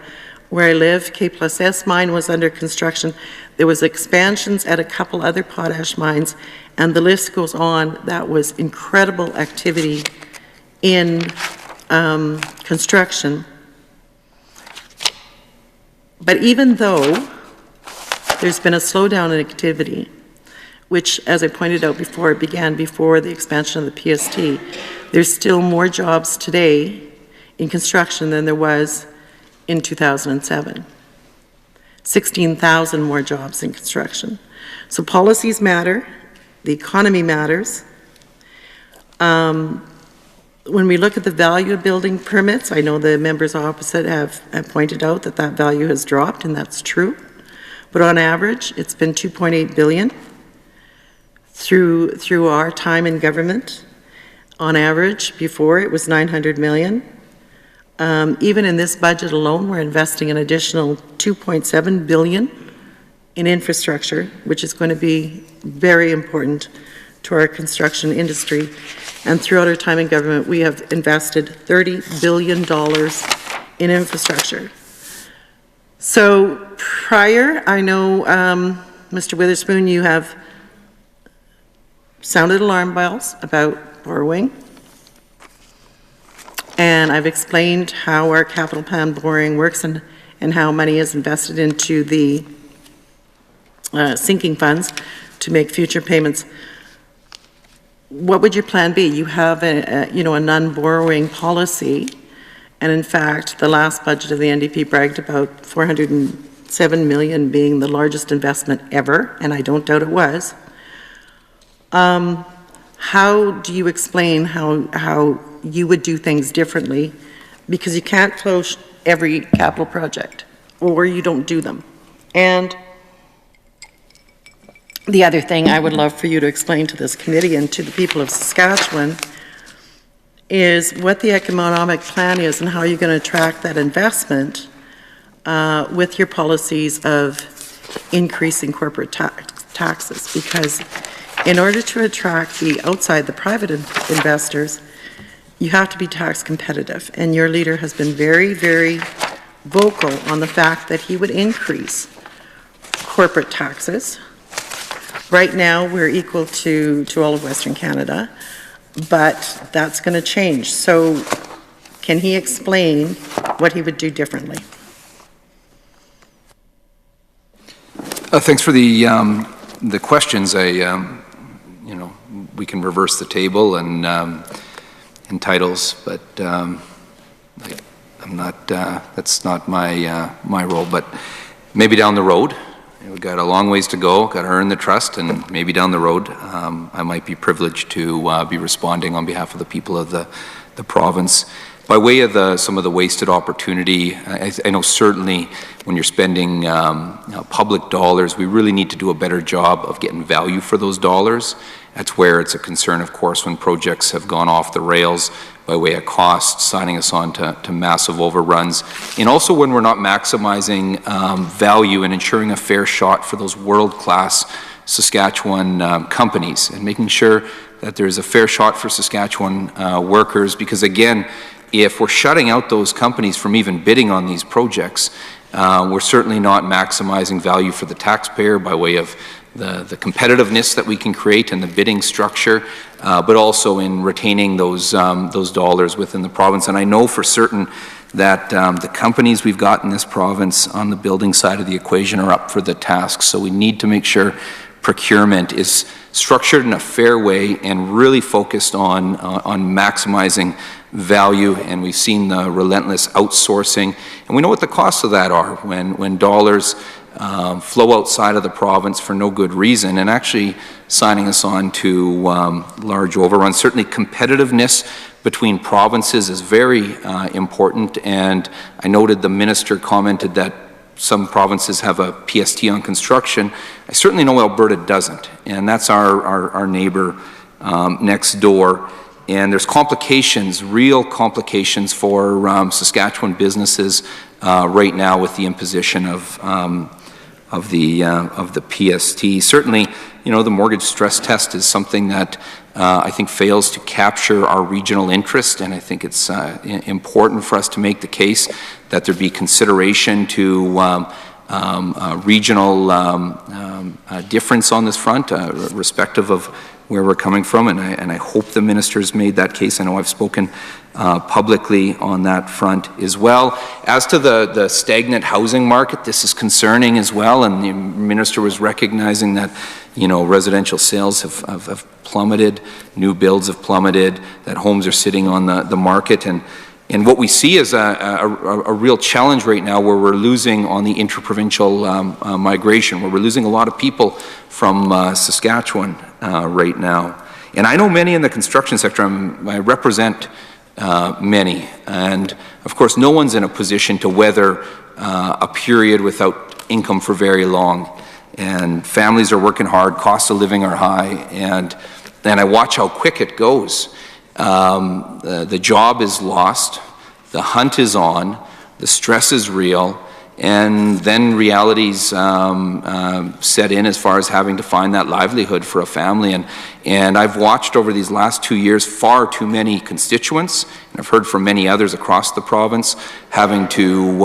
[SPEAKER 2] where I live, K+S mine, was under construction. There was expansions at a couple other potash mines, and the list goes on. That was incredible activity in construction. But even though there's been a slowdown in activity, which, as I pointed out before, began before the expansion of the PST, there's still more jobs today in construction than there was in 2007. 16,000 more jobs in construction. So policies matter, the economy matters. When we look at the value of building permits, I know the members opposite have pointed out that that value has dropped, and that's true. But on average, it's been $2.8 billion through our time in government. On average, before it was $900 million. Even in this budget alone, we're investing an additional $2.7 billion in infrastructure, which is going to be very important to our construction industry. And throughout our time in government, we have invested $30 billion in infrastructure. So prior, I know, Mr. Witherspoon, you have sounded alarm bells about borrowing. And I've explained how our capital plan borrowing works and how money is invested into the sinking funds to make future payments. What would your plan be? You have a non-borrowing policy, and in fact, the last budget of the NDP bragged about $407 million being the largest investment ever, and I don't doubt it was. How do you explain how you would do things differently? Because you can't close every capital project, or you don't do them. And the other thing I would love for you to explain to this committee and to the people of Saskatchewan is what the economic plan is and how you're going to attract that investment with your policies of increasing corporate taxes. Because in order to attract the private investors, you have to be tax competitive. And your leader has been very, very vocal on the fact that he would increase corporate taxes. Right now, we're equal to all of Western Canada, but that's going to change. So can he explain what he would do differently?
[SPEAKER 3] Thanks for the questions. We can reverse the table and in titles, but I'm not, that's not my role, but maybe down the road. We've got a long ways to go, got to earn the trust, and maybe down the road I might be privileged to be responding on behalf of the people of the province. By way of some of the wasted opportunity, I know certainly when you're spending public dollars, we really need to do a better job of getting value for those dollars. That's where it's a concern, of course, when projects have gone off the rails by way of cost, signing us on to massive overruns, and also when we're not maximizing value and ensuring a fair shot for those world-class Saskatchewan companies, and making sure that there's a fair shot for Saskatchewan workers, because again, if we're shutting out those companies from even bidding on these projects, we're certainly not maximizing value for the taxpayer by way of the competitiveness that we can create and the bidding structure, but also in retaining those dollars within the province. And I know for certain that the companies we've got in this province on the building side of the equation are up for the task. So we need to make sure procurement is structured in a fair way and really focused on maximizing value. And we've seen the relentless outsourcing, and we know what the costs of that are when dollars flow outside of the province for no good reason, and actually signing us on to large overruns. Certainly competitiveness between provinces is very important, and I noted the minister commented that some provinces have a PST on construction. I certainly know Alberta doesn't, and that's our neighbor next door. And there's complications, real complications for Saskatchewan businesses right now with the imposition of the PST. Certainly, you know, the mortgage stress test is something that I think fails to capture our regional interest, and I think it's important for us to make the case that there be consideration to regional difference on this front, respective of where we're coming from, and I hope the minister's made that case. I know I've spoken publicly on that front as well. As to the stagnant housing market, this is concerning as well, and the minister was recognizing that, you know, residential sales have plummeted, new builds have plummeted, that homes are sitting on the market, and what we see is a real challenge right now, where we're losing on the interprovincial migration, where we're losing a lot of people from Saskatchewan right now. And I know many in the construction sector. I represent many, and of course no one's in a position to weather a period without income for very long, and families are working hard, costs of living are high, and I watch how quick it goes. The job is lost, the hunt is on, the stress is real, and then realities set in as far as having to find that livelihood for a family. And I've watched over these last 2 years far too many constituents, and I've heard from many others across the province, having to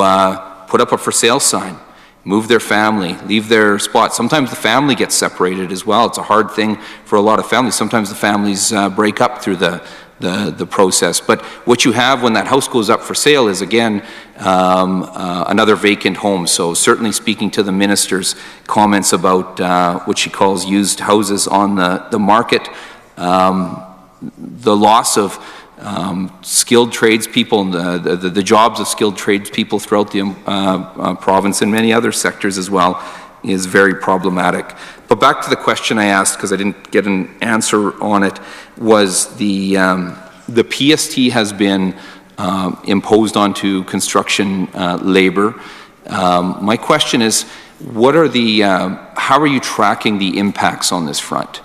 [SPEAKER 3] put up a for sale sign, move their family, leave their spot. Sometimes the family gets separated as well. It's a hard thing for a lot of families. Sometimes the families break up through the process. But what you have when that house goes up for sale is, again, another vacant home. So certainly speaking to the minister's comments about what she calls used houses on the market, the loss of skilled tradespeople, the jobs of skilled tradespeople throughout the province and many other sectors as well is very problematic. But back to the question I asked, because I didn't get an answer on it, was the PST has been imposed onto construction labor. My question is, what are how are you tracking the impacts on this front?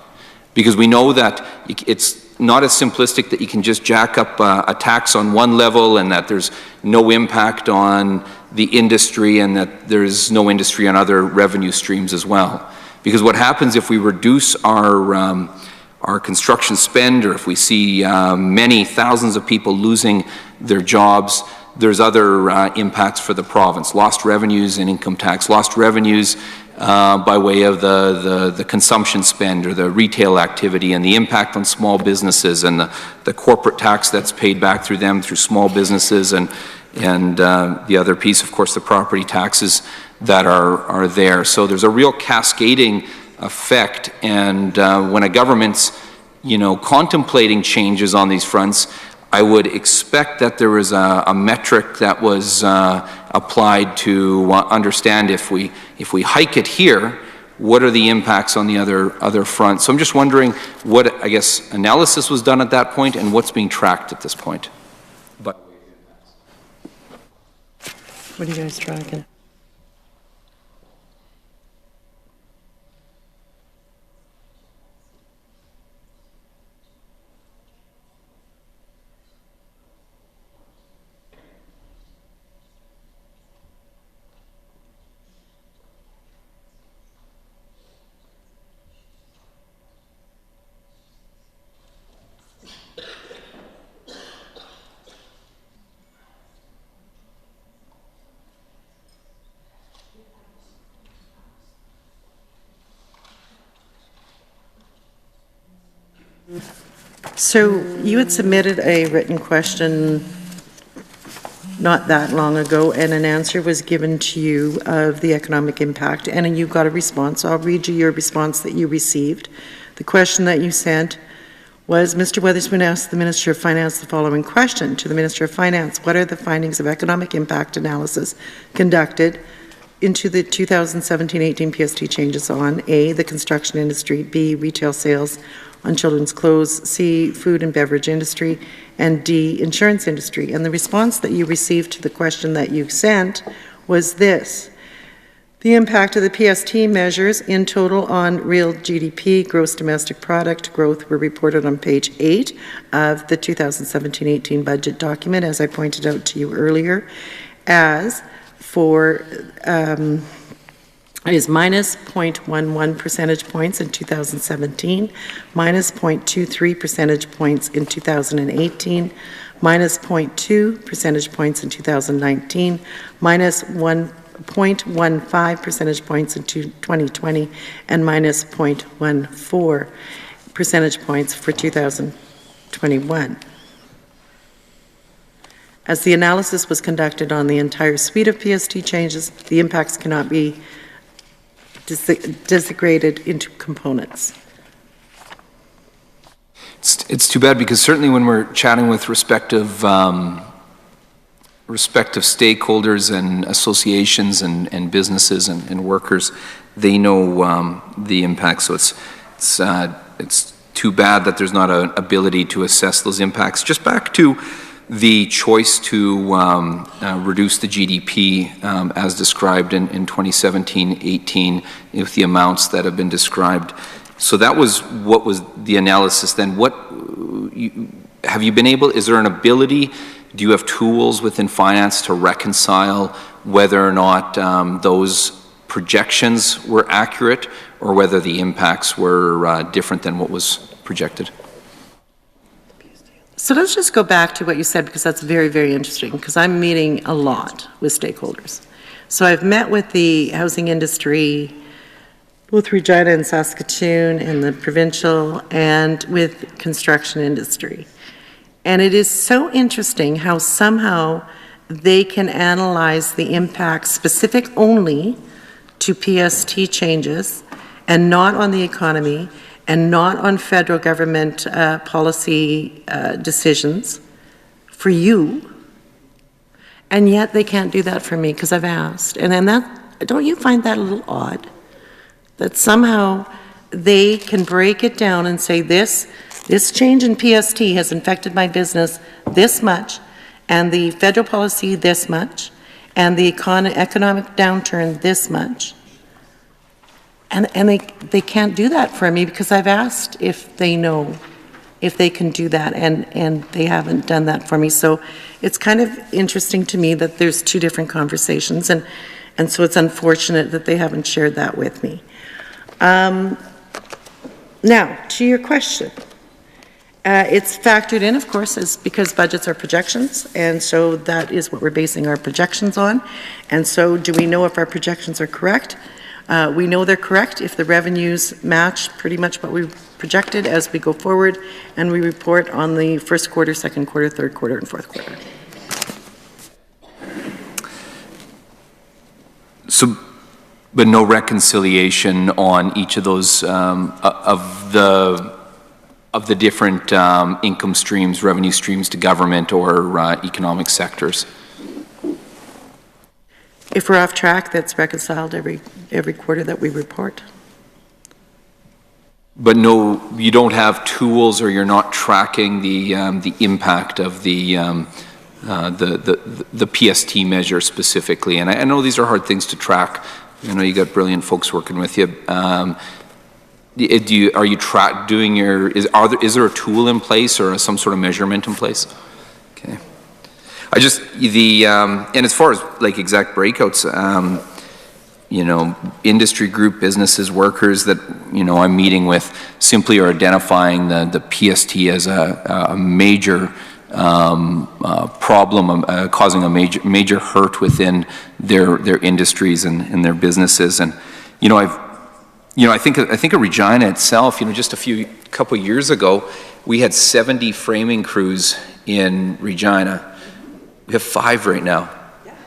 [SPEAKER 3] Because we know that it's not as simplistic that you can just jack up a tax on one level and that there's no impact on the industry and that there's no industry on other revenue streams as well. Because what happens if we reduce our construction spend, or if we see many thousands of people losing their jobs, there's other impacts for the province. Lost revenues in income tax, lost revenues by way of the consumption spend or the retail activity, and the impact on small businesses, and the corporate tax that's paid back through them through small businesses, and the other piece, of course, the property taxes that are there. So there's a real cascading effect, and when a government's contemplating changes on these fronts, I would expect that there was a metric that was applied to understand if we hike it here, what are the impacts on the other front? So I'm just wondering what, I guess, analysis was done at that point and what's being tracked at this point. But
[SPEAKER 2] What are you guys tracking? So you had submitted a written question not that long ago, and an answer was given to you of the economic impact, and you got a response. I'll read you your response that you received. The question that you sent was, Mr. Weatherspoon asked the Minister of Finance the following question. To the Minister of Finance, what are the findings of economic impact analysis conducted into the 2017-18 PST changes on A, the construction industry, B, retail sales on children's clothes, C, food and beverage industry, and D, insurance industry? And the response that you received to the question that you sent was this: the impact of the PST measures in total on real GDP, gross domestic product growth, were reported on page 8 of the 2017-18 budget document, as I pointed out to you earlier, as for is minus 0.11 percentage points in 2017, minus 0.23 percentage points in 2018, minus 0.2 percentage points in 2019, minus 1.15 percentage points in 2020, and minus 0.14 percentage points for 2021. As the analysis was conducted on the entire suite of PST changes, the impacts cannot be disaggregated into components.
[SPEAKER 3] it's too bad, because certainly when we're chatting with respective stakeholders and associations and businesses and workers, they know the impact. So it's too bad that there's not an ability to assess those impacts. Just back to the choice to reduce the GDP as described in 2017-18 with the amounts that have been described. So that was what was the analysis then. Have you been able, is there an ability, do you have tools within finance to reconcile whether or not those projections were accurate or whether the impacts were different than what was projected?
[SPEAKER 2] So let's just go back to what you said, because that's very, very interesting, because I'm meeting a lot with stakeholders. So I've met with the housing industry, both Regina and Saskatoon and the provincial, and with construction industry. And it is so interesting how somehow they can analyze the impact specific only to PST changes and not on the economy and not on federal government policy decisions for you. And yet they can't do that for me because I've asked. And then don't you find that a little odd? That somehow they can break it down and say this change in PST has affected my business this much, and the federal policy this much, and the economic downturn this much. And they can't do that for me because I've asked if they know if they can do that, and they haven't done that for me. So it's kind of interesting to me that there's two different conversations, and so it's unfortunate that they haven't shared that with me. Now, to your question. It's factored in, of course, because budgets are projections, and so that is what we're basing our projections on. And so do we know if our projections are correct? We know they're correct if the revenues match pretty much what we projected as we go forward, and we report on the first quarter, second quarter, third quarter, and fourth quarter.
[SPEAKER 3] So, but no reconciliation on each of those, of the the different income streams, revenue streams to government or economic sectors.
[SPEAKER 2] If we're off track, that's reconciled every quarter that we report.
[SPEAKER 3] But no, you don't have tools, or you're not tracking the impact of the PST measure specifically. And I know these are hard things to track. I know you got brilliant folks working with you. Are you doing your? Is there a tool in place or some sort of measurement in place? Okay. I just and as far as like exact breakouts, you know, industry group, businesses, workers that, you know, I'm meeting with simply are identifying the PST as a major problem, causing a major hurt within their industries and their businesses. And, you know, I think of Regina itself, you know, just couple years ago, we had 70 framing crews in Regina. We have 5 right now.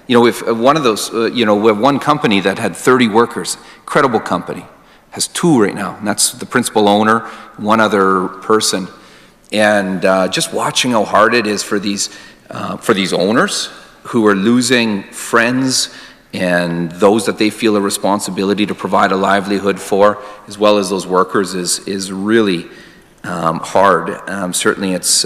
[SPEAKER 3] You know, if one of those, you know, we have one company that had 30 workers, incredible company, has 2 right now, and that's the principal owner, one other person. And just watching how hard it is for these owners who are losing friends and those that they feel a responsibility to provide a livelihood for, as well as those workers, is really hard. Certainly, it's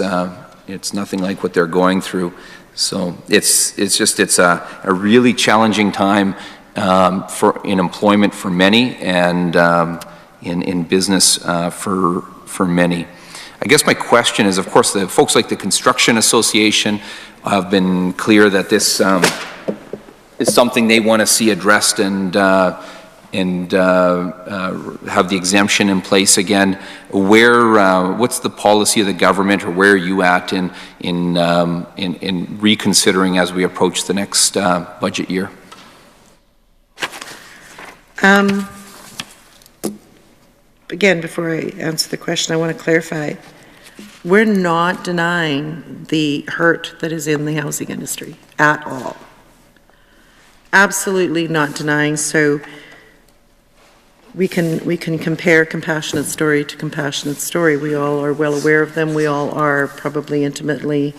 [SPEAKER 3] nothing like what they're going through. So it's a really challenging time in employment for many, and in business for many. I guess my question is, of course, the folks like the Construction Association have been clear that this is something they want to see addressed and have the exemption in place again. What's the policy of the government, or where are you at in reconsidering as we approach the next budget year?
[SPEAKER 2] Again, before I answer the question, I want to clarify. We're not denying the hurt that is in the housing industry at all. Absolutely not denying. So we can compare compassionate story to compassionate story. We all are well aware of them. We all are probably intimately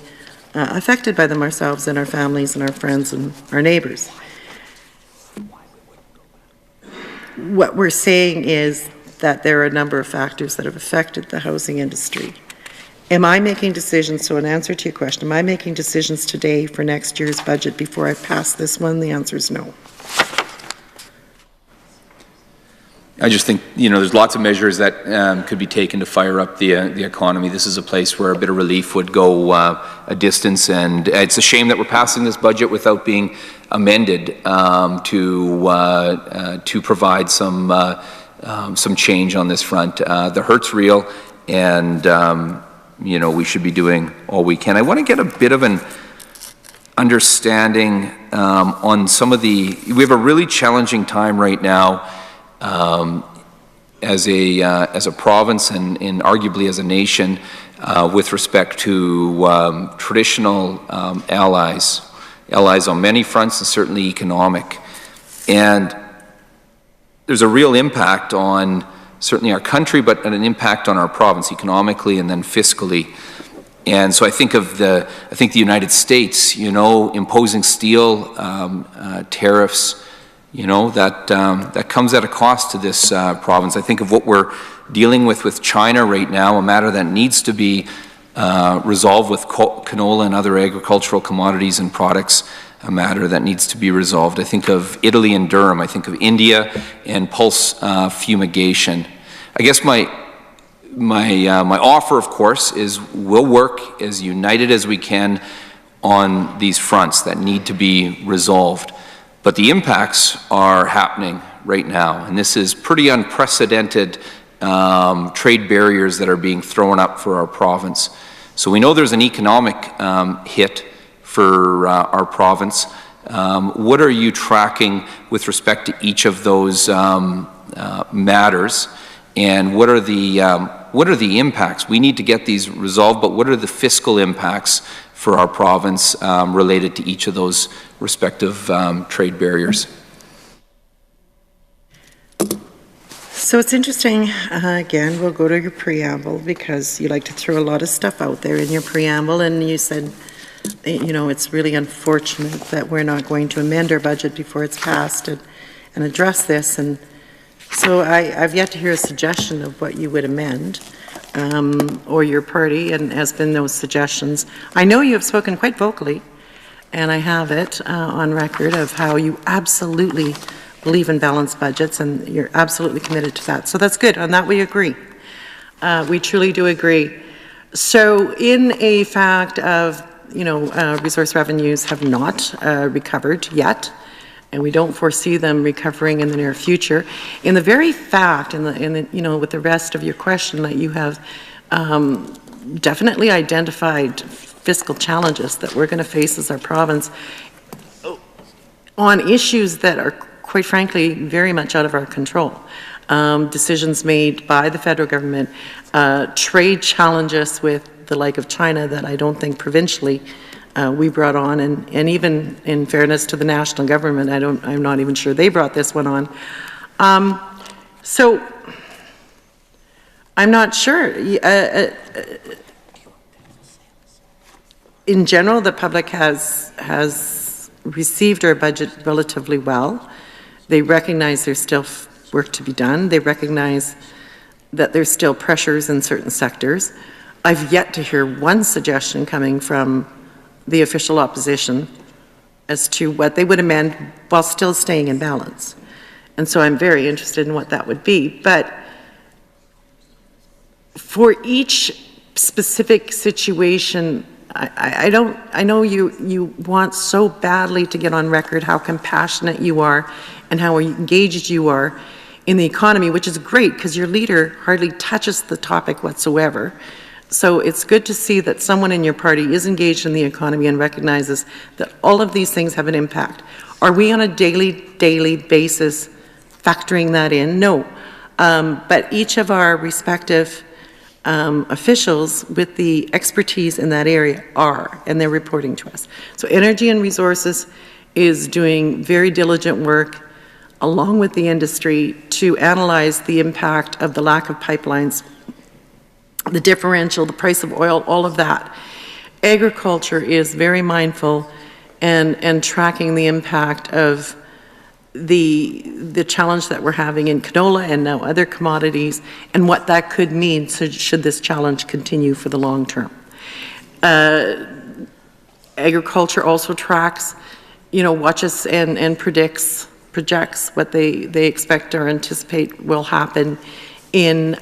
[SPEAKER 2] affected by them ourselves and our families and our friends and our neighbors. What we're saying is that there are a number of factors that have affected the housing industry. Am I making decisions, so in answer to your question, am I making decisions today for next year's budget before I pass this one? The answer is no.
[SPEAKER 3] I just think, you know, there's lots of measures that could be taken to fire up the economy. This is a place where a bit of relief would go a distance, and it's a shame that we're passing this budget without being amended to provide some change on this front. The hurt's real, and you know, we should be doing all we can. I want to get a bit of an understanding on some of we have a really challenging time right now as a province and arguably as a nation with respect to traditional allies on many fronts, and certainly economic. And there's a real impact on certainly our country, but an impact on our province economically and then fiscally. And so I think the United States, you know, imposing steel tariffs, you know, that comes at a cost to this province. I think of what we're dealing with China right now, a matter that needs to be resolved with canola and other agricultural commodities and products, a matter that needs to be resolved. I think of Italy and Durham. I think of India and pulse fumigation. I guess my offer, of course, is we'll work as united as we can on these fronts that need to be resolved. But the impacts are happening right now, and this is pretty unprecedented trade barriers that are being thrown up for our province. So we know there's an economic hit for our province. What are you tracking with respect to each of those matters, and what are the impacts? We need to get these resolved, but what are the fiscal impacts for our province related to each of those respective trade barriers?
[SPEAKER 2] So it's interesting, again, we'll go to your preamble because you like to throw a lot of stuff out there in your preamble, and you said, you know, it's really unfortunate that we're not going to amend our budget before it's passed and address this. And so I've yet to hear a suggestion of what you would amend, or your party, and has been those suggestions. I know you have spoken quite vocally, and I have it on record of how you absolutely believe in balanced budgets, and you're absolutely committed to that. So that's good. On that we agree. We truly do agree. So in a fact of, you know, resource revenues have not recovered yet, and we don't foresee them recovering in the near future. In the very fact, in the you know, with the rest of your question, that you have definitely identified fiscal challenges that we're going to face as our province on issues that are, quite frankly, very much out of our control. Decisions made by the federal government, trade challenges with the like of China that I don't think provincially we brought on, and even in fairness to the national government, I'm not even sure they brought this one on. So I'm not sure. In general, the public has received our budget relatively well. They recognize there's still work to be done. They recognize that there's still pressures in certain sectors. I've yet to hear one suggestion coming from the official opposition as to what they would amend while still staying in balance. And so I'm very interested in what that would be. But for each specific situation, I know you want so badly to get on record how compassionate you are and how engaged you are in the economy, which is great because your leader hardly touches the topic whatsoever. So it's good to see that someone in your party is engaged in the economy and recognizes that all of these things have an impact. Are we on a daily basis factoring that in? No. But each of our respective officials with the expertise in that area are, and they're reporting to us. So Energy and Resources is doing very diligent work along with the industry to analyze the impact of the lack of pipelines, the differential, the price of oil, all of that. Agriculture is very mindful and tracking the impact of the challenge that we're having in canola and now other commodities, and what that could mean should this challenge continue for the long term. Agriculture also tracks, you know, watches and projects what they expect or anticipate will happen in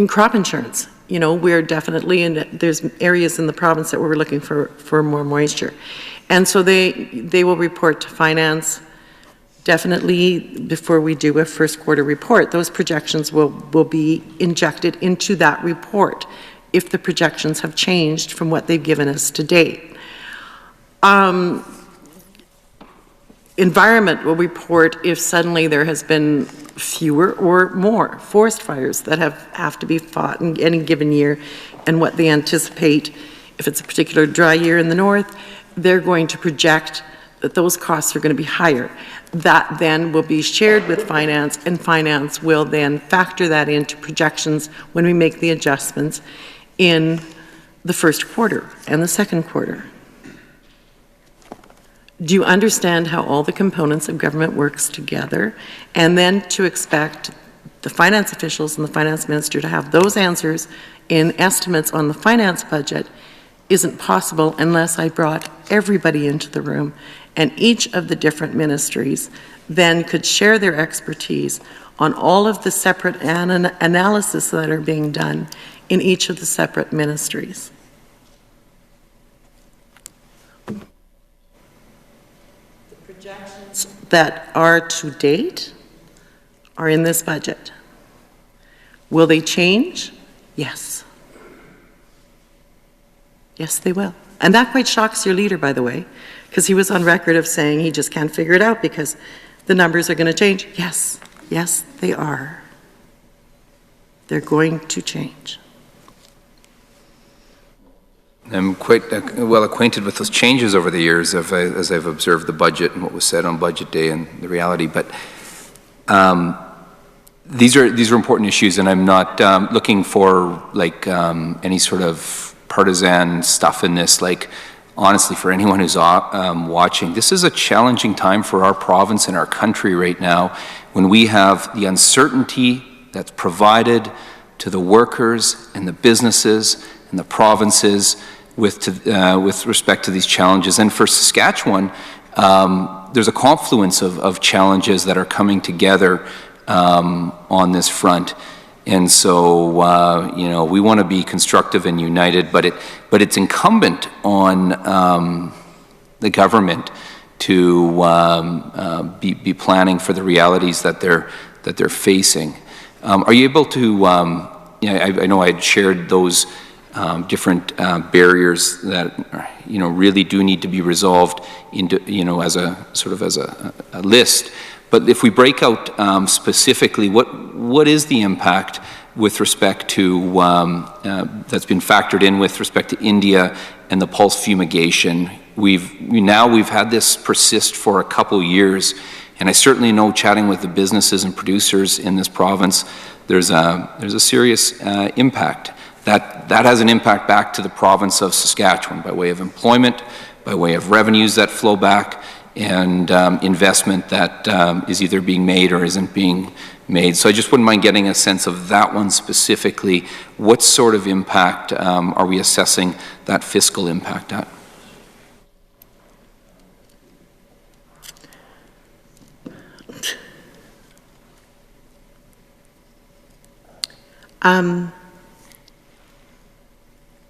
[SPEAKER 2] crop insurance. You know, we're definitely there's areas in the province that we're looking for more moisture. And so they will report to finance definitely before we do a first quarter report. Those projections will be injected into that report if the projections have changed from what they've given us to date. Environment will report if suddenly there has been fewer or more forest fires that have to be fought in any given year, and what they anticipate. If it's a particular dry year in the north, they're going to project that those costs are going to be higher. That then will be shared with finance, and finance will then factor that into projections when we make the adjustments in the first quarter and the second quarter. Do you understand how all the components of government works together? And then to expect the finance officials and the finance minister to have those answers in estimates on the finance budget isn't possible unless I brought everybody into the room, and each of the different ministries then could share their expertise on all of the separate analysis that are being done in each of the separate ministries. The projections that are to date are in this budget. Will they change? Yes. Yes, they will. And that quite shocks your leader, by the way, because he was on record of saying he just can't figure it out because the numbers are going to change. Yes, yes, they are. They're going to change.
[SPEAKER 3] I'm quite well acquainted with those changes over the years as I've observed the budget and what was said on budget day and the reality. But These are important issues, and I'm not looking for like any sort of partisan stuff in this. Like, honestly, for anyone who's watching, this is a challenging time for our province and our country right now, when we have the uncertainty that's provided to the workers and the businesses and the provinces with respect to these challenges. And for Saskatchewan, there's a confluence of challenges that are coming together on this front. And so, you know, we want to be constructive and united, but it's incumbent on the government to be planning for the realities that they're facing. Are you able to? You know, I know I had shared those different barriers that really do need to be resolved into as a sort of as a list. But if we break out specifically, what is the impact with respect to that's been factored in with respect to India and the pulse fumigation? We've had this persist for a couple years, and I certainly know, chatting with the businesses and producers in this province, there's a serious impact. That has an impact back to the province of Saskatchewan by way of employment, by way of revenues that flow back, and investment that is either being made or isn't being made. So I just wouldn't mind getting a sense of that one specifically. What sort of impact are we assessing that fiscal impact at?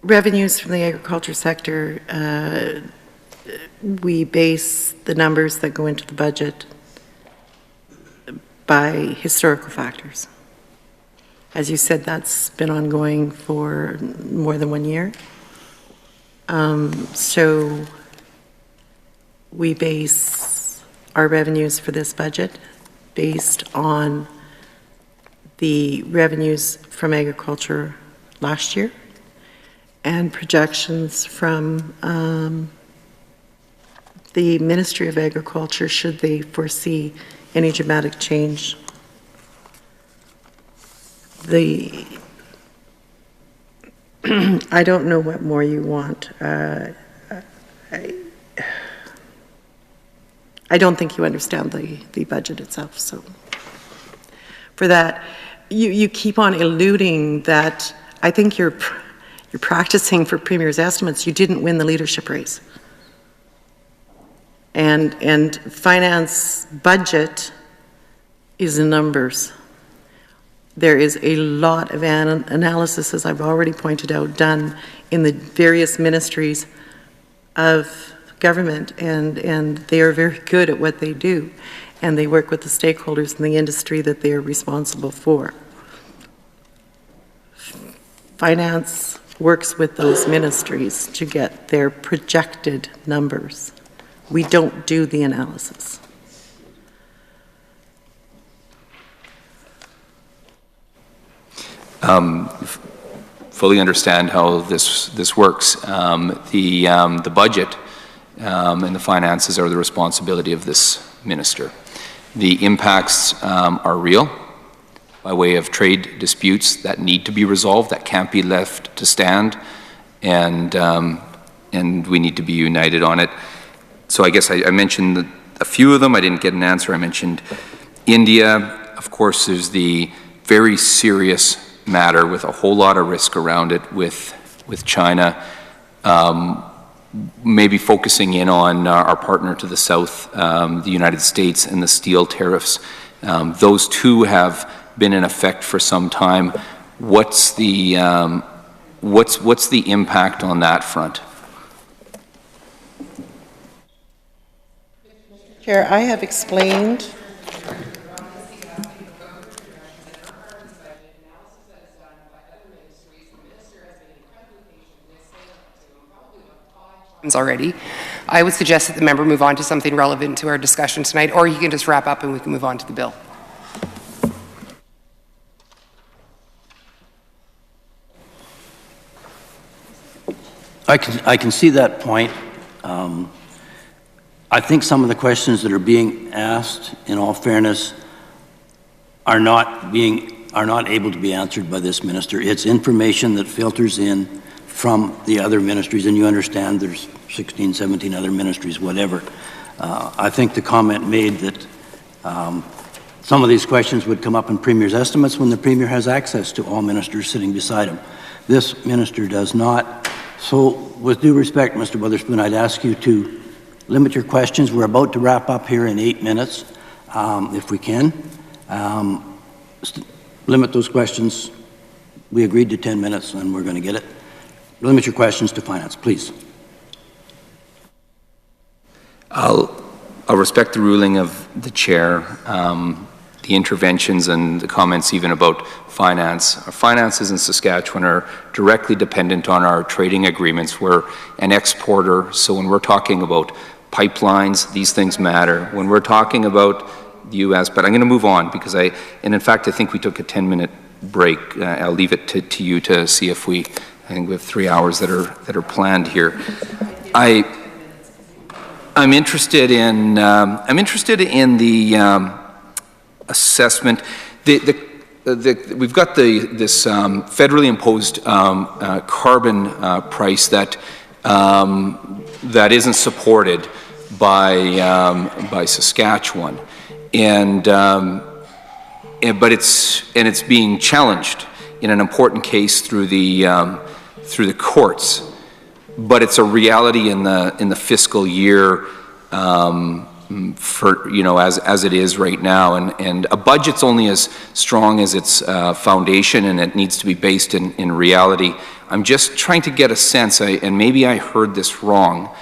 [SPEAKER 2] Revenues from the agriculture sector, we base the numbers that go into the budget by historical factors. As you said, that's been ongoing for more than 1 year. So we base our revenues for this budget based on the revenues from agriculture last year and projections from the Ministry of Agriculture should they foresee any dramatic change. I don't know what more you want. I don't think you understand the budget itself, so for that, you keep on eluding that. I think you're practicing for Premier's estimates. You didn't win the leadership race. And finance budget is in numbers. There is a lot of analysis, as I've already pointed out, done in the various ministries of government, and they are very good at what they do, and they work with the stakeholders in the industry that they are responsible for. Finance works with those ministries to get their projected numbers. We don't do the analysis.
[SPEAKER 3] Fully understand how this works. The budget and the finances are the responsibility of this minister. The impacts are real by way of trade disputes that need to be resolved, that can't be left to stand, and we need to be united on it. So I guess I mentioned a few of them. I didn't get an answer. I mentioned India. Of course, there's the very serious matter with a whole lot of risk around it with China. Maybe focusing in on our partner to the south, the United States, and the steel tariffs. Those two have been in effect for some time. What's the impact on that front?
[SPEAKER 2] Chair, I have explained.
[SPEAKER 9] Already. I would suggest that the member move on to something relevant to our discussion tonight, or he can just wrap up and we can move on to the bill.
[SPEAKER 1] I can see that point. I think some of the questions that are being asked, in all fairness, are not able to be answered by this minister. It's information that filters in from the other ministries, and you understand there's 16, 17 other ministries, whatever. I think the comment made that some of these questions would come up in Premier's estimates when the Premier has access to all ministers sitting beside him. This minister does not. So with due respect, Mr. Witherspoon, I'd ask you to limit your questions. We're about to wrap up here in 8 minutes, if we can. Limit those questions. We agreed to 10 minutes, and we're going to get it. Limit your questions to finance, please.
[SPEAKER 3] I'll respect the ruling of the chair. The interventions and the comments even about finance. Our finances in Saskatchewan are directly dependent on our trading agreements. We're an exporter, so when we're talking about pipelines, these things matter. When we're talking about the U.S., but I'm going to move on because and in fact, I think we took a 10-minute break. I'll leave it to you to see if I think we have 3 hours that are planned here. I'm interested in the assessment. We've got this federally imposed carbon price that isn't supported by Saskatchewan, but it's being challenged in an important case through the courts. But it's a reality in the fiscal year. As it is right now, and a budget's only as strong as its foundation, and it needs to be based in reality. I'm just trying to get a sense, and maybe I heard this wrong,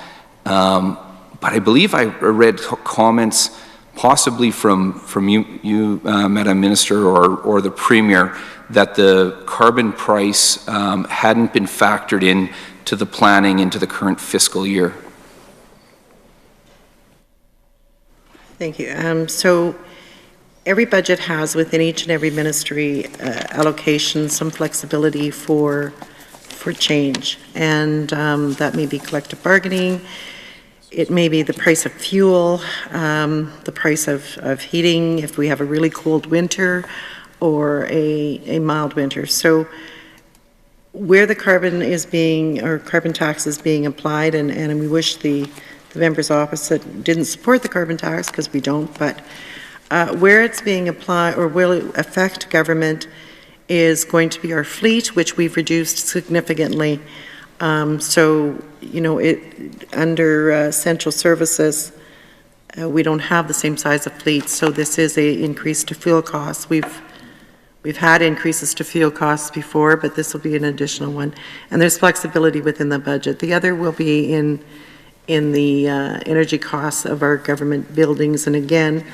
[SPEAKER 3] but I believe I read comments possibly from you Madam Minister, or the Premier, that the carbon price hadn't been factored in to the planning into the current fiscal year.
[SPEAKER 2] Thank you. So every budget has within each and every ministry allocation some flexibility for change, and that may be collective bargaining. It may be the price of fuel, the price of heating if we have a really cold winter or a mild winter. So where the carbon tax is being applied, and we wish the member's opposite didn't support the carbon tax, because we don't, but where it's being applied or will it affect government is going to be our fleet, which we've reduced significantly. So, under central services, we don't have the same size of fleet, so this is an increase to fuel costs. We've had increases to fuel costs before, but this will be an additional one. And there's flexibility within the budget. The other will be in the energy costs of our government buildings, and again,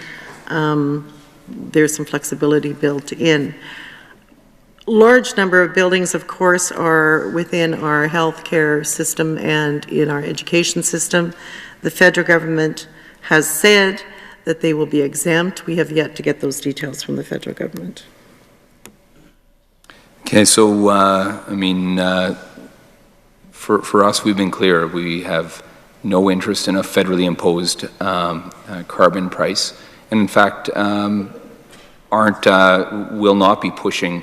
[SPEAKER 2] there's some flexibility built in. Large number of buildings, of course, are within our healthcare system and in our education system. The federal government has said that they will be exempt. We have yet to get those details from the federal government.
[SPEAKER 3] Okay, so for us, we've been clear. We have no interest in a federally imposed carbon price, and in fact, will not be pushing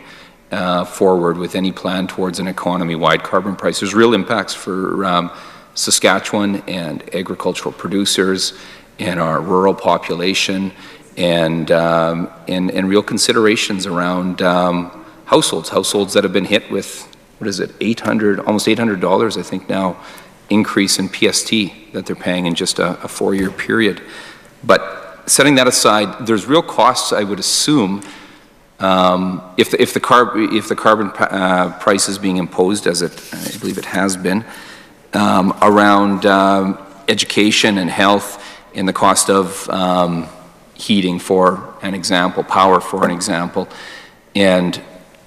[SPEAKER 3] forward with any plan towards an economy-wide carbon price. There's real impacts for Saskatchewan and agricultural producers and our rural population, and real considerations around households that have been hit with, what is it, almost $800, I think now, increase in PST that they're paying in just a 4-year period. But setting that aside, there's real costs, I would assume, if the carbon price is being imposed, as I believe it has been, around education and health, and the cost of heating, for an example, power, for an example. And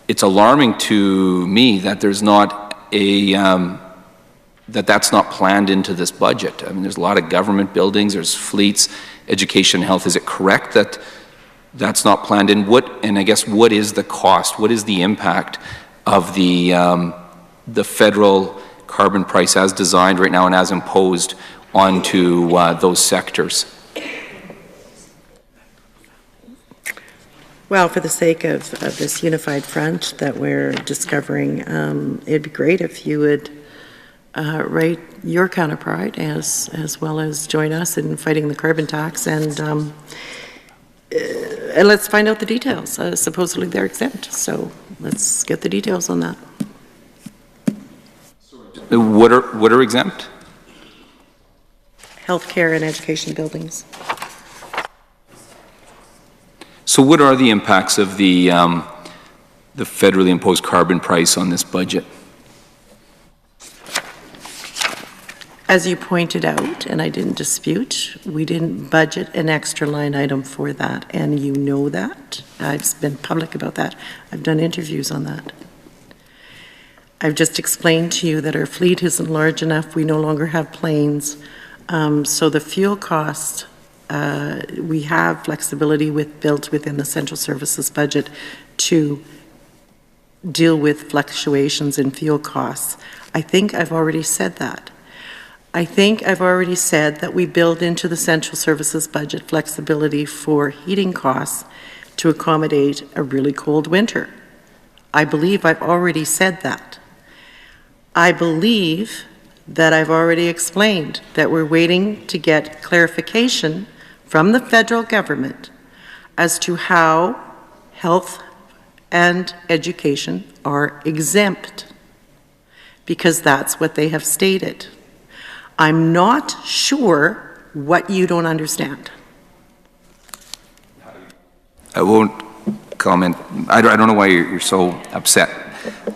[SPEAKER 3] it's alarming to me that there's not that's not planned into this budget. I mean, there's a lot of government buildings, there's fleets, education, health. Is it correct that that's not planned in? And I guess, what is the cost? What is the impact of the federal carbon price as designed right now and as imposed onto those sectors?
[SPEAKER 2] Well, for the sake of this unified front that we're discovering, it'd be great if you would write your counterpart as well as join us in fighting the carbon tax, and let's find out the details. Supposedly they're exempt, so let's get the details on that.
[SPEAKER 3] What are exempt?
[SPEAKER 2] Healthcare and education buildings.
[SPEAKER 3] So what are the impacts of the federally imposed carbon price on this budget?
[SPEAKER 2] As you pointed out, and I didn't dispute, we didn't budget an extra line item for that, and you know that. I've been public about that. I've done interviews on that. I've just explained to you that our fleet isn't large enough. We no longer have planes. So the fuel cost, we have flexibility built within the central services budget to deal with fluctuations in fuel costs. I think I've already said that. I think I've already said that we build into the central services budget flexibility for heating costs to accommodate a really cold winter. I believe I've already said that. I believe that I've already explained that we're waiting to get clarification from the federal government as to how health and education are exempt, because that's what they have stated. I'm not sure what you don't understand.
[SPEAKER 3] I won't comment. I don't know why you're so upset,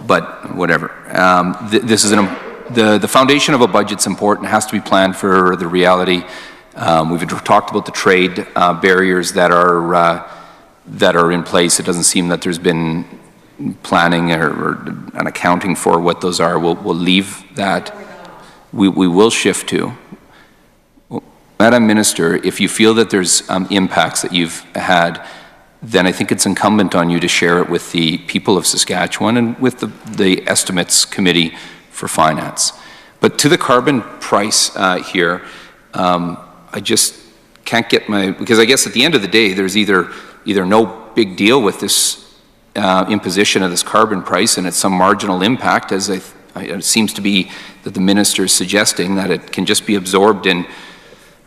[SPEAKER 3] but whatever. This is the foundation of a budget's important. It has to be planned for the reality. We've talked about the trade barriers that are in place. It doesn't seem that there's been planning or an accounting for what those are. We'll leave that. We will shift to. Madam Minister, if you feel that there's impacts that you've had, then I think it's incumbent on you to share it with the people of Saskatchewan and with the Estimates Committee for Finance. But to the carbon price here, I just can't get because I guess at the end of the day, there's either no big deal with this imposition of this carbon price and it's some marginal impact, as it seems to be that the minister is suggesting, that it can just be absorbed in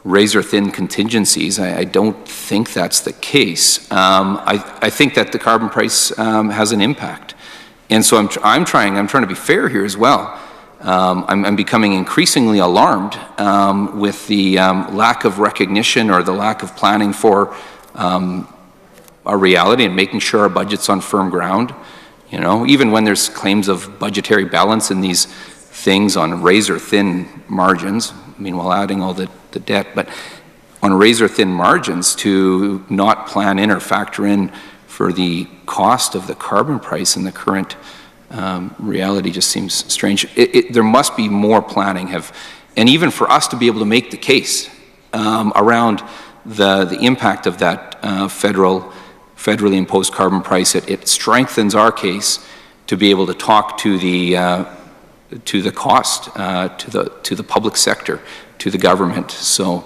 [SPEAKER 3] razor-thin contingencies. I don't think that's the case. I think that the carbon price has an impact. And so I'm trying to be fair here as well. I'm becoming increasingly alarmed with the lack of recognition or the lack of planning for our reality and making sure our budget's on firm ground. You know, even when there's claims of budgetary balance in these things on razor-thin margins, meanwhile adding all the debt, but on razor-thin margins to not plan in or factor in for the cost of the carbon price in the current reality just seems strange. There must be more planning, and even for us to be able to make the case around the impact of that federally imposed carbon price. It strengthens our case to be able to talk to the cost to the public sector, to the government. So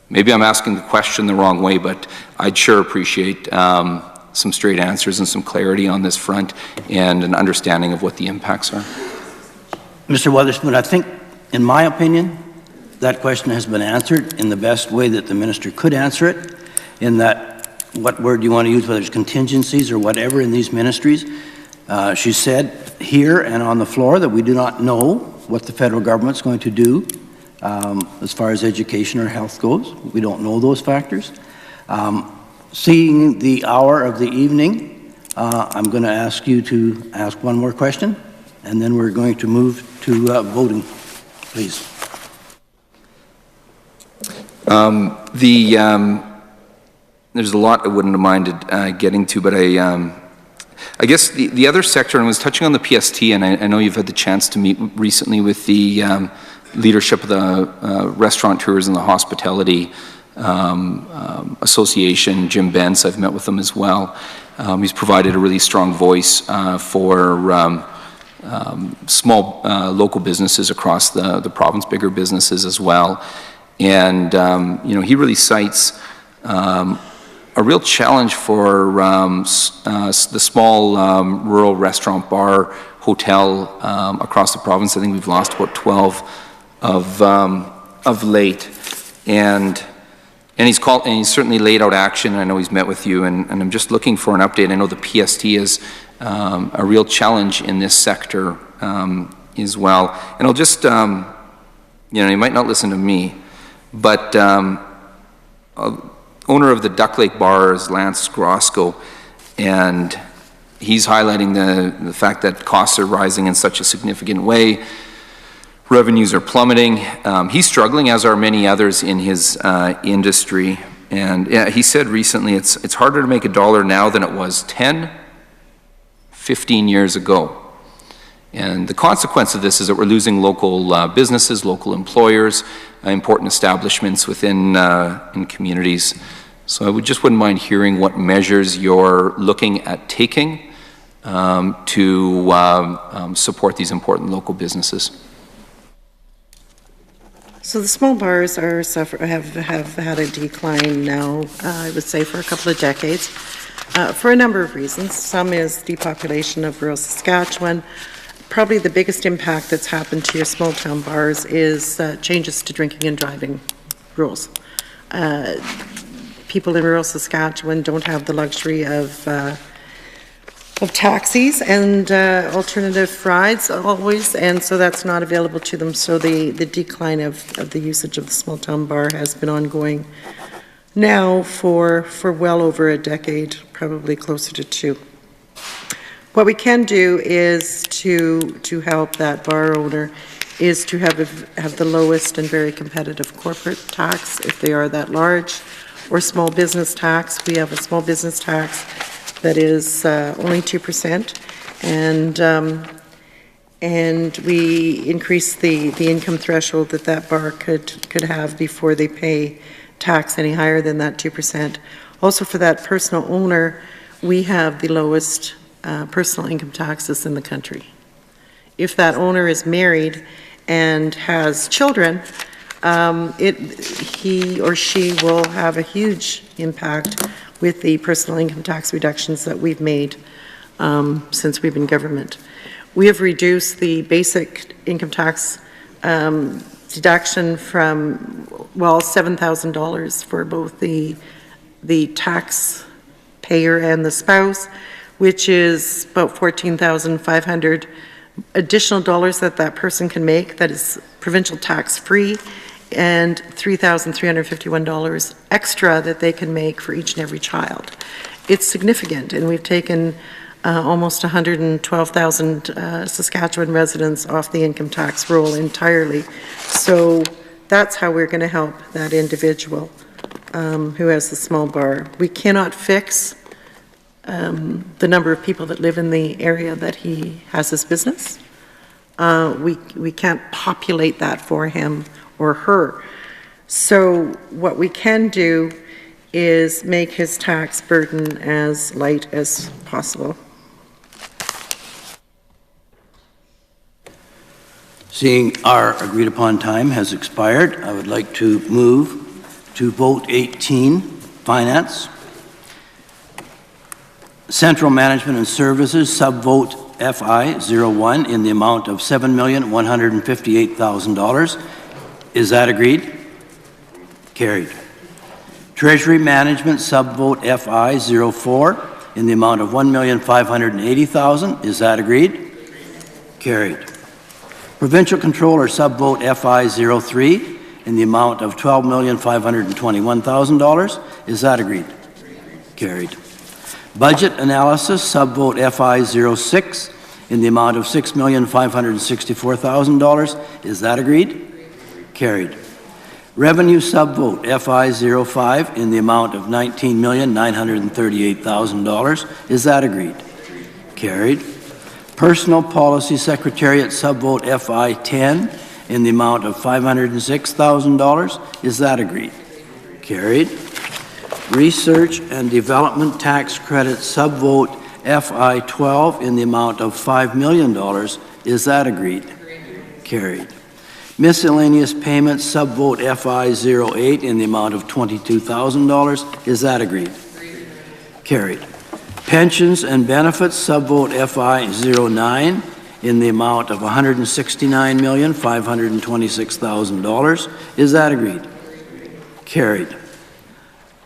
[SPEAKER 3] maybe I'm asking the question the wrong way, but I'd sure appreciate some straight answers and some clarity on this front and an understanding of what the impacts are.
[SPEAKER 1] Mr. Weatherspoon, I think, in my opinion, that question has been answered in the best way that the minister could answer it, in that what word do you want to use, whether it's contingencies or whatever in these ministries. She said here and on the floor that we do not know what the federal government's going to do as far as education or health goes. We don't know those factors. Seeing the hour of the evening, I'm going to ask you to ask one more question, and then we're going to move to voting, please.
[SPEAKER 3] There's a lot I wouldn't have minded getting to, but I guess the other sector, and I was touching on the PST, and I know you've had the chance to meet recently with the leadership of the restaurateurs and the hospitality association. Jim Bentz, I've met with him as well. He's provided a really strong voice for small local businesses across the province, bigger businesses as well. And you know, he really cites a real challenge for the small rural restaurant, bar, hotel across the province. I think we've lost about 12 of late, and he's certainly laid out action. I know he's met with you, and I'm just looking for an update. I know the PST is a real challenge in this sector as well. And I'll just, you might not listen to me, but owner of the Duck Lake Bar is Lance Grosco, and he's highlighting the fact that costs are rising in such a significant way. Revenues are plummeting. He's struggling, as are many others in his industry. And he said recently it's harder to make $1 now than it was 10, 15 years ago. And the consequence of this is that we're losing local businesses, local employers, important establishments within in communities. So I wouldn't mind hearing what measures you're looking at taking to support these important local businesses.
[SPEAKER 2] So the small bars have had a decline now, I would say, for a couple of decades, for a number of reasons. Some is depopulation of rural Saskatchewan. Probably the biggest impact that's happened to your small town bars is changes to drinking and driving rules. People in rural Saskatchewan don't have the luxury of taxis and alternative rides always, and so that's not available to them. So the decline of the usage of the small town bar has been ongoing now for well over a decade, probably closer to 2. What we can do is to help that bar owner is to have the lowest and very competitive corporate tax if they are that large, or small business tax. We have a small business tax that is only 2%, and we increase the income threshold that bar could have before they pay tax any higher than that 2%. Also, for that personal owner, we have the lowest personal income taxes in the country. If that owner is married and has children, he or she will have a huge impact with the personal income tax reductions that we've made since we've been government. We have reduced the basic income tax deduction from, $7,000 for both the taxpayer and the spouse, which is about $14,500 additional dollars that person can make that is provincial tax free, and $3,351 extra that they can make for each and every child. It's significant, and we've taken almost 112,000 Saskatchewan residents off the income tax roll entirely. So that's how we're going to help that individual who has the small bar. We cannot fix the number of people that live in the area that he has his business. We can't populate that for him or her. So what we can do is make his tax burden as light as possible.
[SPEAKER 1] Seeing our agreed upon time has expired, I would like to move to vote 18, Finance. Central Management and Services, subvote FI01 in the amount of $7,158,000. Is that agreed? Carried. Treasury Management, subvote FI04 in the amount of $1,580,000. Is that agreed? Carried. Provincial Controller, subvote FI03 in the amount of $12,521,000. Is that agreed? Carried. Budget Analysis, subvote FI06 in the amount of $6,564,000. Is that agreed? Carried. Revenue subvote FI05 in the amount of $19,938,000. Is that agreed? Carried. Personal Policy Secretariat subvote FI10 in the amount of $506,000. Is that agreed? Carried. Research and Development Tax Credit subvote FI12 in the amount of $5 million. Is that agreed? Carried. Miscellaneous Payments subvote FI08 in the amount of $22,000. Is that agreed? Carried. Pensions and benefits, subvote FI 09, in the amount of $169,526,000. Is that agreed? Carried.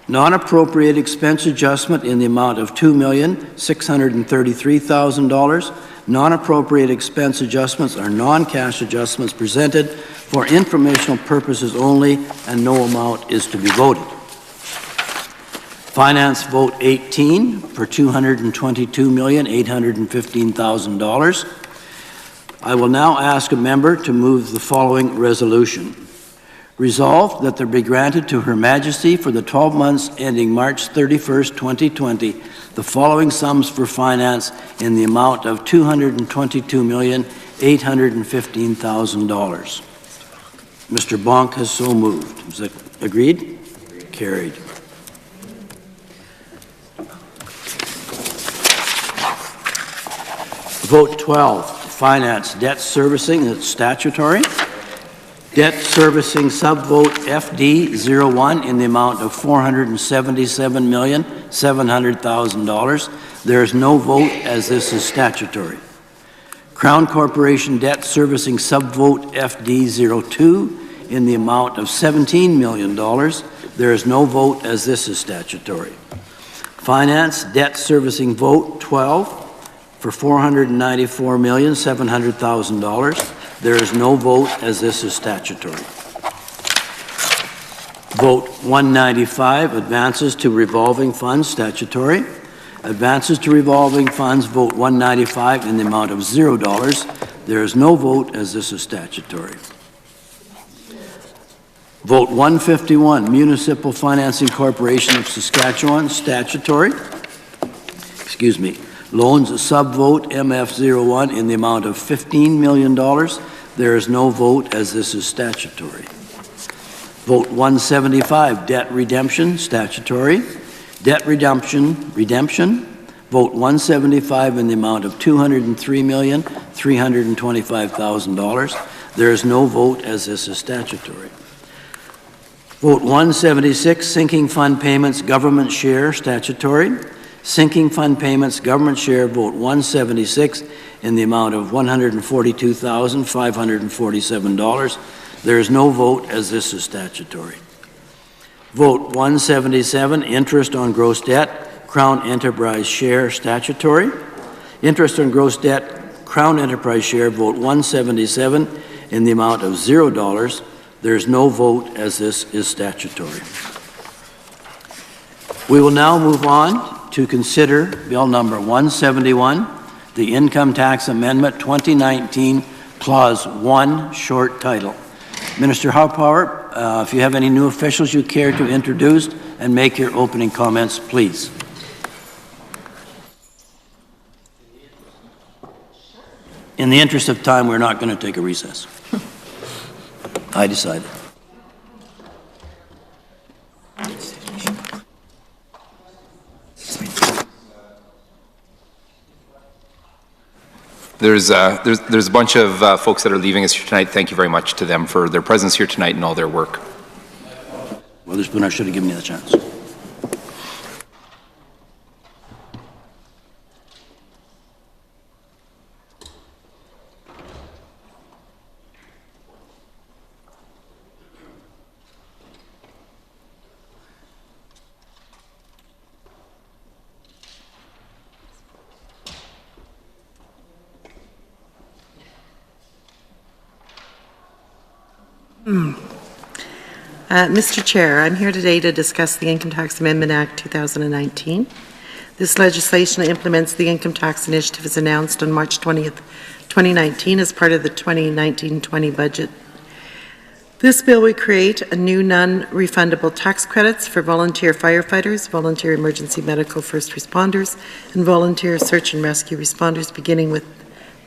[SPEAKER 1] Non-appropriate expense adjustment in the amount of $2,633,000. Non-appropriate expense adjustments are non-cash adjustments presented for informational purposes only, and no amount is to be voted. Finance vote 18 for $222,815,000. I will now ask a member to move the following resolution. Resolved that there be granted to Her Majesty for the 12 months ending March 31st, 2020, the following sums for finance in the amount of $222,815,000. Mr. Bonk has so moved. Is that agreed? Carried. Vote 12, finance debt servicing, that's statutory. Debt servicing subvote FD01 in the amount of $477,700,000. There is no vote as this is statutory. Crown Corporation debt servicing subvote FD02 in the amount of $17 million. There is no vote as this is statutory. Finance debt servicing vote 12 for $494,700,000. There is no vote as this is statutory. Vote 195, advances to revolving funds, statutory. Advances to revolving funds, vote 195 in the amount of $0. There is no vote as this is statutory. Vote 151, Municipal Financing Corporation of Saskatchewan, statutory. Excuse me. Loans subvote MF01 in the amount of $15 million. There is no vote as this is statutory. Vote 175, debt redemption, statutory. Debt redemption, vote 175 in the amount of $203,325,000. There is no vote as this is statutory. Vote 176, sinking fund payments, government share, statutory. Sinking fund payments, government share, vote 176 in the amount of $142,547. There is no vote as this is statutory. Vote 177, interest on gross debt, Crown Enterprise share, statutory. Interest on gross debt, Crown Enterprise share, vote 177 in the amount of $0. There is no vote as this is statutory. We will now move on to consider Bill number 171, the Income Tax Amendment 2019, Clause 1, short title. Minister Haupauer, if you have any new officials you care to introduce and make your opening comments, please. In the interest of time, we're not going to take a recess. I decided.
[SPEAKER 3] There's a bunch of folks that are leaving us here tonight. Thank you very much to them for their presence here tonight and all their work.
[SPEAKER 1] Well, this one should have given me the chance.
[SPEAKER 2] Mr. Chair, I'm here today to discuss the Income Tax Amendment Act 2019. This legislation implements the Income Tax Initiative as announced on March 20th, 2019 as part of the 2019-20 budget. This bill will create a new non-refundable tax credits for volunteer firefighters, volunteer emergency medical first responders, and volunteer search and rescue responders beginning with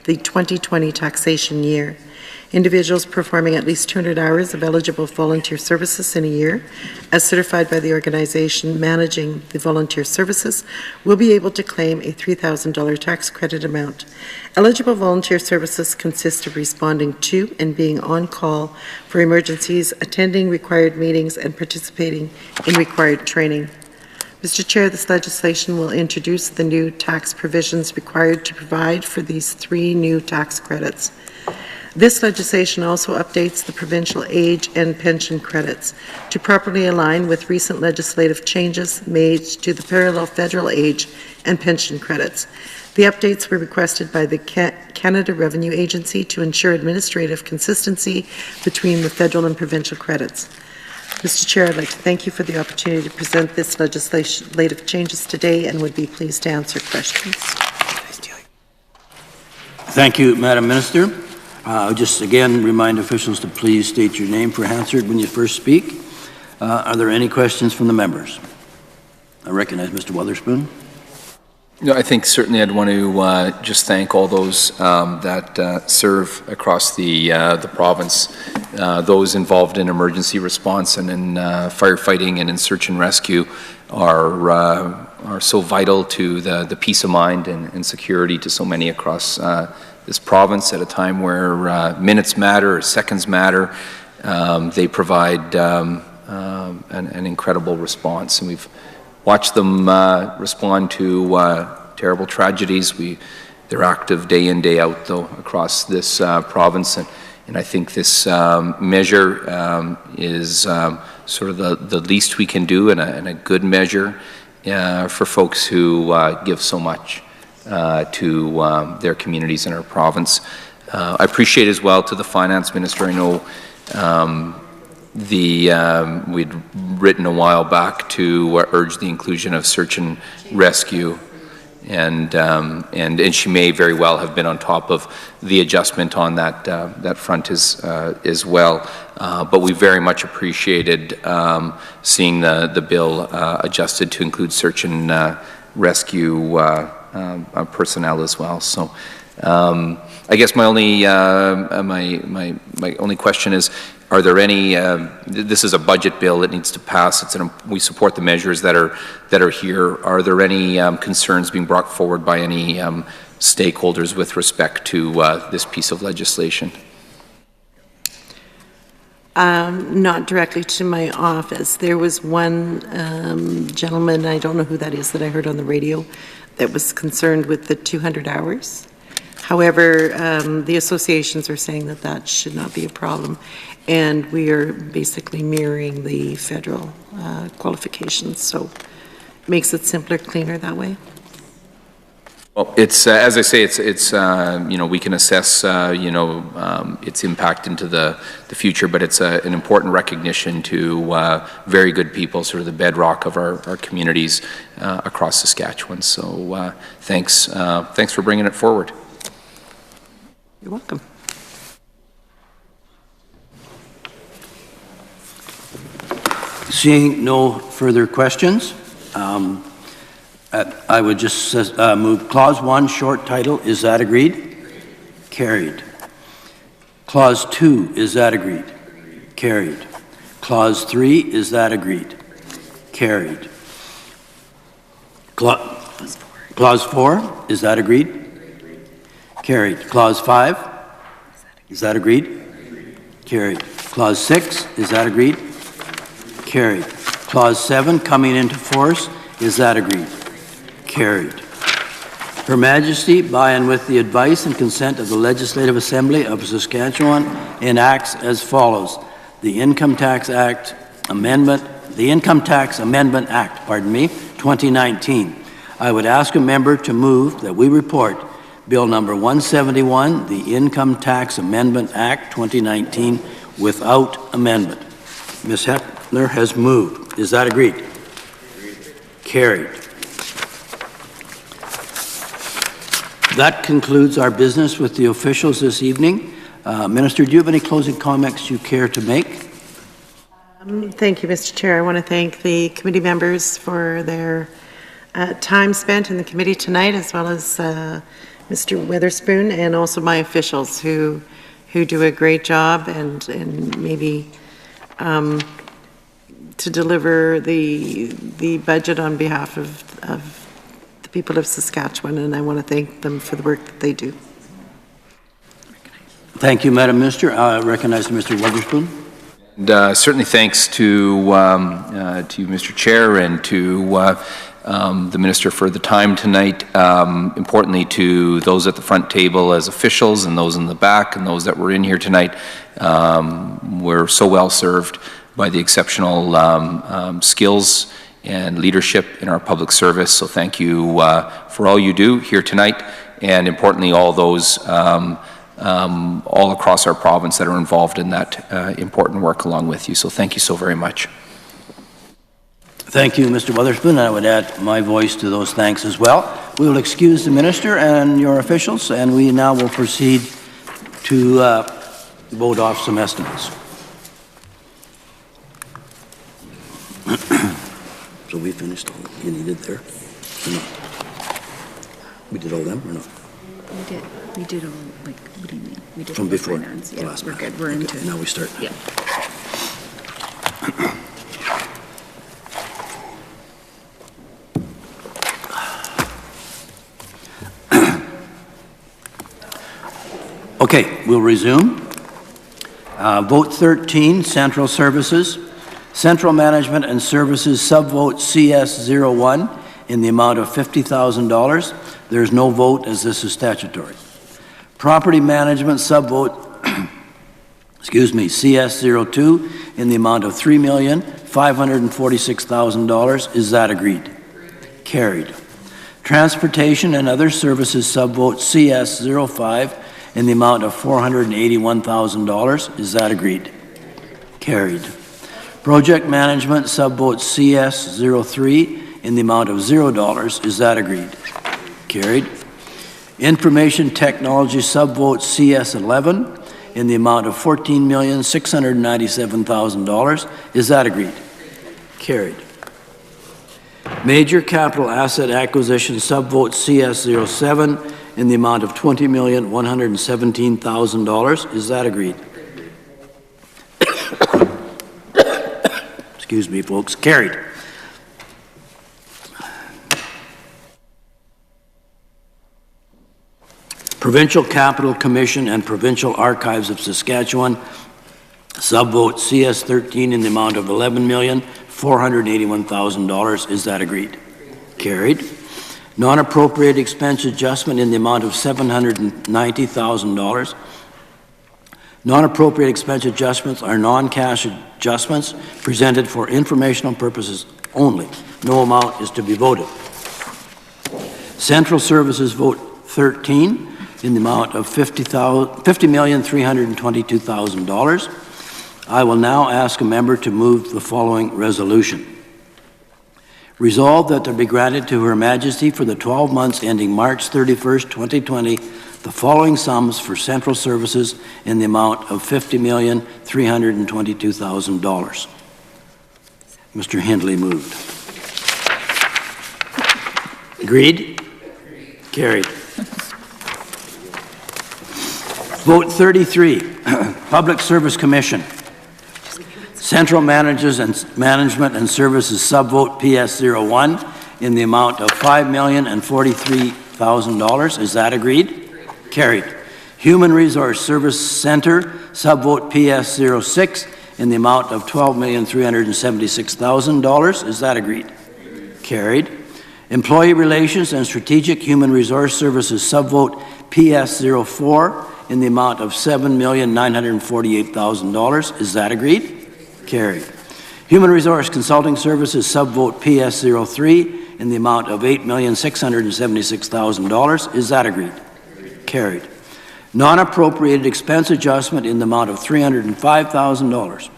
[SPEAKER 2] the 2020 taxation year. Individuals performing at least 200 hours of eligible volunteer services in a year, as certified by the organization managing the volunteer services, will be able to claim a $3,000 tax credit amount. Eligible volunteer services consist of responding to and being on call for emergencies, attending required meetings, and participating in required training. Mr. Chair, this legislation will introduce the new tax provisions required to provide for these 3 new tax credits. This legislation also updates the provincial age and pension credits to properly align with recent legislative changes made to the parallel federal age and pension credits. The updates were requested by the Canada Revenue Agency to ensure administrative consistency between the federal and provincial credits. Mr. Chair, I'd like to thank you for the opportunity to present this legislative changes today and would be pleased to answer questions.
[SPEAKER 1] Thank you, Madam Minister. Just again remind officials to please state your name for answered when you first speak. Are there any questions from the members? I recognize Mr. Weatherspoon.
[SPEAKER 3] No, I think certainly I'd want to just thank all those that serve across the province, those involved in emergency response and in firefighting and in search and rescue are so vital to the peace of mind and security to so many across this province at a time where minutes matter, or seconds matter. They provide an incredible response, and we've watch them respond to terrible tragedies. They're active day in, day out, though, across this province. And I think this measure is sort of the least we can do, and a good measure for folks who give so much to their communities in our province. I appreciate as well to the Finance Minister. I know we'd written a while back to urge the inclusion of search and rescue, and she may very well have been on top of the adjustment on that front as well. But we very much appreciated seeing the bill adjusted to include search and rescue personnel as well. So. I guess my only my only question is, are there any? This is a budget bill; it needs to pass. We support the measures that are here. Are there any concerns being brought forward by any stakeholders with respect to this piece of legislation?
[SPEAKER 2] Not directly to my office. There was one gentleman, I don't know who that is, that I heard on the radio, that was concerned with the 200 hours. However, the associations are saying that that should not be a problem, and we are basically mirroring the federal qualifications, so it makes it simpler, cleaner that way.
[SPEAKER 3] Well, it's as I say, it's you know, we can assess you know, its impact into the future, but it's an important recognition to very good people, sort of the bedrock of our communities across Saskatchewan. So thanks for bringing it forward.
[SPEAKER 2] You're welcome.
[SPEAKER 1] Seeing no further questions, I would just move Clause 1, short title. Is that agreed? Carried. Clause 2, is that agreed? Carried. Clause 3, is that agreed? Carried. Clause 4, is that agreed? Carried. Clause 5, is that agreed? Carried. Clause 6, is that agreed? Carried. Clause 7, coming into force, is that agreed? Carried. Her Majesty, by and with the advice and consent of the Legislative Assembly of Saskatchewan, enacts as follows: the Income Tax Amendment Act, 2019. I would ask a member to move that we report Bill number 171, the Income Tax Amendment Act 2019, without amendment. Ms. Hepner has moved. Is that agreed? Carried. That concludes our business with the officials this evening. Minister, do you have any closing comments you care to make?
[SPEAKER 2] Thank you, Mr. Chair. I want to thank the committee members for their time spent in the committee tonight, as well as Mr. Weatherspoon, and also my officials who do a great job and maybe to deliver the budget on behalf of the people of Saskatchewan, and I want to thank them for the work that they do.
[SPEAKER 1] Thank you, Madam Minister. I recognize Mr. Weatherspoon.
[SPEAKER 3] And certainly thanks to you, Mr. Chair, and to the Minister for the time tonight. Importantly, to those at the front table as officials and those in the back and those that were in here tonight. We're so well served by the exceptional skills and leadership in our public service. So thank you for all you do here tonight, and importantly, all those all across our province that are involved in that important work along with you. So thank you so very much.
[SPEAKER 1] Thank you, Mr. Witherspoon. I would add my voice to those thanks as well. We will excuse the minister and your officials, and we now will proceed to vote off some estimates. So we finished all you needed there? Or not? We did all them or not?
[SPEAKER 10] We did all, like, what do you mean? We did
[SPEAKER 1] From
[SPEAKER 10] all
[SPEAKER 1] before,
[SPEAKER 10] finance.
[SPEAKER 1] the
[SPEAKER 10] Yeah,
[SPEAKER 1] last
[SPEAKER 10] we're
[SPEAKER 1] one.
[SPEAKER 10] good, we're
[SPEAKER 1] Okay,
[SPEAKER 10] into it.
[SPEAKER 1] now we start.
[SPEAKER 10] Yeah.
[SPEAKER 1] Okay, we'll resume. Vote 13, Central Services. Central Management and Services subvote CS01 in the amount of $50,000. There's no vote as this is statutory. Property Management subvote, CS02 in the amount of $3,546,000. Is that agreed? Carried. Transportation and Other Services subvote CS05 in the amount of $481,000. Is that agreed? Carried. Project Management subvote CS03 in the amount of $0. Is that agreed? Carried. Information Technology subvote CS11 in the amount of $14,697,000. Is that agreed? Carried. Major Capital Asset Acquisition subvote CS07 in the amount of $20,117,000. Is that agreed? Excuse me, folks. Carried. Provincial Capital Commission and Provincial Archives of Saskatchewan subvote CS13 in the amount of $11,481,000. Is that agreed? Carried. Non-appropriate expense adjustment in the amount of $790,000. Non-appropriate expense adjustments are non-cash adjustments presented for informational purposes only. No amount is to be voted. Central Services vote 13 in the amount of $50,322,000. I will now ask a member to move the following resolution. Resolved that there be granted to Her Majesty for the 12 months ending March 31st, 2020, the following sums for Central Services in the amount of $50,322,000. Mr. Hindley moved. Agreed? Carried. Vote 33, Public Service Commission. Central Management and Services subvote PS01 in the amount of $5,043,000. Is that agreed? Carried. Human Resource Service Center subvote PS06 in the amount of $12,376,000. Is that agreed? Carried. Employee Relations and Strategic Human Resource Services subvote PS04 in the amount of $7,948,000. Is that agreed? Carried. Human Resource Consulting Services subvote PS03 in the amount of $8,676,000. Is that agreed? Carried. Non-appropriated expense adjustment in the amount of $305,000.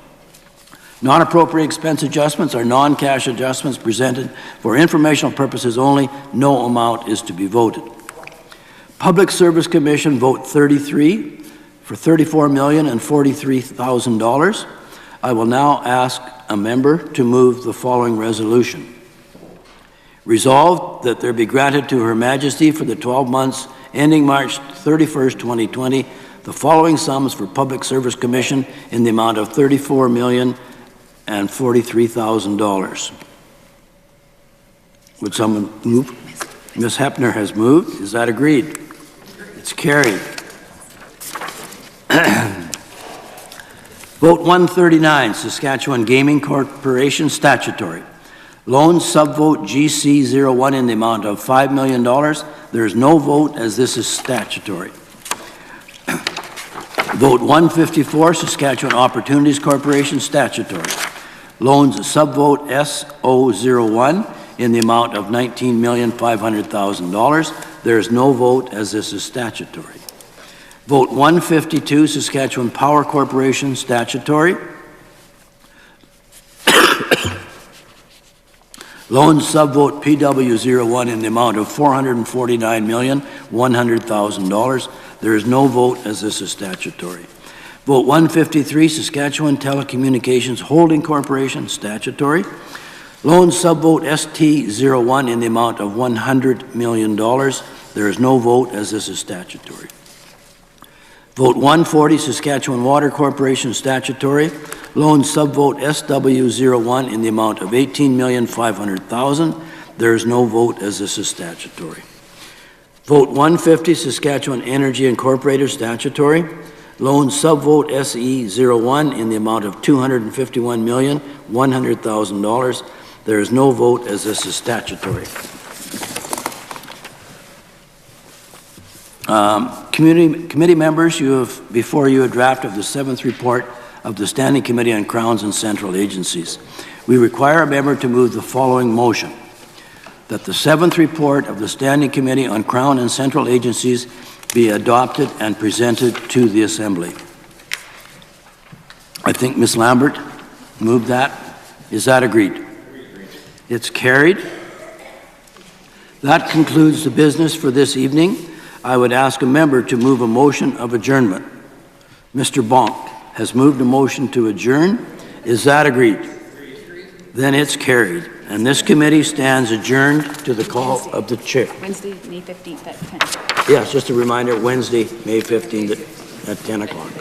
[SPEAKER 1] Non-appropriate expense adjustments are non-cash adjustments presented for informational purposes only. No amount is to be voted. Public Service Commission vote 33 for $34,043,000. I will now ask a member to move the following resolution. Resolved that there be granted to Her Majesty for the 12 months ending March 31st, 2020, the following sums for Public Service Commission in the amount of $34,043,000. Would someone move? Ms. Hepner has moved. Is that agreed? It's carried. Vote 139, Saskatchewan Gaming Corporation statutory. Loan subvote GC01 in the amount of $5 million. There is no vote as this is statutory. Vote 154, Saskatchewan Opportunities Corporation statutory. Loans subvote SO01 in the amount of $19,500,000. There is no vote as this is statutory. Vote 152, Saskatchewan Power Corporation statutory. Loans subvote PW01 in the amount of $449,100,000. There is no vote as this is statutory. Vote 153, Saskatchewan Telecommunications Holding Corporation statutory. Loans subvote ST01 in the amount of $100 million. There is no vote as this is statutory. Vote 140, Saskatchewan Water Corporation statutory. Loan subvote SW01 in the amount of $18,500,000. There is no vote as this is statutory. Vote 150, Saskatchewan Energy Incorporated statutory. Loan subvote SE01 in the amount of $251,100,000. There is no vote as this is statutory. Committee members, you have before you a draft of the 7th report of the Standing Committee on Crowns and Central Agencies. We require a member to move the following motion: that the 7th report of the Standing Committee on Crown and Central Agencies be adopted and presented to the Assembly. I think Ms. Lambert moved that. Is that agreed? It's carried. That concludes the business for this evening. I would ask a member to move a motion of adjournment. Mr. Bonk has moved a motion to adjourn. Is that agreed? Then it's carried. And this committee stands adjourned to the call of the chair.
[SPEAKER 10] Wednesday, May 15th at 10.
[SPEAKER 1] Yes, just a reminder, Wednesday, May 15th at 10 o'clock.